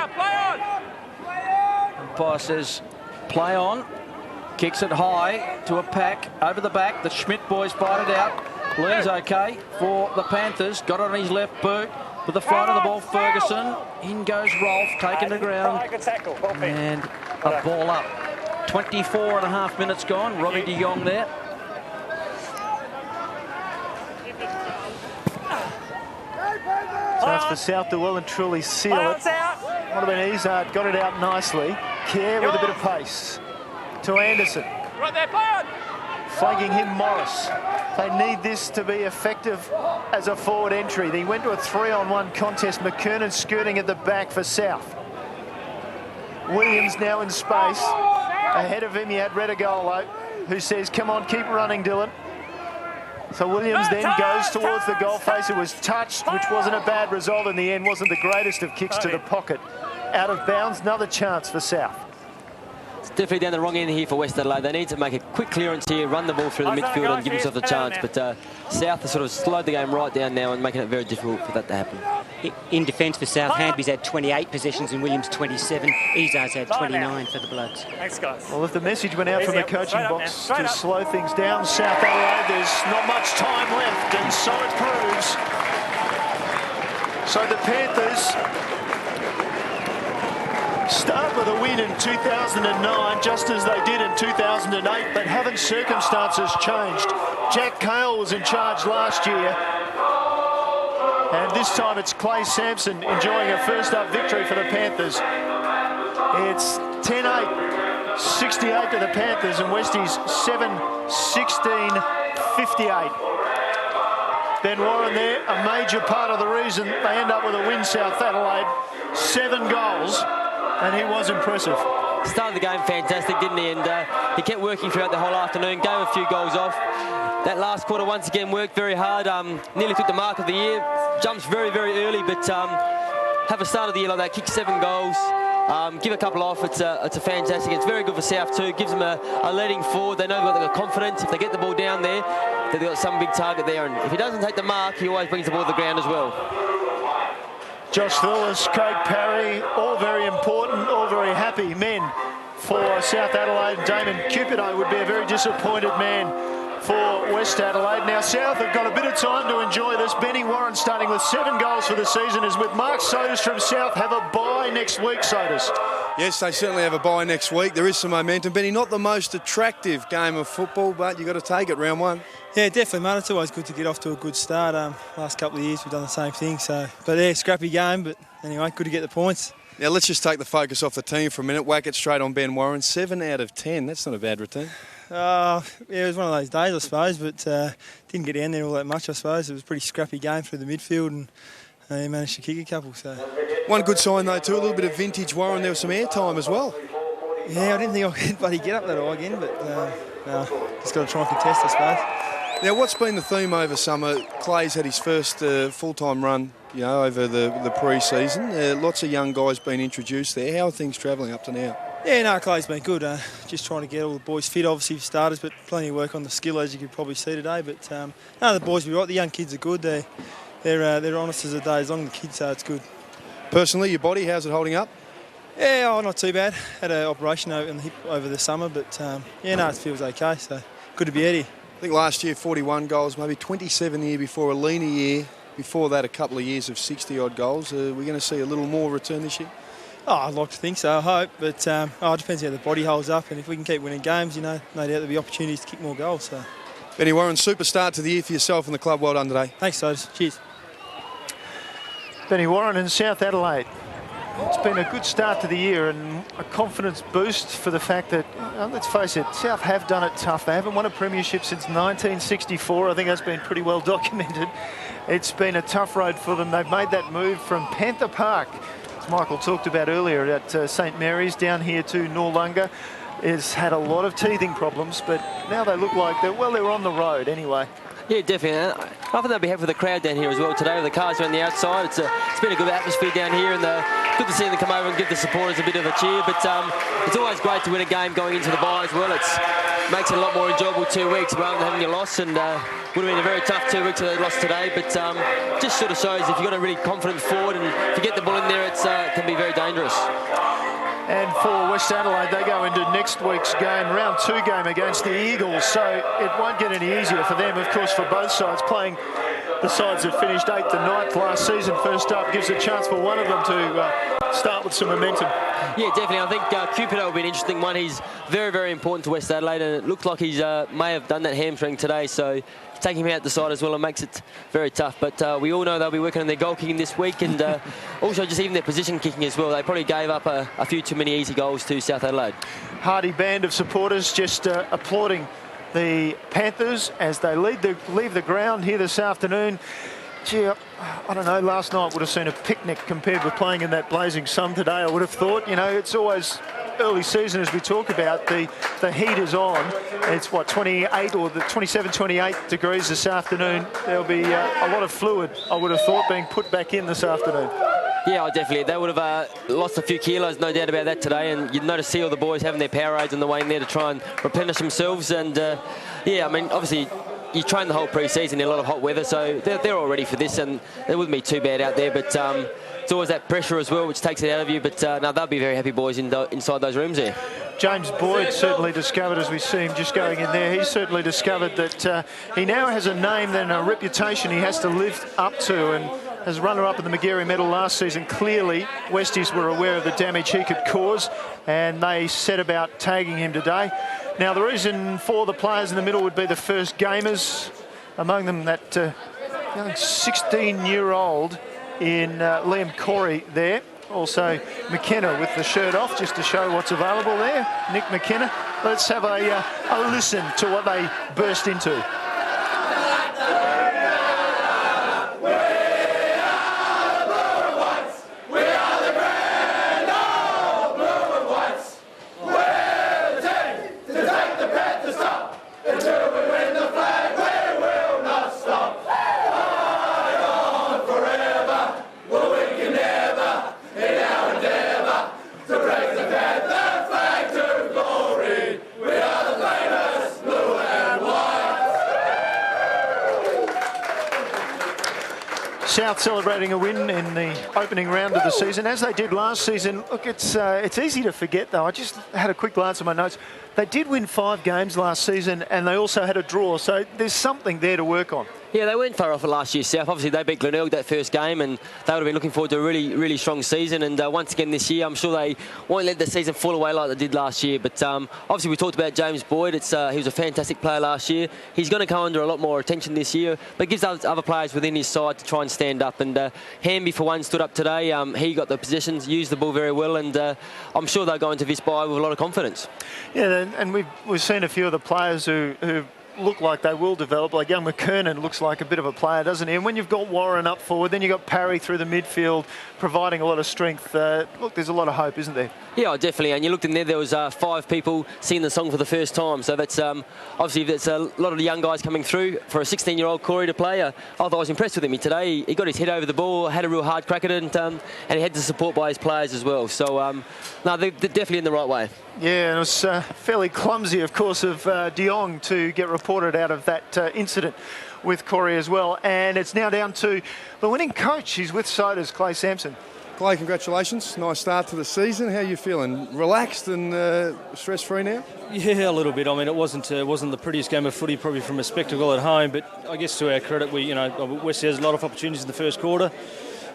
Umpire says, play on. Kicks it high to a pack, over the back. The Schmidt boys fight it out. Lee's okay for the Panthers. Got it on his left boot. With the flight of the ball, Ferguson. In goes Rolfe, taken to ground. And a ball up. 24 and a half minutes gone. Robbie de Jong there. Chance for South to well and truly seal it. Would have been Izzard, got it out nicely. Kerr with a bit of pace. To Anderson. Right there, play on. Flanking him, Morris. They need this to be effective as a forward entry. They went to a 3-on-1 contest. McKernan skirting at the back for South. Williams now in space. Ahead of him, you had Redigolo, who says, come on, keep running, Dylan. So Williams then goes towards the goal face. It was touched, which wasn't a bad result in the end. Wasn't the greatest of kicks to the pocket. Out of bounds, another chance for South. It's definitely down the wrong end here for West Adelaide. They need to make a quick clearance here, run the ball through the midfield and give themselves a chance. But South has sort of slowed the game right down now and making it very difficult for that to happen. In defence for South, Handby's had 28 possessions and Williams 27. Izzard's had 29 for the Bloods. Thanks, guys. Well, if the message went out from the coaching box to slow things down, South Adelaide, there's not much time left, and so it proves. So the Panthers start with a win in 2009, just as they did in 2008, but haven't circumstances changed? Jack Cale was in charge last year, and this time it's Clay Sampson enjoying a first-up victory for the Panthers. It's 10-8, 68 to the Panthers, and Westies 7-16, 58. Ben Warren there, a major part of the reason they end up with a win, South Adelaide. 7 goals. And he was impressive. Started the game fantastic, didn't he? And he kept working throughout the whole afternoon, gave a few goals off. That last quarter, once again, worked very hard. Nearly took the mark of the year. Jumps very, very early, but have a start of the year like that, kick 7 goals. Give a couple off, it's a fantastic. It's very good for South too, gives them a leading forward. They know they've got confidence. If they get the ball down there, they've got some big target there. And if he doesn't take the mark, he always brings the ball to the ground as well. Josh Thillis, Craig Parry, all very important, all very happy men for South Adelaide. Damon Cupido would be a very disappointed man for West Adelaide. Now South have got a bit of time to enjoy this. Benny Warren starting with 7 goals for the season is with Mark Sodas from South. Have a bye next week, Sodas. Yes, they certainly have a bye next week. There is some momentum. Benny, not the most attractive game of football, but you've got to take it, round 1. Yeah, definitely, mate. It's always good to get off to a good start. Last couple of years we've done the same thing. But yeah, scrappy game, but anyway, good to get the points. Now let's just take the focus off the team for a minute. Whack it straight on Ben Warren. 7 out of 10. That's not a bad routine. Yeah, it was one of those days, I suppose, but didn't get down there all that much, I suppose. It was a pretty scrappy game through the midfield, and he managed to kick a couple. So one good sign though too, a little bit of vintage Warren. There was some air time as well. Yeah, I didn't think I could bloody get up that high again, but just got to try and contest, I suppose. Now, what's been the theme over summer? Clay's had his first full-time run, you know, over the pre-season. Lots of young guys being introduced there. How are things travelling up to now? Yeah, no, Clay's been good. Just trying to get all the boys fit, obviously, for starters, but plenty of work on the skill, as you could probably see today. But no, the boys will be right. The young kids are good. They're they're honest as a day, as long as the kids, so it's good. Personally, your body, how's it holding up? Yeah, not too bad. Had an operation on the hip over the summer, but yeah, no, it feels okay, so good to be out here. I think last year 41 goals, maybe 27 the year before, a leaner year. Before that, a couple of years of 60-odd goals. We're going to see a little more return this year? Oh, I'd like to think so, I hope, but it depends how the body holds up, and if we can keep winning games, no doubt there'll be opportunities to kick more goals. So. Benny Warren, super start to the year for yourself and the club. Well done today. Thanks, Sodas. Cheers. Benny Warren in South Adelaide. It's been a good start to the year and a confidence boost for the fact that, let's face it, South have done it tough. They haven't won a premiership since 1964. I think that's been pretty well documented. It's been a tough road for them. They've made that move from Panther Park, as Michael talked about earlier, at St Mary's, down here to Noarlunga. Has had a lot of teething problems, but now they look like they're on the road anyway. Yeah, definitely. I think they'll be happy with the crowd down here as well today. The cars are on the outside. It's been a good atmosphere down here, and good to see them come over and give the supporters a bit of a cheer. But it's always great to win a game going into the bye as well. It makes it a lot more enjoyable 2 weeks rather than having a loss. And would have been a very tough 2 weeks if they lost today. But just sort of shows if you've got a really confident forward and if you get the ball in there, it can be very dangerous. And for West Adelaide, they go into next week's game, round 2 game against the Eagles, so it won't get any easier for them, of course, for both sides. Playing the sides that finished 8th and 9th last season, first up, gives a chance for one of them to start with some momentum. Yeah, definitely. I think Cupido will be an interesting one. He's very, very important to West Adelaide, and it looks like he's may have done that hamstring today, so taking him out the side as well, it makes it very tough. But we all know they'll be working on their goal kicking this week, and also just even their position kicking as well. They probably gave up a few too many easy goals to South Adelaide. Hardy band of supporters just applauding the Panthers as they leave the ground here this afternoon. Gee, I don't know, last night would have seen a picnic compared with playing in that blazing sun today, I would have thought. It's always early season, as we talk about, the heat is on. It's, 28 or the 27, 28 degrees this afternoon. There'll be a lot of fluid, I would have thought, being put back in this afternoon. Yeah, definitely. They would have lost a few kilos, no doubt about that today. And you'd notice see all the boys having their Powerades on the way in there to try and replenish themselves. And yeah, I mean, obviously, you train the whole pre-season in a lot of hot weather, so they're all ready for this, and it wouldn't be too bad out there. But it's always that pressure as well, which takes it out of you. But no, they'll be very happy boys inside those rooms there. James Boyd certainly discovered, as we see him just going in there, he's certainly discovered that he now has a name and a reputation he has to live up to. And as runner-up in the Magarey medal last season, clearly Westies were aware of the damage he could cause, and they set about tagging him today. Now, the reason for the players in the middle would be the first gamers, among them that young 16-year-old in Liam Corey there. Also McKenna with the shirt off, just to show what's available there. Nick McKenna. Let's have a listen to what they burst into. South celebrating a win in the opening round of the season, as they did last season. Look, it's easy to forget, though. I just had a quick glance at my notes. They did win 5 games last season, and they also had a draw, so there's something there to work on. Yeah, they weren't far off of last year, South. Obviously, they beat Glenelg that first game, and they would have been looking forward to a really, really strong season. And once again this year, I'm sure they won't let the season fall away like they did last year. But obviously, we talked about James Boyd. He was a fantastic player last year. He's going to come under a lot more attention this year, but gives other players within his side to try and stand up. And Hamby, for one, stood up today. He got the positions, used the ball very well, and I'm sure they'll go into this bye with a lot of confidence. Yeah, and we've seen a few of the players who look like they will develop. Like young McKernan looks like a bit of a player, doesn't he? And when you've got Warren up forward, then you've got Parry through the midfield providing a lot of strength. Look, there's a lot of hope, isn't there? Yeah, definitely. And you looked in there was 5 people singing the song for the first time. So that's obviously that's a lot of the young guys coming through. For a 16-year-old Corey to play, I thought I was impressed with him today. He got his head over the ball, had a real hard crack at it, and he had the support by his players as well. So, no, they're definitely in the right way. Yeah, and it was fairly clumsy, of course, of De Jong to get reported out of that incident. with Corey as well. And it's now down to the winning coach. He's with Sodas, Clay Sampson. Clay, congratulations. Nice start to the season. How are you feeling? Relaxed and stress-free now? Yeah, a little bit. I mean, it wasn't the prettiest game of footy, probably from a spectacle at home, but I guess to our credit, West has a lot of opportunities in the first quarter.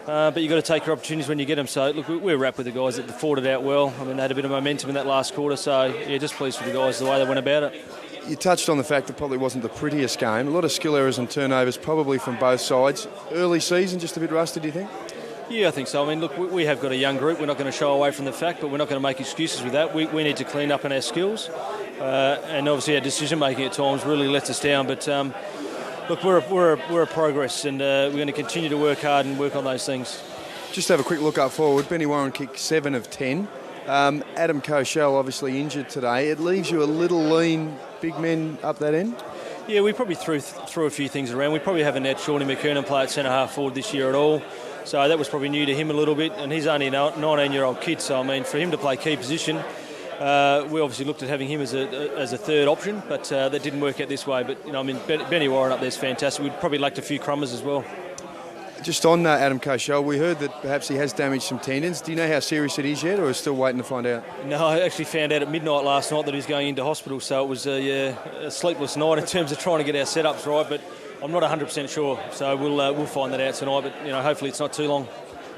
But you've got to take your opportunities when you get them. So, look, we're wrapped with the guys that fought it out well. I mean, they had a bit of momentum in that last quarter. So, yeah, just pleased with the guys, the way they went about it. You touched on the fact it probably wasn't the prettiest game. A lot of skill errors and turnovers probably from both sides. Early season, just a bit rusty, do you think? Yeah, I think so. I mean, look, we have got a young group. We're not going to shy away from the fact, but we're not going to make excuses with that. We need to clean up on our skills. And obviously our decision-making at times really lets us down. But, look, we're a progress, and we're going to continue to work hard and work on those things. Just have a quick look up forward. Benny Warren kicked 7 of 10. Adam Koshel obviously injured today. It leaves you a little lean, big men up that end? Yeah, we probably threw a few things around. We probably haven't had Shawnee McKernan play at centre-half forward this year at all. So that was probably new to him a little bit, and he's only a 19-year-old kid. So, I mean, for him to play key position, we obviously looked at having him as a third option, but that didn't work out this way. But, I mean, Benny Warren up there is fantastic. We'd probably lacked a few crummers as well. Just on Adam Koshel, we heard that perhaps he has damaged some tendons. Do you know how serious it is yet, or is still waiting to find out? No, I actually found out at midnight last night that he's going into hospital, so it was a sleepless night in terms of trying to get our setups right, but I'm not 100% sure, so we'll find that out tonight, but hopefully it's not too long.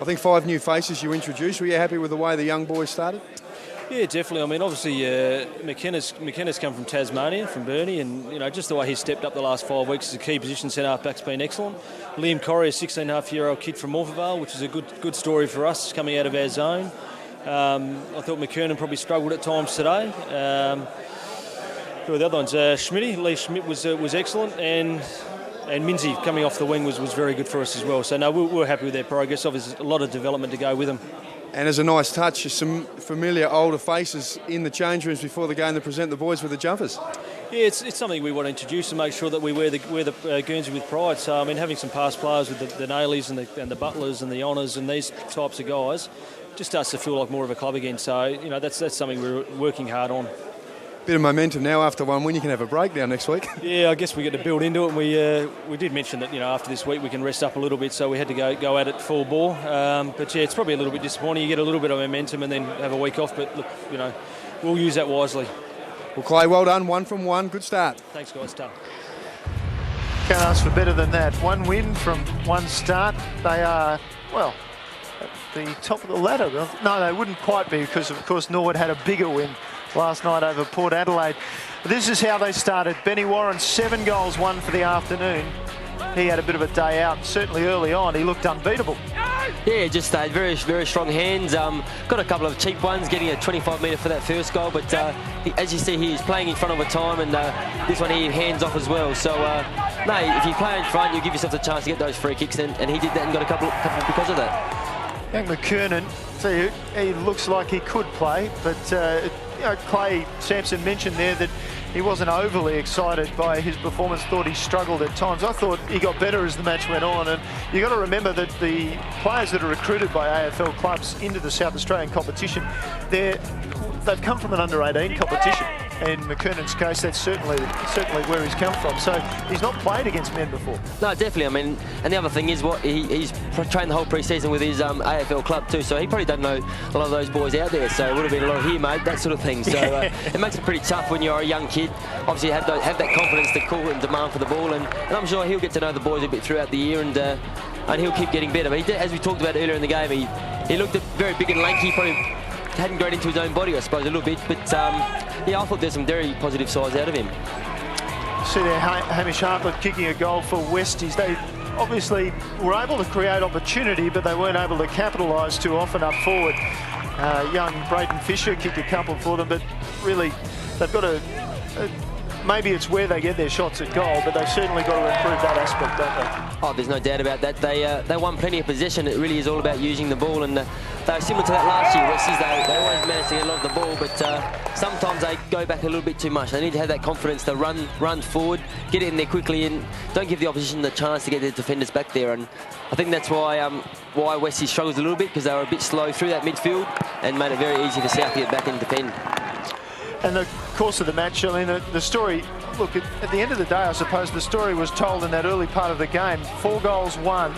I think 5 new faces you introduced. Were you happy with the way the young boys started? Yeah, definitely. I mean, obviously, McKenna's come from Tasmania, from Burnie, and just the way he's stepped up the last 5 weeks as a key position centre back's been excellent. Liam Corrie, a 16.5-year-old kid from Morphettvale, which is a good story for us coming out of our zone. I thought McKernan probably struggled at times today. Who are the other ones? Lee Schmidt was excellent, and Minzy coming off the wing was very good for us as well. So no, we're happy with their progress. Obviously, a lot of development to go with them. And as a nice touch, some familiar older faces in the change rooms before the game to present the boys with the jumpers. Yeah, it's something we want to introduce and make sure that we wear the Guernsey with pride. So, I mean, having some past players with the Nayleys and the Butlers and the Honours and these types of guys just starts to feel like more of a club again. So, that's something we're working hard on. Bit of momentum now after one win. You can have a breakdown next week. Yeah, I guess we get to build into it. And we did mention that after this week we can rest up a little bit, so we had to go at it full bore. But yeah, it's probably a little bit disappointing. You get a little bit of momentum and then have a week off. But look, we'll use that wisely. Well, Clay, well done. 1 from 1. Good start. Thanks, guys. Tough. Can't ask for better than that. 1 win from 1 start. They are, well, at the top of the ladder. No, they wouldn't quite be because, of course, Norwood had a bigger win last night over Port Adelaide. This is how they started. Benny Warren, 7 goals, 1 for the afternoon. He had a bit of a day out. Certainly early on, he looked unbeatable. Yeah, just stayed very, very strong hands. Got a couple of cheap ones, getting a 25-metre for that first goal. But as you see, he's playing in front of a time, and this one he hands off as well. So, no, if you play in front, you give yourself a chance to get those free kicks, and he did that and got a couple because of that. Young McKernan, he looks like he could play, but Clay Sampson mentioned there that he wasn't overly excited by his performance, thought he struggled at times. I thought he got better as the match went on, and you've got to remember that the players that are recruited by AFL clubs into the South Australian competition, they've come from an under-18 competition. In McKernan's case, that's certainly where he's come from. So he's not played against men before. No, definitely. I mean, and the other thing is he's trained the whole pre-season with his AFL club too. So he probably doesn't know a lot of those boys out there. So it would have been a lot of here, mate, that sort of thing. So it makes it pretty tough when you're a young kid. Obviously, have that confidence to call and demand for the ball, and I'm sure he'll get to know the boys a bit throughout the year, and he'll keep getting better. But as we talked about earlier in the game, he looked very big and lanky. Probably hadn't grown into his own body, I suppose, a little bit. But yeah, I thought there's some very positive sides out of him. See there, Hamish Hartlett kicking a goal for Westies. They obviously were able to create opportunity, but they weren't able to capitalise too often up forward. Young Brayden Fisher kicked a couple for them, but really they've got to... maybe it's where they get their shots at goal, but they've certainly got to improve that aspect, don't they? Oh, there's no doubt about that. They won plenty of possession. It really is all about using the ball, and they're similar to that last year. Westies, they always manage to get a lot of the ball, but sometimes they go back a little bit too much. They need to have that confidence to run forward, get it in there quickly, and don't give the opposition the chance to get their defenders back there. And I think that's why Westies struggles a little bit, because they were a bit slow through that midfield and made it very easy for South to get back and defend. And the course of the match, I mean, the story look, at the end of the day, I suppose the story was told in that early part of the game. 4 goals won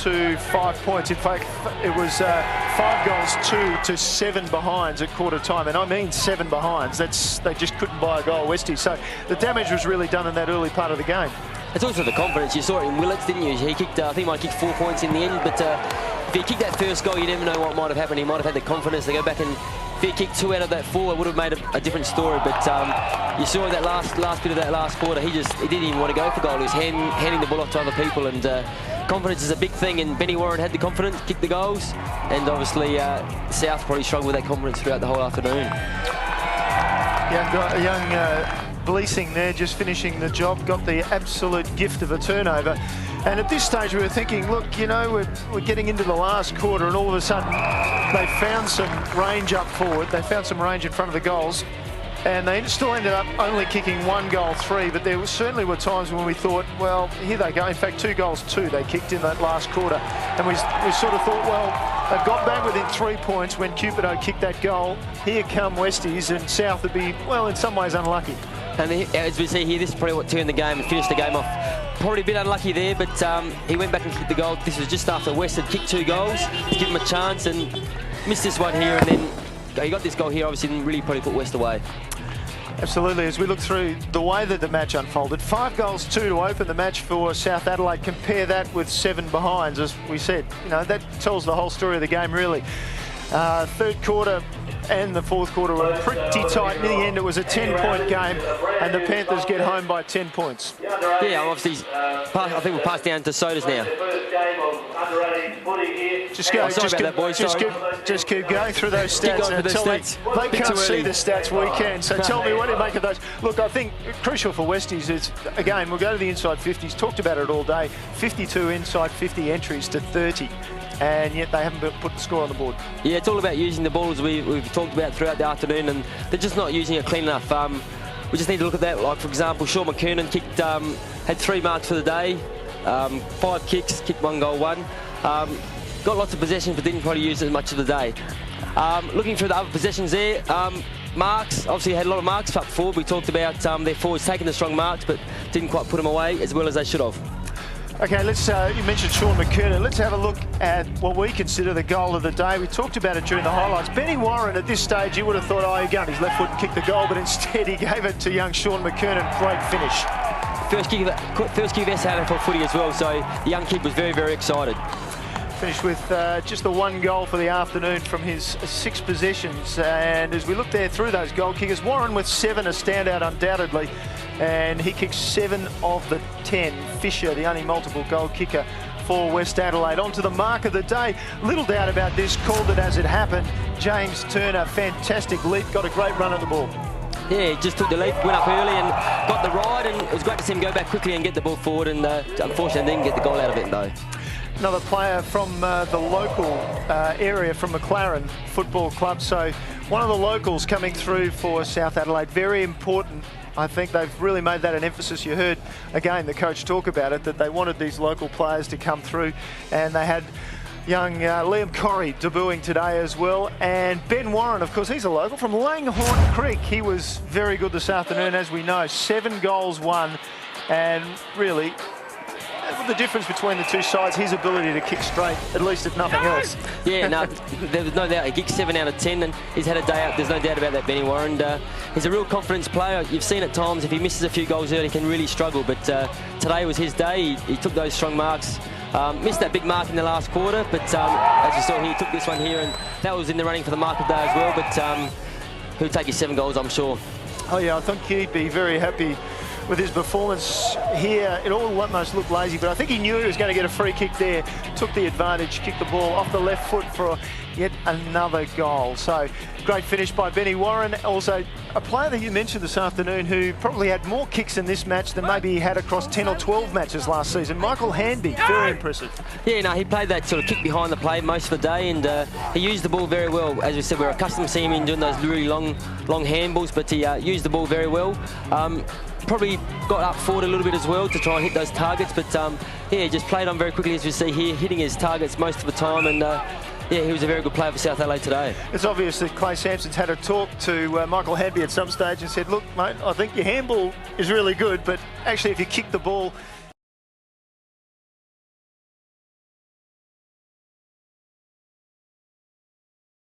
to 5 points. In fact, it was 5 goals 2 to 7 behinds at quarter time. And I mean 7 behinds. They just couldn't buy a goal, Westies. So the damage was really done in that early part of the game. It's also the confidence. You saw it in Willits, didn't you? He kicked, I think he might have kicked 4 points in the end, but if he kicked that first goal, you never know what might have happened. He might have had the confidence to go back, and if he kicked 2 out of that 4, it would have made a different story. But you saw that last bit of that last quarter, he didn't even want to go for goal. He was handing the ball off to other people, and confidence is a big thing, and Benny Warren had the confidence, kicked the goals, and obviously South probably struggled with that confidence throughout the whole afternoon. Young Bleasing there, just finishing the job, got the absolute gift of a turnover. And at this stage we were thinking, look, you know, we're getting into the last quarter, and all of a sudden they found some range up forward. They found some range in front of the goals, and they still ended up only kicking 1 goal 3, but there certainly were times when we thought, well, here they go. In fact, 2 goals 2 they kicked in that last quarter, and we sort of thought, well, they've got back within 3 points when Cupido kicked that goal. Here come Westies, and South would be, well, in some ways unlucky. And as we see here, this is probably what turned the game and finished the game off. Probably a bit unlucky there, but he went back and kicked the goal. This was just after West had kicked 2 goals to give him a chance, and missed this one here, and then he got this goal here, obviously didn't really probably put West away. Absolutely. As we look through the way that the match unfolded, 5 goals 2 to open the match for South Adelaide. Compare that with 7 behinds, as we said. You know, that tells the whole story of the game, really. Third quarter and the fourth quarter were pretty tight. In the end, it was a 10-point game, and the Panthers get home by 10 points. Yeah, obviously, I think we'll pass down to Sodas now. Just keep going through those stats. They can't see the stats, we can. So tell me, what do you make of those? Look, I think crucial for Westies is, again, we'll go to the inside 50s. Talked about it all day. 52 inside 50 entries to 30. And yet they haven't put the score on the board. Yeah, it's all about using the balls we've talked about throughout the afternoon, and they're just not using it clean enough. We just need to look at that. Like, for example, Sean McKernan had 3 marks for the day, 5 kicks, kicked 1 goal 1. Got lots of possessions, but didn't probably use as much of the day. Looking through the other possessions there, marks, obviously had a lot of marks up forward. We talked about their forwards taking the strong marks, but didn't quite put them away as well as they should have. Okay, let's. You mentioned Sean McKernan. Let's have a look at what we consider the goal of the day. We talked about it during the highlights. Benny Warren, at this stage, you would have thought, oh, he'd go on his left foot and kick the goal, but instead he gave it to young Sean McKernan. Great finish. First kick of SANFL footy as well, so the young kid was very, very excited. Finished with just the 1 goal for the afternoon from his 6 possessions. And as we look there through those goal kickers, Warren with 7, a standout undoubtedly. And he kicked 7 of the 10. Fisher, the only multiple goal kicker for West Adelaide. On to the mark of the day. Little doubt about this, called it as it happened. James Turner, fantastic leap, got a great run at the ball. Yeah, he just took the leap, went up early and got the ride, and it was great to see him go back quickly and get the ball forward, and unfortunately didn't get the goal out of it though. Another player from the local area, from McLaren Football Club. So one of the locals coming through for South Adelaide. Very important. I think they've really made that an emphasis. You heard, again, the coach talk about it, that they wanted these local players to come through, and they had young Liam Corrie debuting today as well. And Ben Warren, of course, he's a local from Langhorne Creek. He was very good this afternoon, as we know. 7 goals won, and really, the difference between the two sides, his ability to kick straight, at least if nothing else. Yeah, no, there's no doubt. He kicked 7 out of 10, and he's had a day out. There's no doubt about that, Benny Warren. He's a real confidence player. You've seen at times, if he misses a few goals early, he can really struggle. But today was his day. He took those strong marks. Missed that big mark in the last quarter, but as you saw, he took this one here, and that was in the running for the mark of the day as well. But he'll take his 7 goals, I'm sure. Oh yeah, I think he'd be very happy with his performance here. It almost looked lazy, but I think he knew he was going to get a free kick there. Took the advantage, kicked the ball off the left foot for yet another goal. So great finish by Benny Warren. Also a player that you mentioned this afternoon who probably had more kicks in this match than maybe he had across 10 or 12 matches last season. Michael Hanby, very impressive. Yeah, no, he played that sort of kick behind the play most of the day, and he used the ball very well. As we said, we're accustomed to seeing him doing those really long handballs, but he used the ball very well. Probably got up forward a little bit as well to try and hit those targets, but yeah, just played on very quickly, as we see here, hitting his targets most of the time, and Yeah, he was a very good player for South Adelaide today. It's obvious that Clay Sampson's had a talk to Michael Hanby at some stage and said, look, mate, I think your handball is really good, but actually if you kick the ball